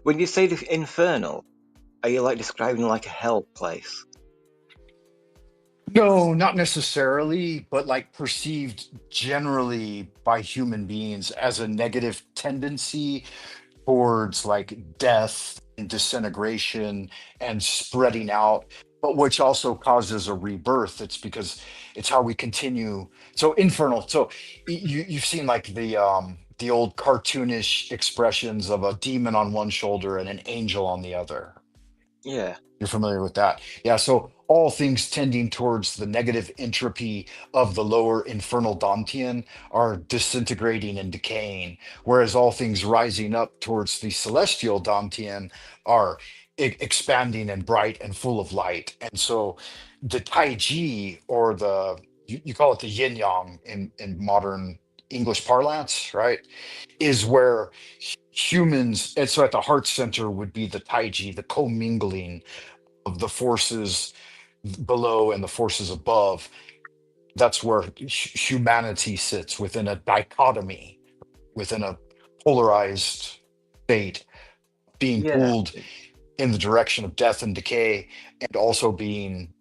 when you say the infernal, are you like describing like a hell place? No, not necessarily, but like perceived generally by human beings as a negative tendency towards like death and disintegration and spreading out, but which also causes a rebirth. It's because it's how we continue. So infernal. So you've seen like the old cartoonish expressions of a demon on one shoulder and an angel on the other. Yeah, You're familiar with that. Yeah. So all things tending towards the negative entropy of the lower infernal Dantian are disintegrating and decaying, whereas all things rising up towards the celestial Dantian are expanding and bright and full of light. And so the Taiji, or you call it the yin yang in modern English parlance, right? Is where humans, and so at the heart center would be the Taiji, the commingling of the forces below and the forces above. That's where humanity sits within a dichotomy, within a polarized state, being yeah, pulled in the direction of death and decay, and also being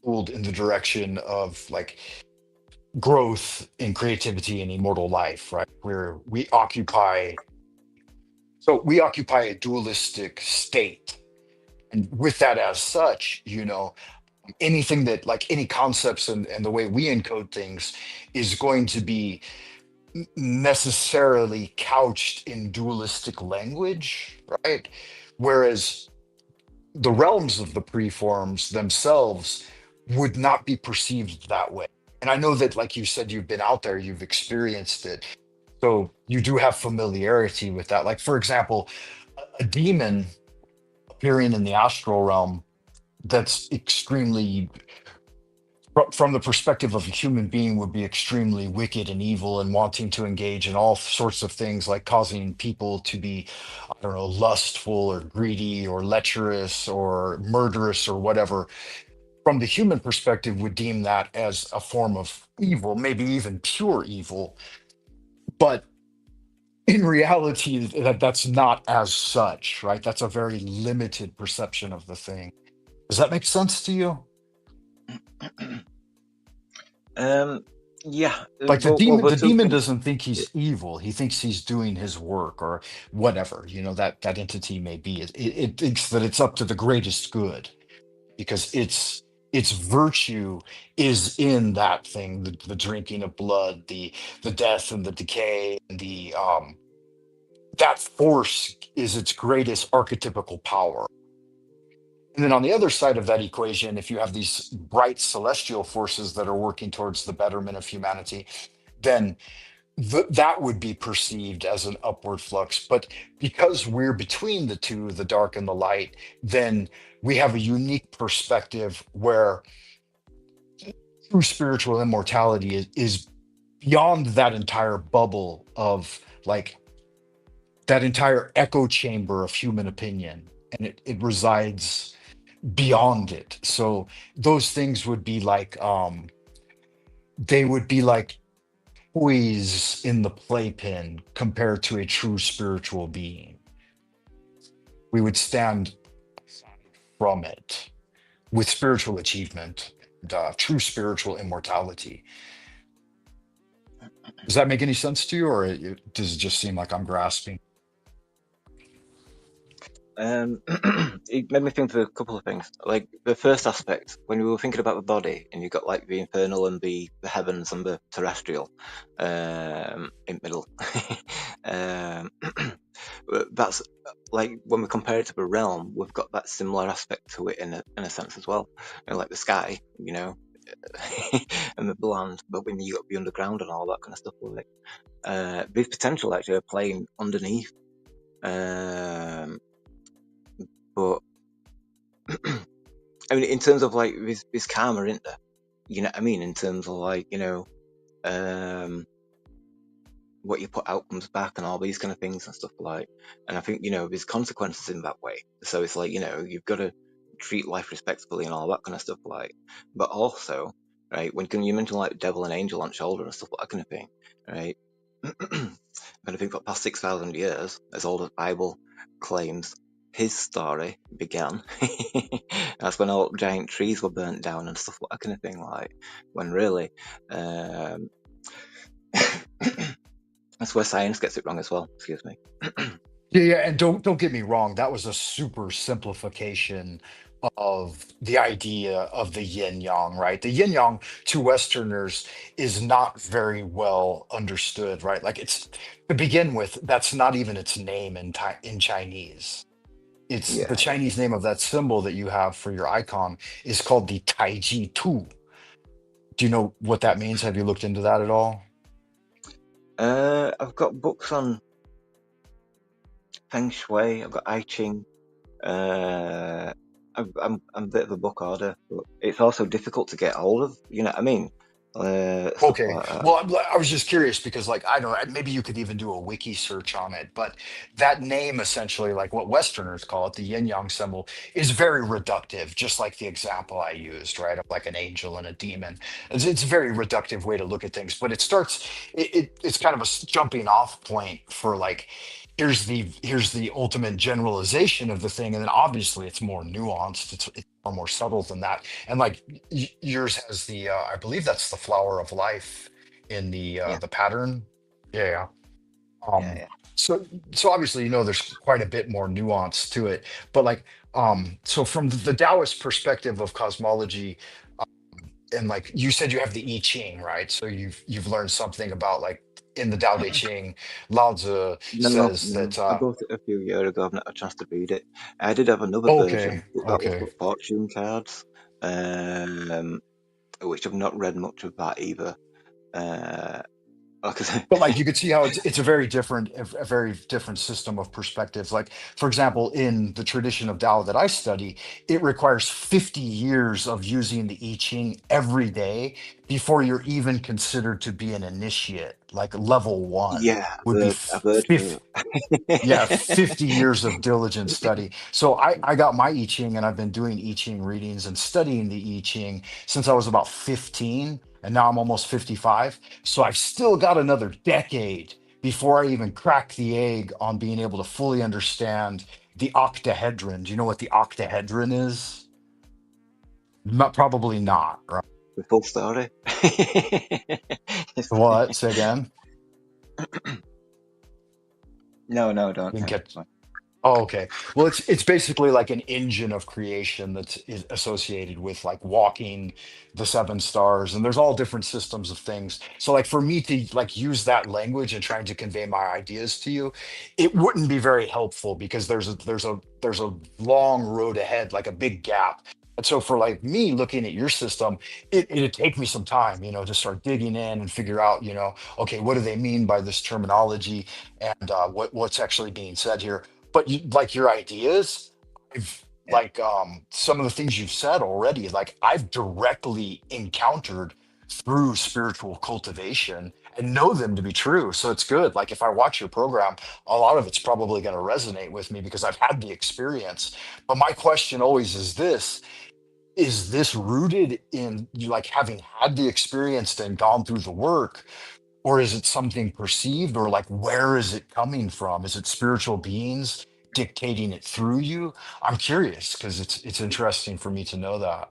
pulled in the direction of like growth and creativity and immortal life, right? Where we occupy a dualistic state. And with that as such, anything that like any concepts and the way we encode things is going to be necessarily couched in dualistic language, right? Whereas the realms of the preforms themselves would not be perceived that way. And I know that, like you said, you've been out there, you've experienced it. So you do have familiarity with that. Like, for example, a demon appearing in the astral realm that's extremely from the perspective of a human being would be extremely wicked and evil and wanting to engage in all sorts of things like causing people to be, I don't know, lustful or greedy or lecherous or murderous or whatever. From the human perspective, would deem that as a form of evil, maybe even pure evil. But in reality, that's not as such, right? That's a very limited perception of the thing. Does that make sense to you? um, yeah. Like Well, the but two demon things. doesn't think he's evil. He thinks he's doing his work or whatever, that entity may be. It thinks that it's up to the greatest good because its virtue is in that thing, the drinking of blood, the death and the decay, and the that force is its greatest archetypical power. And then on the other side of that equation, if you have these bright celestial forces that are working towards the betterment of humanity, then that would be perceived as an upward flux. But because we're between the two, the dark and the light, then we have a unique perspective where true spiritual immortality is beyond that entire bubble of like that entire echo chamber of human opinion. And it resides beyond it. So those things would be like they would be like toys in the playpen compared to a true spiritual being. We would stand from it with spiritual achievement and true spiritual immortality. Does that make any sense to you, or does it just seem like I'm grasping? Um, it made me think of a couple of things. Like the first aspect, when we were thinking about the body, and you got like the infernal and the heavens and the terrestrial, in middle. um, that's like when we compare it to the realm, we've got that similar aspect to it in a sense as well. Like the sky, and the land, but when you got the underground and all that kind of stuff, like there's potential actually of playing underneath. Um, but I mean, in terms of like this karma, isn't there? You know what I mean? In terms of like, um, what you put out comes back and all these kind of things and stuff like. And I think, there's consequences in that way. So it's like, you've got to treat life respectfully and all that kind of stuff like. But also, right, when you mention like devil and angel on shoulder and stuff like that kind of thing, right? And I think for the past 6,000 years, as old as Bible claims, his story began. That's when all giant trees were burnt down and stuff, that kind of thing. Like when really, um, that's where science gets it wrong as well. Excuse me. Yeah, yeah, and don't get me wrong, that was a super simplification of the idea of the yin yang, right? The yin yang to Westerners is not very well understood, right? Like it's to begin with, that's not even its name in Chinese. It's the Yeah, Chinese name of that symbol that you have for your icon is called the Taiji Tu. Do you know what that means? Have you looked into that at all? yeah. I've got books on feng shui. I've got I Ching. Uh, I'm a bit of a book order, but it's also difficult to get hold of. You know what I mean? Stuff Okay. like that. Well, I was just curious because, like, I don't know, maybe you could even do a wiki search on it, but that name essentially, like what Westerners call it, the yin yang symbol, is very reductive, just like the example I used, right? Of like an angel and a demon. It's a very reductive way to look at things, but it's kind of a jumping off point for like, here's the ultimate generalization of the thing. And then obviously it's more nuanced, it's far more subtle than that. And like yours has the I believe that's the flower of life in Yeah, the pattern. Yeah, yeah. yeah, Um yeah. so so obviously there's quite a bit more nuance to it. But like so from the Taoist perspective of cosmology, and like you said you have the I Ching, right? So you've learned something about like in the Tao Te Ching, Lao Tzu No, says no. that I bought it a few years ago. I've not had a chance to read it. I did have another version okay, that was okay. for fortune cards, um, which I've not read much of that either. Uh, like I said, But like you could see how it's a very different a very different system of perspectives. Like for example, in the tradition of Tao that I study, it requires 50 years of using the I Ching every day before you're even considered to be an initiate. Like level one yeah, would be I've heard too. yeah, 50 years of diligent study. So I got my I Ching and I've been doing I Ching readings and studying the I Ching since I was about 15 and now I'm almost 55. So I've still got another decade before I even crack the egg on being able to fully understand the octahedron. Do you know what the octahedron is? Not, probably not, right? The full story. What? Say again? No, no, don't Didn't tell me. get. Oh, okay. Well, it's basically like an engine of creation that's associated with like walking the seven stars, and there's all different systems of things. So, like for me to like use that language and trying to convey my ideas to you, it wouldn't be very helpful because there's a long road ahead, like a big gap. And so for like me looking at your system, it'd take me some time, to start digging in and figure out, okay, what do they mean by this terminology and what's actually being said here, but like your ideas, I've Yeah, like some of the things you've said already, like I've directly encountered through spiritual cultivation and know them to be true. So it's good. Like if I watch your program, a lot of it's probably going to resonate with me because I've had the experience. But my question always is this rooted in you like having had the experience and gone through the work? Or is it something perceived, or like where is it coming from? Is it spiritual beings dictating it through you? I'm curious because it's interesting for me to know that.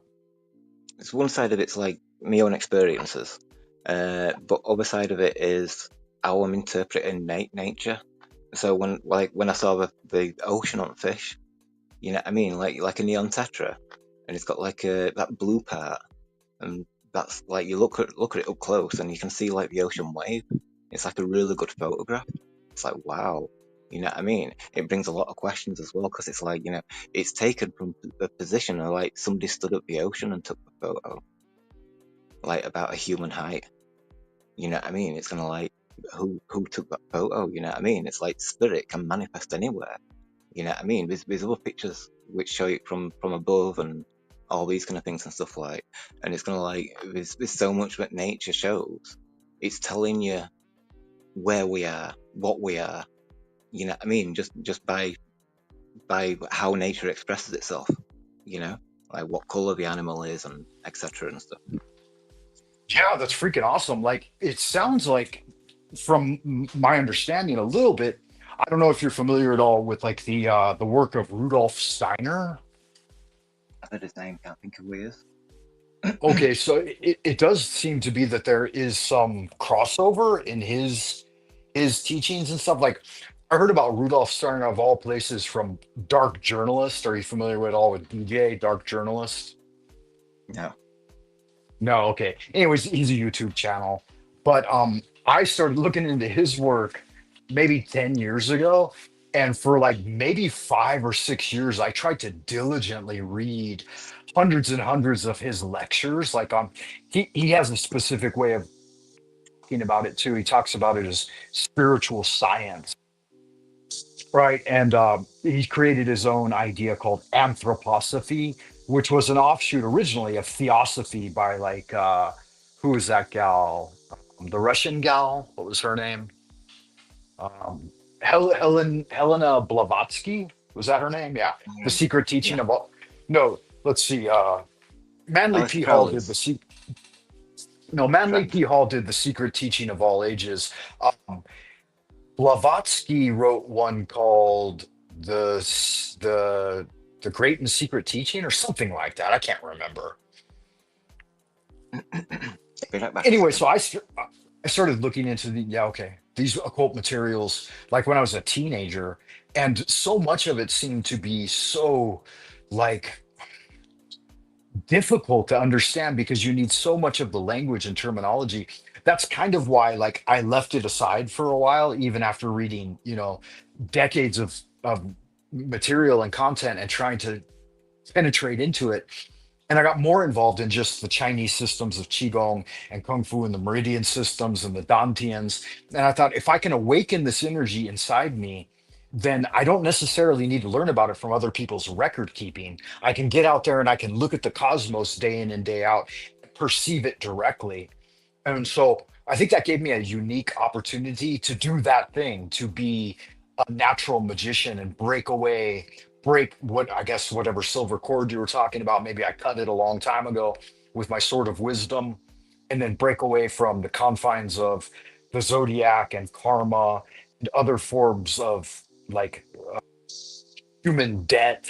it's one side of it's like my own experiences, but other side of it is how I'm interpreting nature. So when I saw the ocean on fish, you know what I mean, like a neon tetra, and it's got like that blue part, and that's like you look at it up close, and you can see like the ocean wave. It's like a really good photograph. It's like wow, you know what I mean. It brings a lot of questions as well because it's like it's taken from a position of like somebody stood at the ocean and took the photo, like about a human height. You know what I mean? It's gonna like who took that photo? You know what I mean? It's like spirit can manifest anywhere. You know what I mean? There's other pictures which show it from above and all these kind of things and stuff like. And it's gonna like there's so much that nature shows. It's telling you where we are, what we are. You know what I mean? Just by how nature expresses itself. You know, like what color the animal is and etc. and stuff. Yeah, that's freaking awesome. Like it sounds like, from my understanding a little bit, I don't know if you're familiar at all with like the work of Rudolf Steiner. I've heard his name, can't think of who he is. Okay, so it does seem to be that there is some crossover in his teachings and stuff. Like I heard about Rudolf Steiner of all places from Dark Journalist. Are you familiar with all with DJ Dark Journalist? No. No, okay. Anyways, he's a YouTube channel. But I started looking into his work maybe 10 years ago. And for like maybe 5 or 6 years, I tried to diligently read hundreds and hundreds of his lectures. Like he has a specific way of talking about it too. He talks about it as spiritual science, right? And he created his own idea called anthroposophy, which was an offshoot originally of theosophy by like who was that gal? The Russian gal. What was her name? Um, Helena Blavatsky. Was that her name? Yeah. The Mm, Secret yeah. Teaching of all. No, let's see. Manly Alice P. Hall did Crowley's the no, Manly friend. P. Hall did the Secret Teaching of All Ages. Blavatsky wrote one called the the Great and Secret Teaching or something like that. I can't remember. Be right back a Anyway, second. so I started looking into these occult materials like when I was a teenager, and so much of it seemed to be so like difficult to understand because you need so much of the language and terminology. That's kind of why like I left it aside for a while, even after reading, decades of material and content and trying to penetrate into it. And I got more involved in just the Chinese systems of Qigong and Kung Fu and the Meridian systems and the Dantians. And I thought if I can awaken this energy inside me, then I don't necessarily need to learn about it from other people's record keeping. I can get out there and I can look at the cosmos day in and day out, perceive it directly. And so I think that gave me a unique opportunity to do that thing, to be a natural magician and break what I guess whatever silver cord you were talking about. Maybe I cut it a long time ago with my sword of wisdom, and then break away from the confines of the zodiac and karma and other forms of like human debt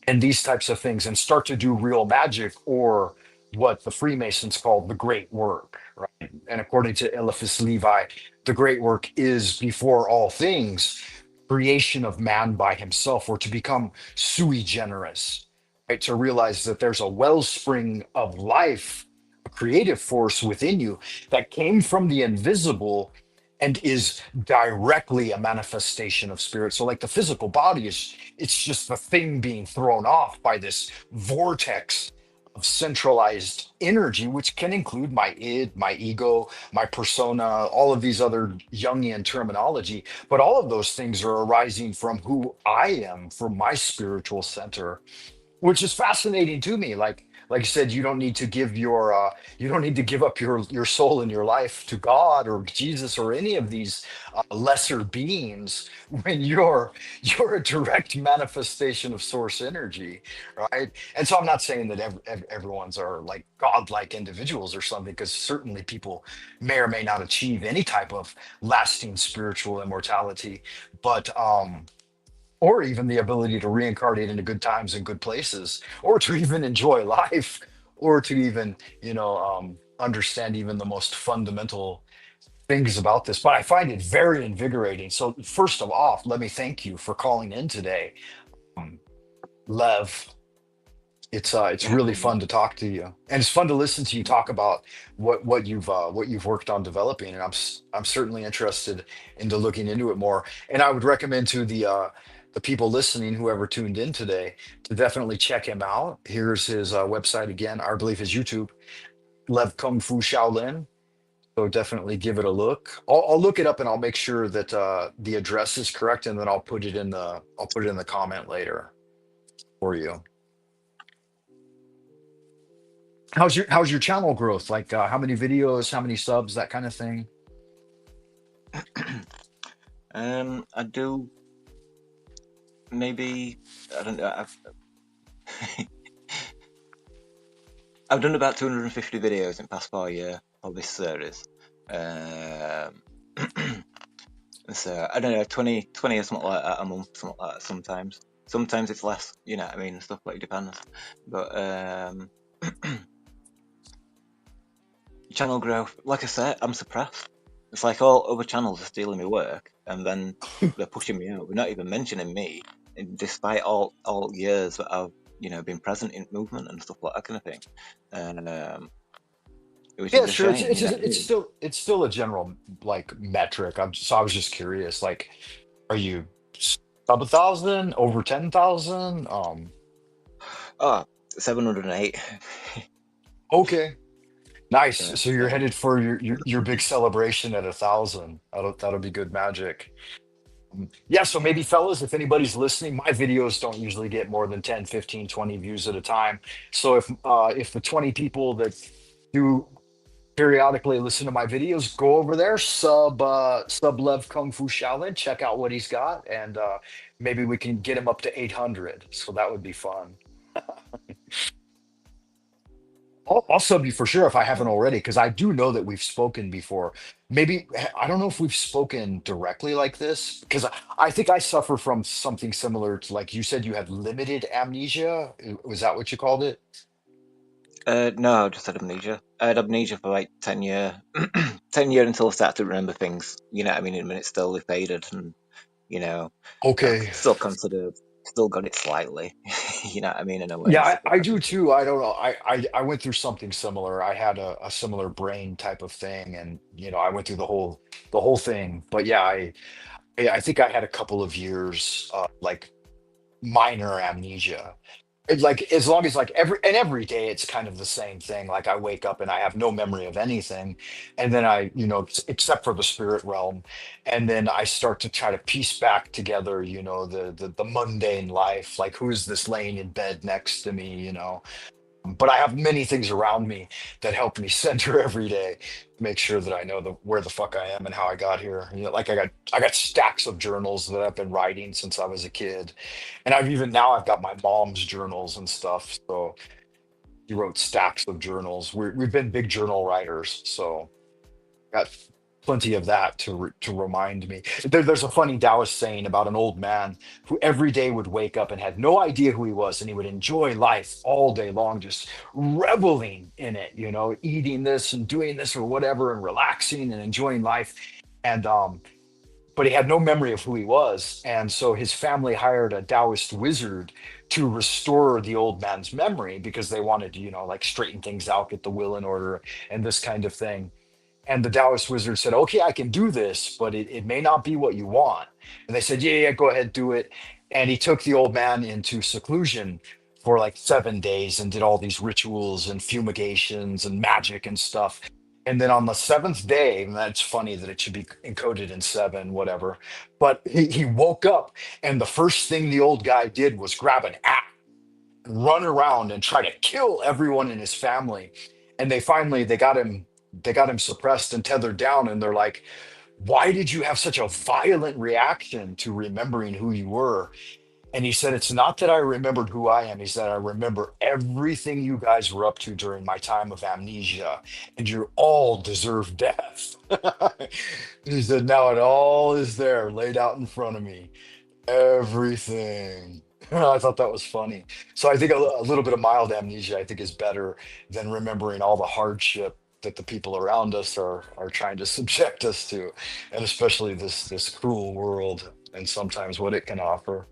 and these types of things and start to do real magic or what the Freemasons called the great work, right? And according to Eliphas Levi, the great work is before all things creation of man by himself, or to become sui generis, right? To realize that there's a wellspring of life, a creative force within you that came from the invisible and is directly a manifestation of spirit. So like the physical body is it's just the thing being thrown off by this vortex of centralized energy, which can include my id, my ego, my persona, all of these other Jungian terminology. But all of those things are arising from who I am, from my spiritual center, which is fascinating to me. Like you said, you don't need to give up your soul and your life to God or Jesus or any of these lesser beings when you're a direct manifestation of source energy, right? And so I'm not saying that everyone's are like godlike individuals or something, because certainly people may or may not achieve any type of lasting spiritual immortality, but or even the ability to reincarnate into good times and good places, or to even enjoy life, or to even, understand even the most fundamental things about this. But I find it very invigorating. So, first of all, let me thank you for calling in today, um, Lev. It's Yeah, really no fun to talk to you, and it's fun to listen to you talk about what you've worked on developing. And I'm certainly interested into looking into it more. And I would recommend to the people listening, whoever tuned in today, to definitely check him out. Here's his website again, I believe his YouTube, Lev Kung Fu Shaolin. So definitely give it a look. I'll look it up and I'll make sure that the address is correct, and then I'll put it in the comment later for you. How's your channel growth? Like how many videos, how many subs, that kind of thing? I do maybe I don't know. I've done about 250 videos in the past 4 years for this series. Um, So I don't know, 20 or something like that a month, something like that sometimes. Sometimes it's less, you know what I mean, stuff like it depends. But channel growth, like I said, I'm suppressed. It's like all other channels are stealing my work and then they're pushing me out. We're not even mentioning me, and despite all years that I've, you know, been present in movement and stuff like that kind of thing. And which Yeah, is a sure. shame, you know what I It's mean? still a general like metric. So I was just curious, like, are you sub 1,000, over 10,000? Oh, 708. Okay, nice. So, So you're headed for your big celebration at 1,000. That'll be good magic. Yeah, so yeah. maybe fellas, if anybody's listening, my videos don't usually get more than 10, 15, 20 views at a time. So if the 20 people that do periodically listen to my videos, go over there, sub Lev Kung Fu Shaolin, check out what he's got, and maybe we can get him up to 800. So that would be fun. I'll sub you for sure if I haven't already, because I do know that we've spoken before. Maybe I don't know if we've spoken directly like this, because I think I suffer from something similar to, like you said, you had limited amnesia. Was that what you called it? No, I just had amnesia. I had amnesia for like 10 year, 10 year until I started to remember things. You know what I mean? And when it slowly faded, and you know, I've Okay. still considered, still got it slightly. You know what I mean? In a way Yeah, and stuff like I that. do too. I don't know. I went through something similar. I had a similar brain type of thing, and I went through the whole thing. But yeah, I think I had a couple of years like minor amnesia. It's like as long as like every day it's kind of the same thing. Like I wake up and I have no memory of anything, and then except for the spirit realm, and then I start to try to piece back together, the mundane life. Like who is this laying in bed next to me? But I have many things around me that help me center every day, make sure that I know where the fuck I am and how I got here. Like I got stacks of journals that I've been writing since I was a kid, and I've got my mom's journals and stuff. So he wrote stacks of journals. We've been big journal writers, so got plenty of that to remind me. There's a funny Taoist saying about an old man who every day would wake up and had no idea who he was, and he would enjoy life all day long, just reveling in it, eating this and doing this or whatever, and relaxing and enjoying life. And but he had no memory of who he was, and so his family hired a Taoist wizard to restore the old man's memory because they wanted to, like straighten things out, get the will in order, and this kind of thing. And the Taoist wizard said, okay, I can do this, but it may not be what you want. And they said, yeah, yeah, go ahead, do it. And he took the old man into seclusion for like 7 days and did all these rituals and fumigations and magic and stuff. And then on the seventh day, and that's funny that it should be encoded in seven, whatever. But he woke up, and the first thing the old guy did was grab an axe, run around and try to kill everyone in his family. And they got him suppressed and tethered down, and they're like, why did you have such a violent reaction to remembering who you were? And he said, it's not that I remembered who I am. He said, I remember everything you guys were up to during my time of amnesia, and you all deserve death. He said, now it all is there laid out in front of me. Everything. I thought that was funny. So I think a little bit of mild amnesia, I think, is better than remembering all the hardship that the people around us are trying to subject us to, and especially this cruel world and sometimes what it can offer.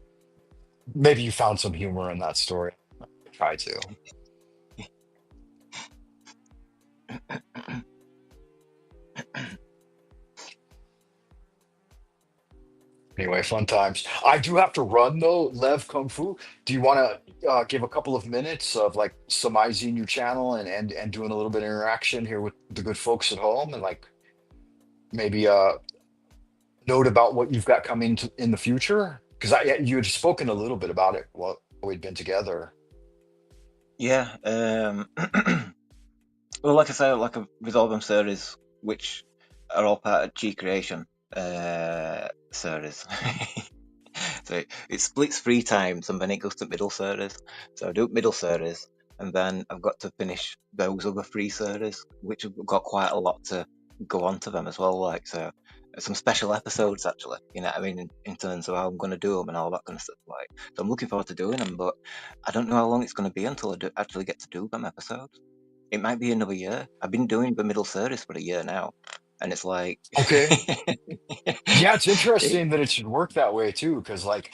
Maybe you found some humor in that story. Try to. Anyway, fun times. I do have to run though, Lev Kung Fu. Do you want to give a couple of minutes of like summarizing your channel and doing a little bit of interaction here with the good folks at home, and like maybe note about what you've got coming in the future? Because you had spoken a little bit about it while we'd been together. Yeah. Well, like I say, like with all them series, which are all part of G Creation series. So it splits three times, and then it goes to middle series. So I do middle series, and then I've got to finish those other three series, which have got quite a lot to go on to them as well. Like so, some special episodes actually. You know what I mean? In terms of how I'm going to do them and all that kind of stuff. Like, so I'm looking forward to doing them, but I don't know how long it's going to be until actually get to do them episodes. It might be another year. I've been doing the middle series for a year now, and it's like, Okay. Yeah, it's it- interesting that it should work that way too, because like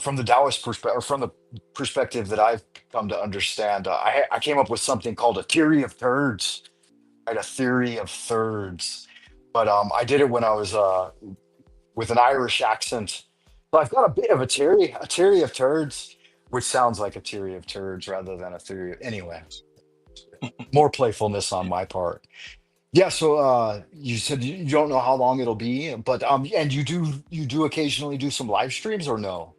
from the Taoist perspective, or from the perspective that I've come to understand, I came up with something called a theory of thirds, right? A theory of thirds. But I did it when I was with an Irish accent. So I've got a bit of a theory of turds, which sounds like a theory of turds rather than a theory. Anyway, more playfulness on my part. Yeah. So you said you don't know how long it'll be, but and you do occasionally do some live streams or no?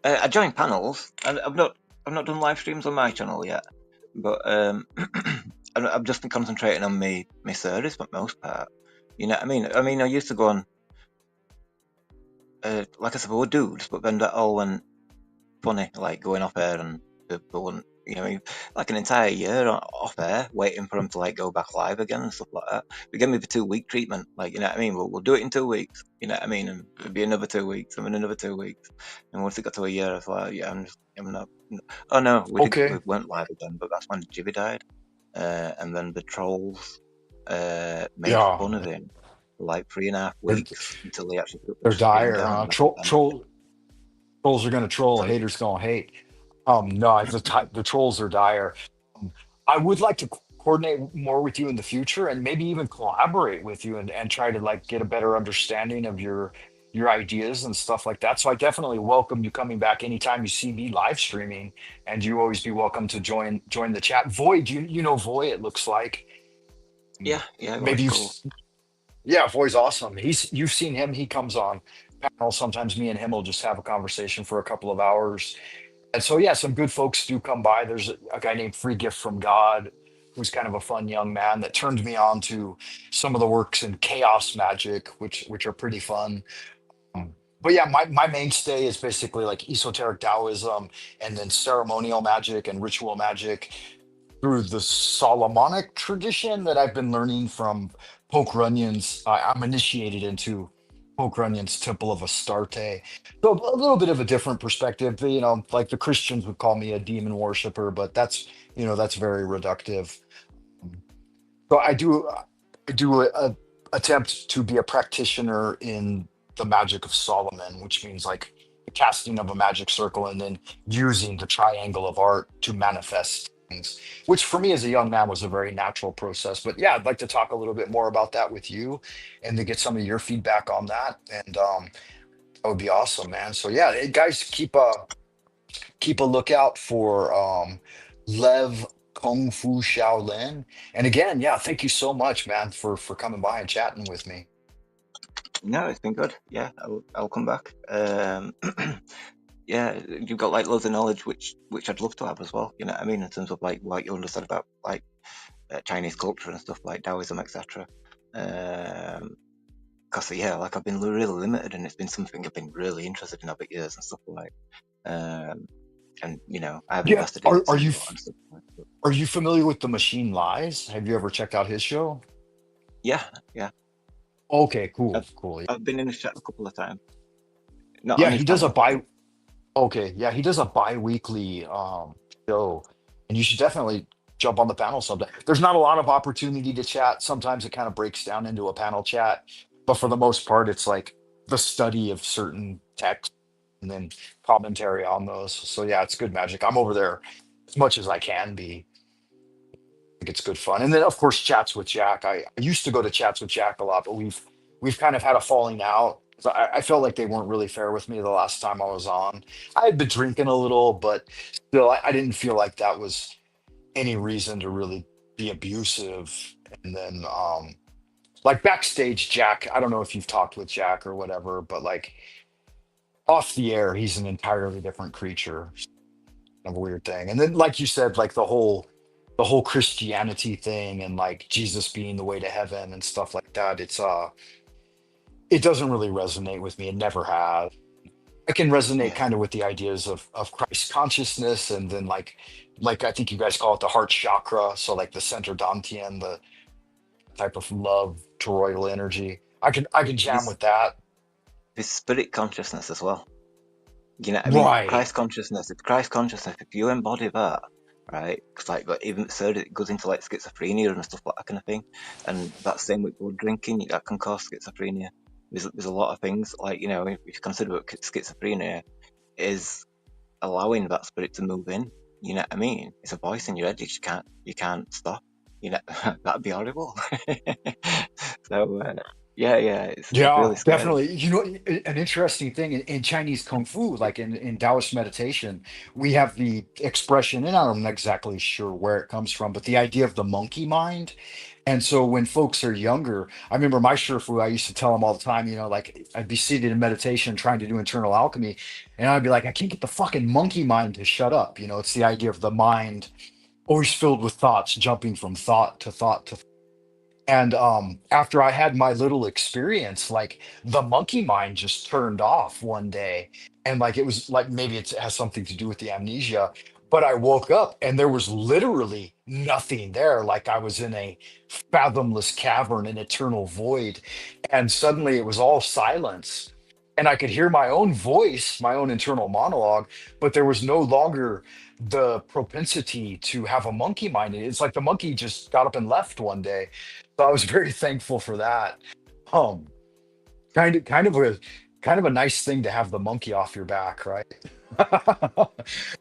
I joined panels. I've not done live streams on my channel yet, but I've just been concentrating on my series for the most part. You know what I mean? I mean, I used to go on, like I said, we were dudes, but then that all went funny, like going off air and they wouldn't, you know, like an entire year off air, waiting for them to like go back live again and stuff like that. We gave me the 2 week treatment, like, you know what I mean? We'll do it in 2 weeks, you know what I mean? And it'll be another 2 weeks, and then another 2 weeks. And once it got to a year, I was like, yeah, I'm not. Oh no, we Okay. weren't live again, but that's when Jibby died. And then the trolls made Yeah, fun of him for like 3.5 weeks until they actually took the they're stream dire, down, huh? and then Trolls are gonna troll, sorry. haters gonna hate. No, the trolls are dire. Um, I would like to coordinate more with you in the future and maybe even collaborate with you and try to like get a better understanding of your ideas and stuff like that. So I definitely welcome you coming back anytime you see me live streaming, and you always be welcome to join the chat. Void, you know Void, it looks like. Yeah, yeah, well, Maybe it's you cool. yeah, Void's awesome. You've seen him, he comes on panels. Sometimes me and him will just have a conversation for a couple of hours. And so, yeah, some good folks do come by. There's a guy named Free Gift from God, who's kind of a fun young man that turned me on to some of the works in chaos magic, which are pretty fun. But yeah, my mainstay is basically like esoteric Taoism and then ceremonial magic and ritual magic through the Solomonic tradition that I've been learning from Poke Runyon's. I'm initiated into Poke Runyon's Temple of Astarte. So a little bit of a different perspective. Like the Christians would call me a demon worshiper, but that's very reductive. So I do attempt to be a practitioner in the magic of Solomon, which means like the casting of a magic circle and then using the triangle of art to manifest things, which for me as a young man was a very natural process. But yeah, I'd like to talk a little bit more about that with you and to get some of your feedback on that. And that would be awesome, man. So yeah, guys, keep a lookout for Lev Kung Fu Shaolin. And again, yeah, thank you so much, man, for coming by and chatting with me. No, it's been good. Yeah, I'll come back. Yeah, you've got like loads of knowledge which I'd love to have as well. You know what I mean? In terms of like what you understand about like Chinese culture and stuff like Taoism, etc. Because yeah, like I've been really limited, and it's been something I've been really interested in over years and stuff like. Um, and you know, I've Yeah, invested in are it are you somewhat and stuff like. But are you familiar with the Machine Lies? Have you ever checked out his show? yeah, yeah, Okay, cool, I've cool. I've been in the chat a couple of times, not on Yeah, his he does a panel, bi but okay, yeah, he does a bi-weekly show, and you should definitely jump on the panel sometime. There's not a lot of opportunity to chat. Sometimes it kind of breaks down into a panel chat, but for the most part, it's like the study of certain texts and then commentary on those. So yeah, it's good magic. I'm over there as much as I can be. I think it's good fun. And then of course chats with Jack. I used to go to chats with Jack a lot, but we've kind of had a falling out. So I felt like they weren't really fair with me the last time I was on. I had been drinking a little, but still I didn't feel like that was any reason to really be abusive. And then like backstage Jack, I don't know if you've talked with Jack or whatever, but like off the air, he's an entirely different creature. Kind of a weird thing. And then, like you said, like the whole Christianity thing and like Jesus being the way to heaven and stuff like that. It doesn't really resonate with me. It never has. I can resonate yeah, kind of with the ideas of Christ consciousness and then like I think you guys call it the heart chakra. So like the center dantian, the type of love toroidal energy. I can jam There's with that. there's spirit consciousness as well. You know what I mean? Right. Christ consciousness, if you embody that, right? 'Cause like, but even so, it goes into like schizophrenia and stuff like that kind of thing. And that's same with blood drinking, that can cause schizophrenia. There's a lot of things like, if you consider what schizophrenia is allowing that spirit to move in. You know what I mean? It's a voice in your head. You can't stop. That'd be horrible. So yeah, it's Yeah, really scary. definitely. An interesting thing in Chinese Kung Fu, like in Taoist meditation, we have the expression, and I'm not exactly sure where it comes from, but the idea of the monkey mind. And so when folks are younger, I remember my Shifu, I used to tell them all the time, like I'd be seated in meditation trying to do internal alchemy, and I'd be like, I can't get the fucking monkey mind to shut up. It's the idea of the mind always filled with thoughts, jumping from thought to thought to, and after I had my little experience, like the monkey mind just turned off one day. And like it was like maybe it has something to do with the amnesia. But I woke up and there was literally nothing there. Like I was in a fathomless cavern, an eternal void. And suddenly it was all silence. And I could hear my own voice, my own internal monologue, but there was no longer the propensity to have a monkey mind. It's like the monkey just got up and left one day. So I was very thankful for that. Um, kind of a nice thing to have the monkey off your back, right?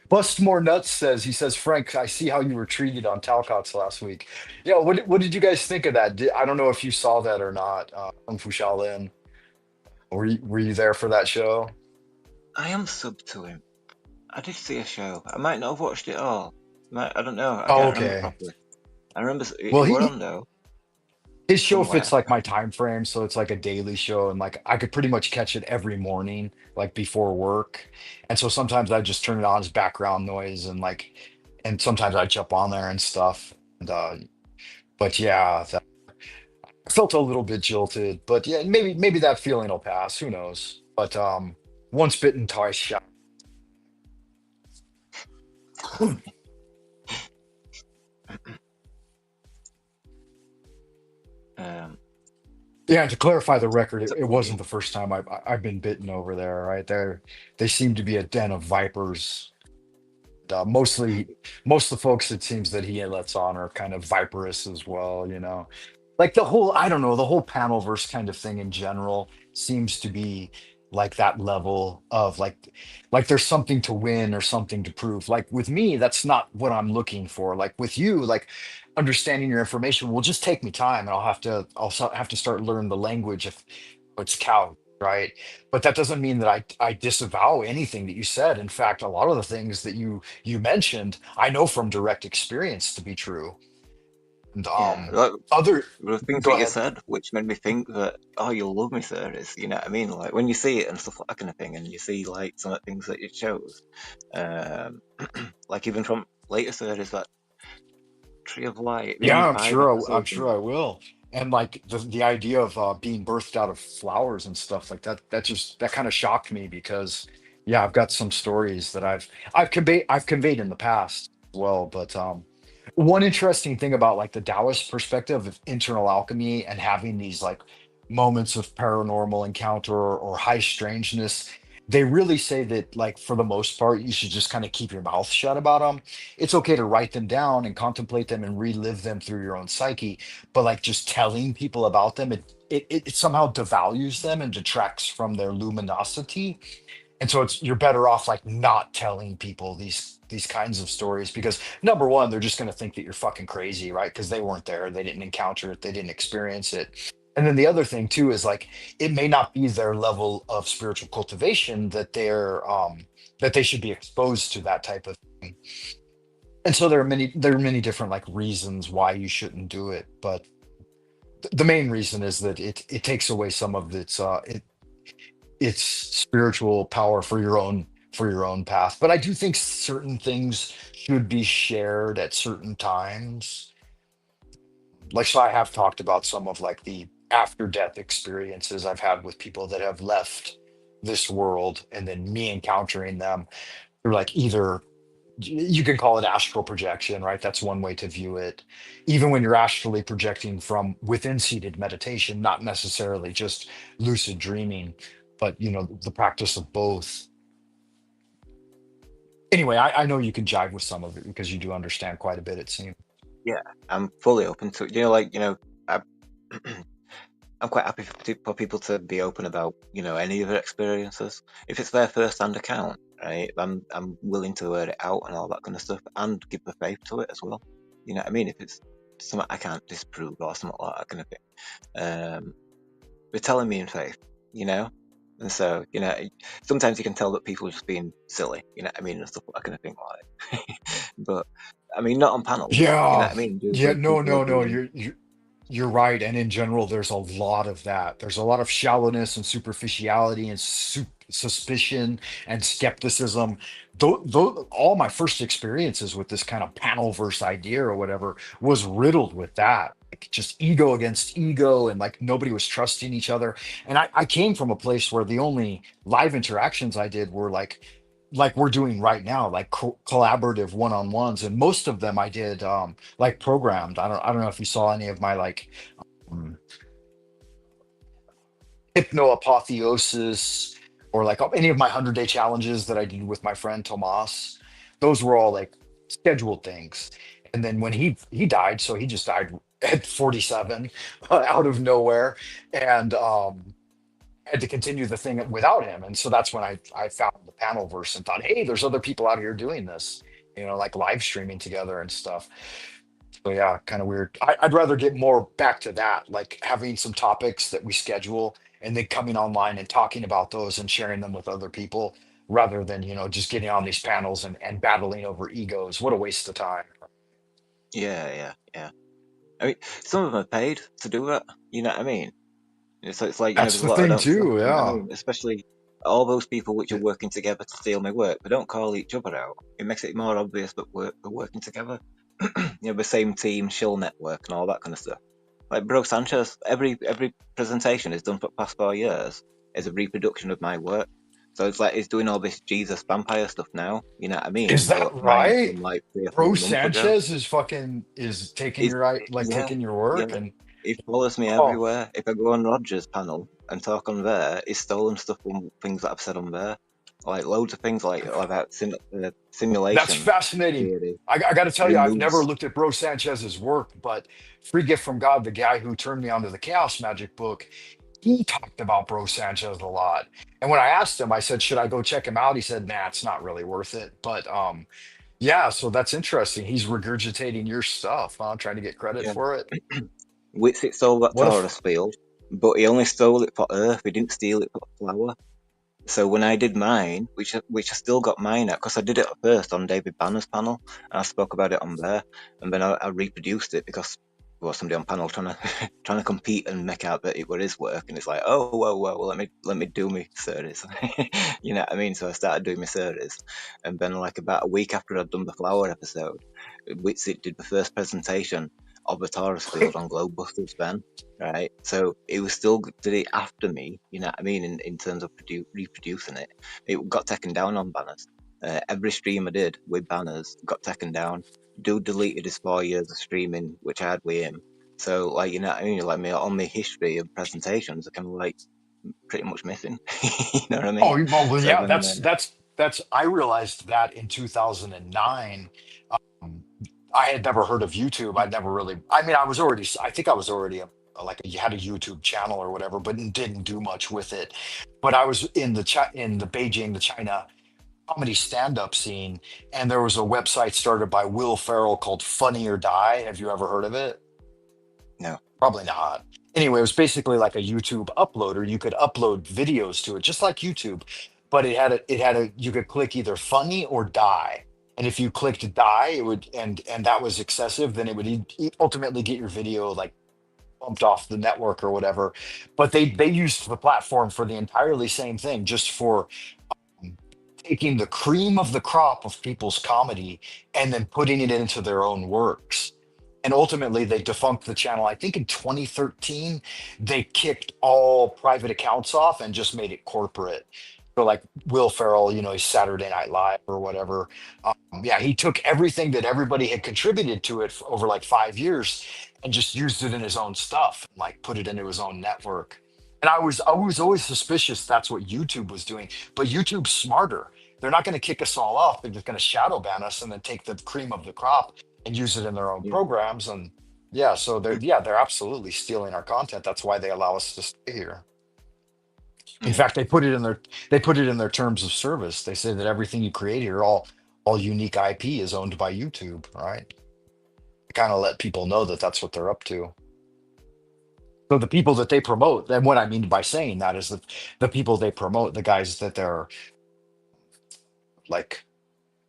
Bust More Nuts says, Frank, I see how you were treated on Talcots last week. Yeah, what did you guys think of that? I don't know if you saw that or not. Kung Fu Shaolin. Were you there for that show? I am sub to him. I did see a show. I might not have watched it all. I don't know. I Oh, can't remember okay. properly. I remember Well, it were on though his show fits somewhere. like my time frame, so it's like a daily show, and like I could pretty much catch it every morning, like before work. And so sometimes I just turn it on as background noise, and sometimes I jump on there and stuff. And but yeah, I felt a little bit jilted, but yeah, maybe that feeling will pass. Who knows? But once bitten, twice shy. Um, Yeah, and to clarify the record, it, so, it wasn't the first time I've been bitten over there. Right there, they seem to be a den of vipers. Most of the folks, it seems that he lets on are kind of viperous as well. Like the whole, I don't know, the whole panelverse kind of thing in general seems to be like that level of like there's something to win or something to prove. Like with me, that's not what I'm looking for. Like with you, like understanding your information will just take me time, and I'll have to start learning the language if it's cow, right? But that doesn't mean that I disavow anything that you said. In fact, a lot of the things that you mentioned, I know from direct experience to be true. And yeah, like, other the things go that you ahead. said, which made me think that, oh, you'll love me, sir. Is, you know what I mean? Like when you see it and stuff like that kind of thing, and you see like some of the things that you chose, um, like even from later series, that Tree of Light, the only Yeah, five I'm episodes in sure it. I will. And like the idea of being birthed out of flowers and stuff like that, that kind of shocked me because yeah, I've got some stories that I've conveyed in the past as well. But one interesting thing about like the Taoist perspective of internal alchemy and having these like moments of paranormal encounter or high strangeness, they really say that like for the most part, you should just kind of keep your mouth shut about them. It's okay to write them down and contemplate them and relive them through your own psyche, but like just telling people about them, it somehow devalues them and detracts from their luminosity. And so you're better off like not telling people these kinds of stories because number one, they're just going to think that you're fucking crazy, right? Because they weren't there, they didn't encounter it, they didn't experience it. And then the other thing too is like it may not be their level of spiritual cultivation that they should be exposed to that type of thing. And so there are many different like reasons why you shouldn't do it, but the main reason is that it takes away some of its spiritual power for your own path. But I do think certain things should be shared at certain times. Like so I have talked about some of like the after death experiences I've had with people that have left this world and then me encountering them through like either you can call it astral projection, right? That's one way to view it. Even when you're astrally projecting from within seated meditation, not necessarily just lucid dreaming, but the practice of both. Anyway, I know you can jive with some of it because you do understand quite a bit, it seems. Yeah, I'm fully open to it. I, I'm quite happy for people to be open about, any of their experiences. If it's their first-hand account, right, I'm willing to word it out and all that kind of stuff, and give the faith to it as well. You know what I mean? If it's something I can't disprove or something like that kind of thing, they're telling me in faith, you know. And so, sometimes you can tell that people are just being silly, you know what I mean, and stuff like that kind of thing like. But I mean, not on panels, you know Yeah, what I mean. yeah, Where no, people are no, no. being, You're right, and in general, there's a lot of that. There's a lot of shallowness and superficiality and suspicion and skepticism. Though all my first experiences with this kind of panel verse idea or whatever was riddled with that, like just ego against ego, and like nobody was trusting each other. And I came from a place where the only live interactions I did were like we're doing right now, like collaborative one-on-ones, and most of them I did like programmed. I don't know if you saw any of my like um, hypnoapotheosis or like any of my 100-day challenges that I did with my friend Tomas. Those were all like scheduled things. And then when he died, so he just died at 47 out of nowhere, and had to continue the thing without him. And so that's when I found the panel verse and thought, hey, there's other people out here doing this, like live streaming together and stuff. So yeah, kind of weird. I'd rather get more back to that, like having some topics that we schedule and then coming online and talking about those and sharing them with other people rather than, just getting on these panels and battling over egos. What a waste of time. yeah, yeah, yeah. I mean, some of them are paid to do that. You know what I mean? So it's like, That's there's a the lot I thing don't see. too. You know what I Yeah. mean? Especially all those people which are working together to steal my work. They don't call each other out. It makes it more obvious that we're working together. The same team, shill network, and all that kind of stuff. Like Bro Sanchez, every presentation he's done for the past 4 years is a reproduction of my work. So it's like he's doing all this Jesus vampire stuff now. You know what I Is mean? that But mine right? from like three or Bro 4 months ago. Sanchez is taking It's, your like yeah, taking your yeah. work and He follows me oh, everywhere. If I go on Roger's panel and talk on there, he's stolen stuff from things that I've said on there. Like loads of things like about that's simulation fascinating. theory. I got to tell you, I've never Removes, looked at Bro Sanchez's work, but Free Gift from God, the guy who turned me onto the Chaos Magic book, he talked about Bro Sanchez a lot. And when I asked him, I said, "Should I go check him out?" He said, "Nah, it's not really worth it." But yeah, so that's interesting. He's regurgitating your stuff, huh? Trying to get credit yeah. for it. Witsit stole that What Taurus if field, but he only stole it for Earth. He didn't steal it for Flower. So when I did mine, which I still got mine at, because I did it at first on David Banner's panel, and I spoke about it on there, and then I reproduced it because there was somebody on panel trying to trying to compete and make out that it were his work, and it's like, oh well, let me do my series, you know what I mean? So I started doing my series, and then like about a week after I'd done the flower episode, Witsit did the first presentation of the Taurus field on Globebusters then, right? So it was still did it after me, you know what I mean, in terms of reproducing it. It got taken down on banners. Every stream I did with banners got taken down. Dude deleted his 4 years of streaming, which I had with him. So like, you know what I mean, like me on my history of presentations are kind of like pretty much missing. You know what I mean? Oh, well, So yeah, then that's I realized that in 2009. Um, I had never heard of YouTube. I'd never really, I mean, I think I was already had a YouTube channel or whatever, but didn't do much with it. But I was in the Beijing, the China comedy stand-up scene, and there was a website started by Will Ferrell called Funny or Die. Have you ever heard of it? no, Probably not. Anyway, it was basically like a YouTube uploader. You could upload videos to it, just like YouTube, but you could click either funny or die. And if you clicked die, it would and that was excessive, then it would ultimately get your video like bumped off the network or whatever. But they used the platform for the entirely same thing, just for taking the cream of the crop of people's comedy and then putting it into their own works. And ultimately, they defunct the channel. I think in 2013, they kicked all private accounts off and just made it corporate. So like Will Ferrell, he's Saturday Night Live or whatever. Yeah, he took everything that everybody had contributed to it for over like 5 years and just used it in his own stuff, and like put it into his own network. And I was always suspicious that's what YouTube was doing, but YouTube's smarter. They're not going to kick us all off. They're just going to shadow ban us and then take the cream of the crop and use it in their own Yeah. programs. And yeah, so they're absolutely stealing our content. That's why they allow us to stay here. In Mm. fact, they put it in their terms of service. They say that everything you create here, all unique IP is owned by YouTube, right? Kind of let people know that that's what they're up to. So the people that they promote, and what I mean by saying that is that the people they promote, the guys that they're like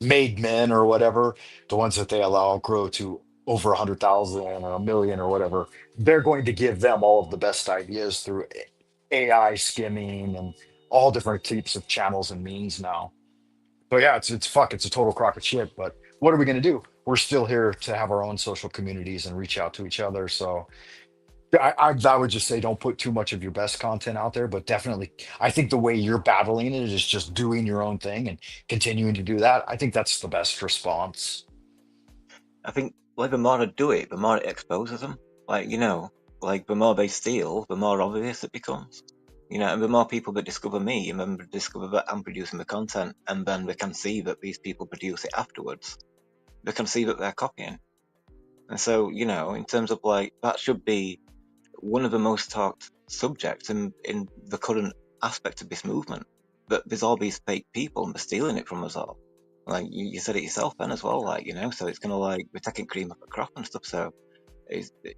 made men or whatever, the ones that they allow grow to over 100,000 or a million or whatever, they're going to give them all of the best ideas through AI skimming and all different types of channels and means now. So yeah, it's a total crock of shit. But what are we gonna do? We're still here to have our own social communities and reach out to each other. So I would just say don't put too much of your best content out there, but definitely I think the way you're battling it is just doing your own thing and continuing to do that. I think that's the best response. I think like the more I do it, the more it exposes them. Like, like the more they steal, the more obvious it becomes. And the more people that discover me, and then discover that I'm producing the content, and then they can see that these people produce it afterwards. They can see that they're copying. And so, in terms of like, that should be one of the most talked subjects in the current aspect of this movement. That there's all these fake people and they're stealing it from us all. Like you said it yourself, Ben, as well. Like, so it's kind of like we're taking cream off a crop and stuff. So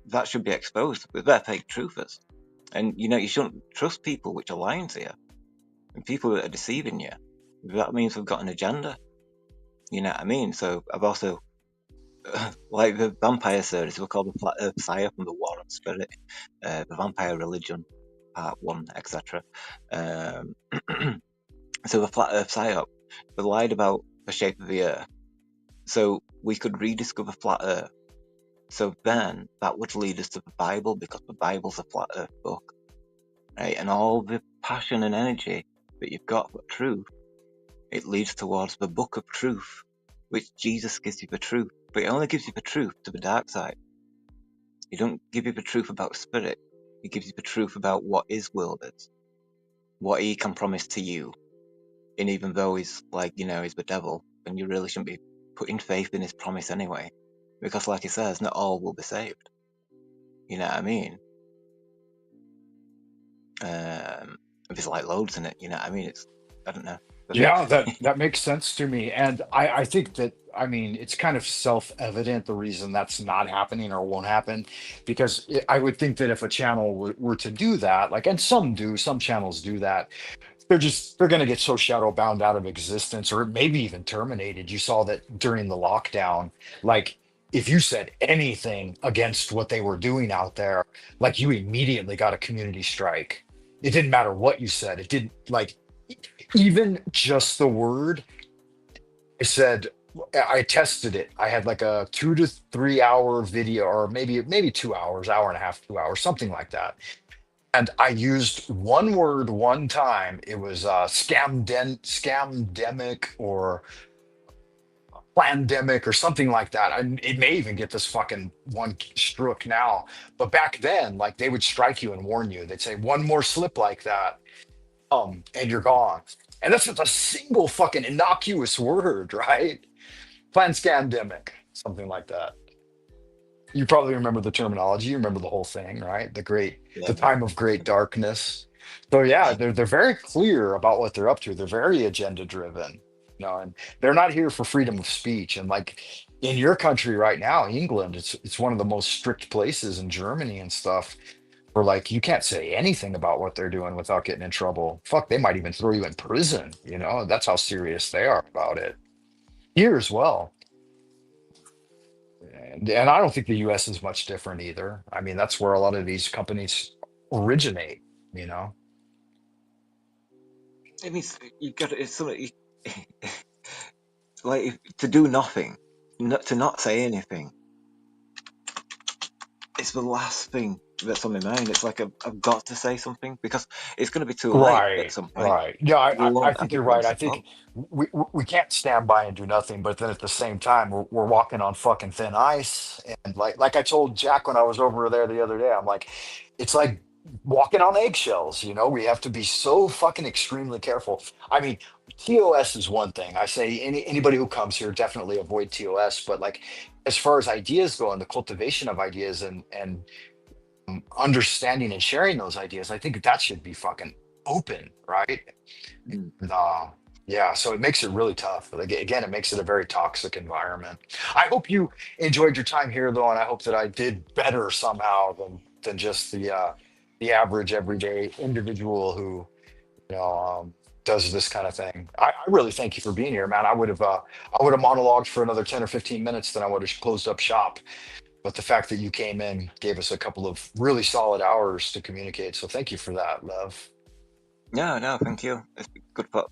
that should be exposed. They're fake truthers. And, you shouldn't trust people which are lying to you and people that are deceiving you. That means we've got an agenda. You know what I mean? So I've also, like the vampire series, we call the Flat Earth Sire from the War on Spirit, the Vampire Religion, Part 1, etc. Um, so the Flat Earth Psyop, they lied about the shape of the Earth. So we could rediscover Flat Earth. So then that would lead us to the Bible because the Bible's a Flat Earth book. Right? And all the passion and energy that you've got for truth, it leads towards the book of truth, which Jesus gives you the truth. But he only gives you the truth to the dark side. He don't give you the truth about spirit. He gives you the truth about what his will is, what he can promise to you. And even though he's like, he's the devil, then you really shouldn't be putting faith in his promise anyway. Because like he says, not all will be saved. You know what I mean? There's like loads in it, you know what I mean? I don't know. But Yeah, that makes sense to me. And I think that I mean it's kind of self-evident the reason that's not happening or won't happen because I would think that if a channel were to do that, like and some channels do that, they're going to get so shadow bound out of existence or maybe even terminated. You saw that during the lockdown, like if you said anything against what they were doing out there, like you immediately got a community strike. It didn't matter what you said. It didn't like even just the word. I said I tested it. I had like a 2 to 3 hour video, or maybe 2 hours, hour and a half, 2 hours, something like that, and I used one word one time. It was scamdemic or plandemic or something like that. It may even get this fucking one strook now, but back then, like they would strike you and warn you. They'd say one more slip like that, and you're gone. And that's just a single fucking innocuous word, right? Plan scamdemic, something like that. You probably remember the terminology. You remember the whole thing, right? yeah, The time of great darkness. So yeah, they're very clear about what they're up to. They're very agenda driven, and they're not here for freedom of speech. And like in your country right now, England, it's one of the most strict places in Germany and stuff. Where like you can't say anything about what they're doing without getting in trouble. Fuck, they might even throw you in prison. That's how serious they are about it. Here as well. And I don't think the US is much different either. I mean, that's where a lot of these companies originate, you know? it means you got it's something like to do nothing, to not say anything. It's the last thing. that's on my mind. It's like I've got to say something because it's going to be too late at Right, some point. right. Yeah, We I won't have think the you're same right. I support. think we can't stand by and do nothing, but then at the same time, we're walking on fucking thin ice. And like I told Jack when I was over there the other day, I'm like, it's like walking on eggshells. You know, we have to be so fucking extremely careful. I mean, TOS is one thing. I say anybody who comes here definitely avoid TOS. But like, as far as ideas go and the cultivation of ideas and understanding and sharing those ideas, I think that should be fucking open, right? Mm. And, yeah, so it makes it really tough. Like, again, it makes it a very toxic environment. I hope you enjoyed your time here, though, and I hope that I did better somehow than just the average everyday individual who you know does this kind of thing. I really thank you for being here, man. I would have monologued for another 10 or 15 minutes, then I would have closed up shop. But the fact that you came in gave us a couple of really solid hours to communicate. So thank you for that, Lev. No, no, thank you. It's good put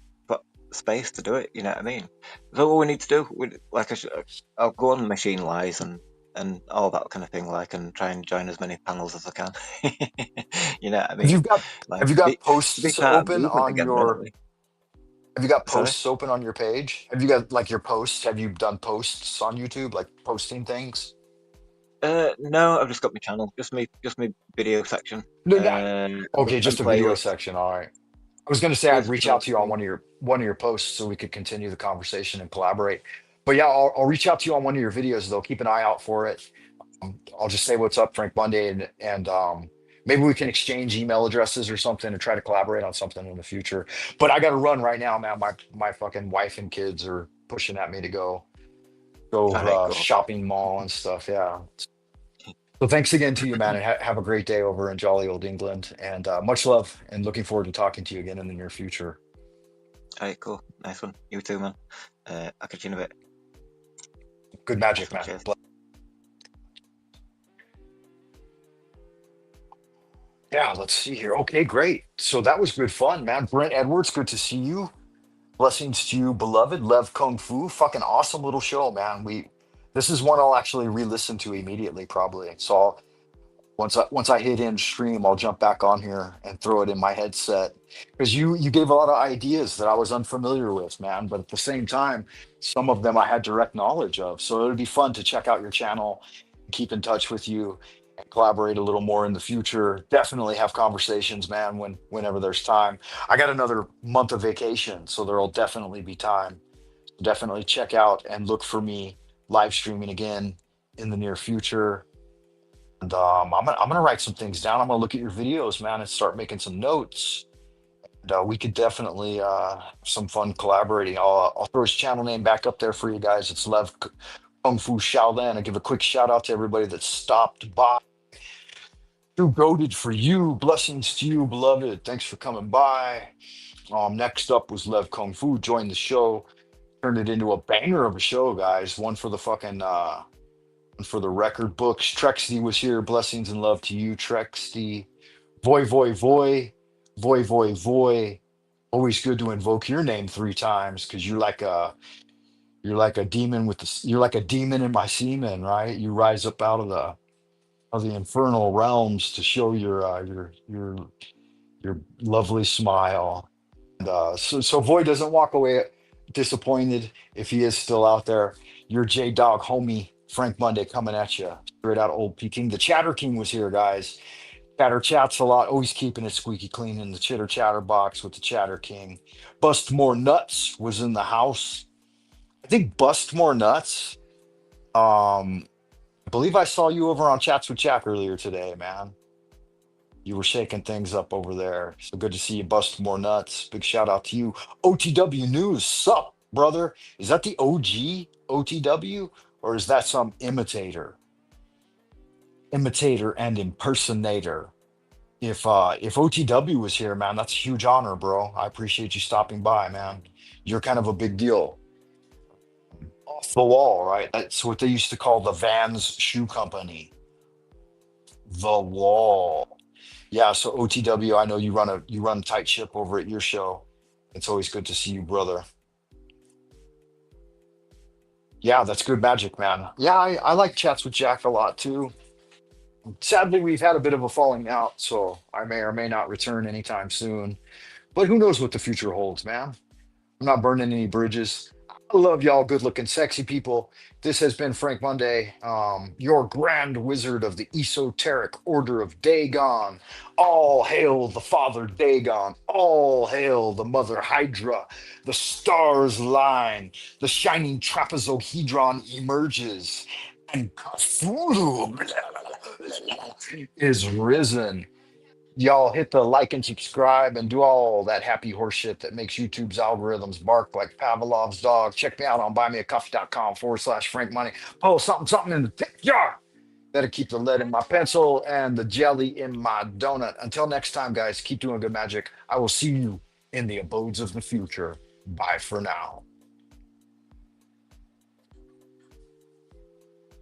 space to do it. You know what I mean? So what we need to do, I'll go on Machine Lies and all that kind of thing, like, and try and join as many panels as I can. You know what I Have you mean? got Like have you got be posts part of the open movement on again, your really. have you got Sorry. posts open on your page? Have you got like your posts? Have you done posts on YouTube, like posting things? No, I've just got my channel, just me video section, No, no. Okay, and just a video playlists. section. All right. I was going to say I'd There's a reach out to you on philosophy. one of your posts so we could continue the conversation and collaborate. But yeah, I'll reach out to you on one of your videos though. Keep an eye out for it. I'll just say what's up, Frank Monday, and maybe we can exchange email addresses or something and try to collaborate on something in the future. But I got to run right now, man. My fucking wife and kids are pushing at me to go All right, cool. shopping mall and stuff. Yeah. So thanks again to you, man, and have a great day over in jolly old England. And much love, and looking forward to talking to you again in the near future. All right, cool. Nice one. You too, man. I'll catch you in a bit. Good Nice magic, one. man. Cheers. Yeah, let's see here. Okay, great. So that was good fun, man. Brent Edwards, good to see you. Blessings to you, beloved. Lev Kung Fu, fucking awesome little show, man. This is one I'll actually re-listen to immediately, probably. So once I hit in stream, I'll jump back on here and throw it in my headset because you gave a lot of ideas that I was unfamiliar with, man. But at the same time, some of them I had direct knowledge of. So it would be fun to check out your channel, keep in touch with you, and collaborate a little more in the future. Definitely have conversations, man. Whenever there's time, I got another month of vacation, so there'll definitely be time. Definitely check out and look for me live streaming again in the near future. And I'm gonna write some things down. I'm gonna look at your videos, man, and start making some notes. And we could definitely have some fun collaborating. I'll throw his channel name back up there for you guys. It's Kung Fu Shaolin. I give a quick shout out to everybody that stopped by. Too goaded for you. Blessings to you, beloved. Thanks for coming by. Next up was Lev Kung Fu. Joined the show. Turned it into a banger of a show, guys. One for the fucking one for the record books. Trexty was here. Blessings and love to you, Trexty. Voy, voy, voy, voy, voy, voy. Always good to invoke your name three times because you're like a demon you're like a demon in my semen, right? You rise up out of the infernal realms to show your lovely smile. And so Void doesn't walk away disappointed if he is still out there. Your J Dog homie Frank Monday coming at you straight out of old Peking. The Chatter King was here, guys. Chatter chats a lot, always keeping it squeaky clean in the chitter chatter box with the Chatter King. Bust More Nuts was in the house. I think Bust More Nuts. Um, I believe I saw you over on Chats with Jack earlier today, man. You were shaking things up over there. So good to see you bust more nuts. Big shout out to you. OTW News. Sup, brother? Is that the OG OTW or is that some imitator? Imitator and impersonator. If OTW was here, man, that's a huge honor, bro. I appreciate you stopping by, man. You're kind of a big deal. Off the wall, right? That's what they used to call the Vans Shoe Company. The Wall. Yeah, so OTW, I know you run a tight ship over at your show. It's always good to see you, brother. Yeah, that's good magic, man. Yeah, I like chats with Jack a lot too. Sadly, we've had a bit of a falling out, so I may or may not return anytime soon. But who knows what the future holds, man? I'm not burning any bridges. I love y'all, good looking, sexy people. This has been Frank Monday, your grand wizard of the esoteric order of Dagon. All hail the father Dagon. All hail the mother Hydra. The stars line. The shining trapezohedron emerges. And Cthulhu is risen. Y'all hit the like and subscribe and do all that happy horse shit that makes YouTube's algorithms bark like Pavlov's dog. Check me out on buymeacoffee.com/Frank Money. Oh, something in the tip jar. That'll keep the lead in my pencil and the jelly in my donut. Until next time, guys, keep doing good magic. I will see you in the abodes of the future. Bye for now.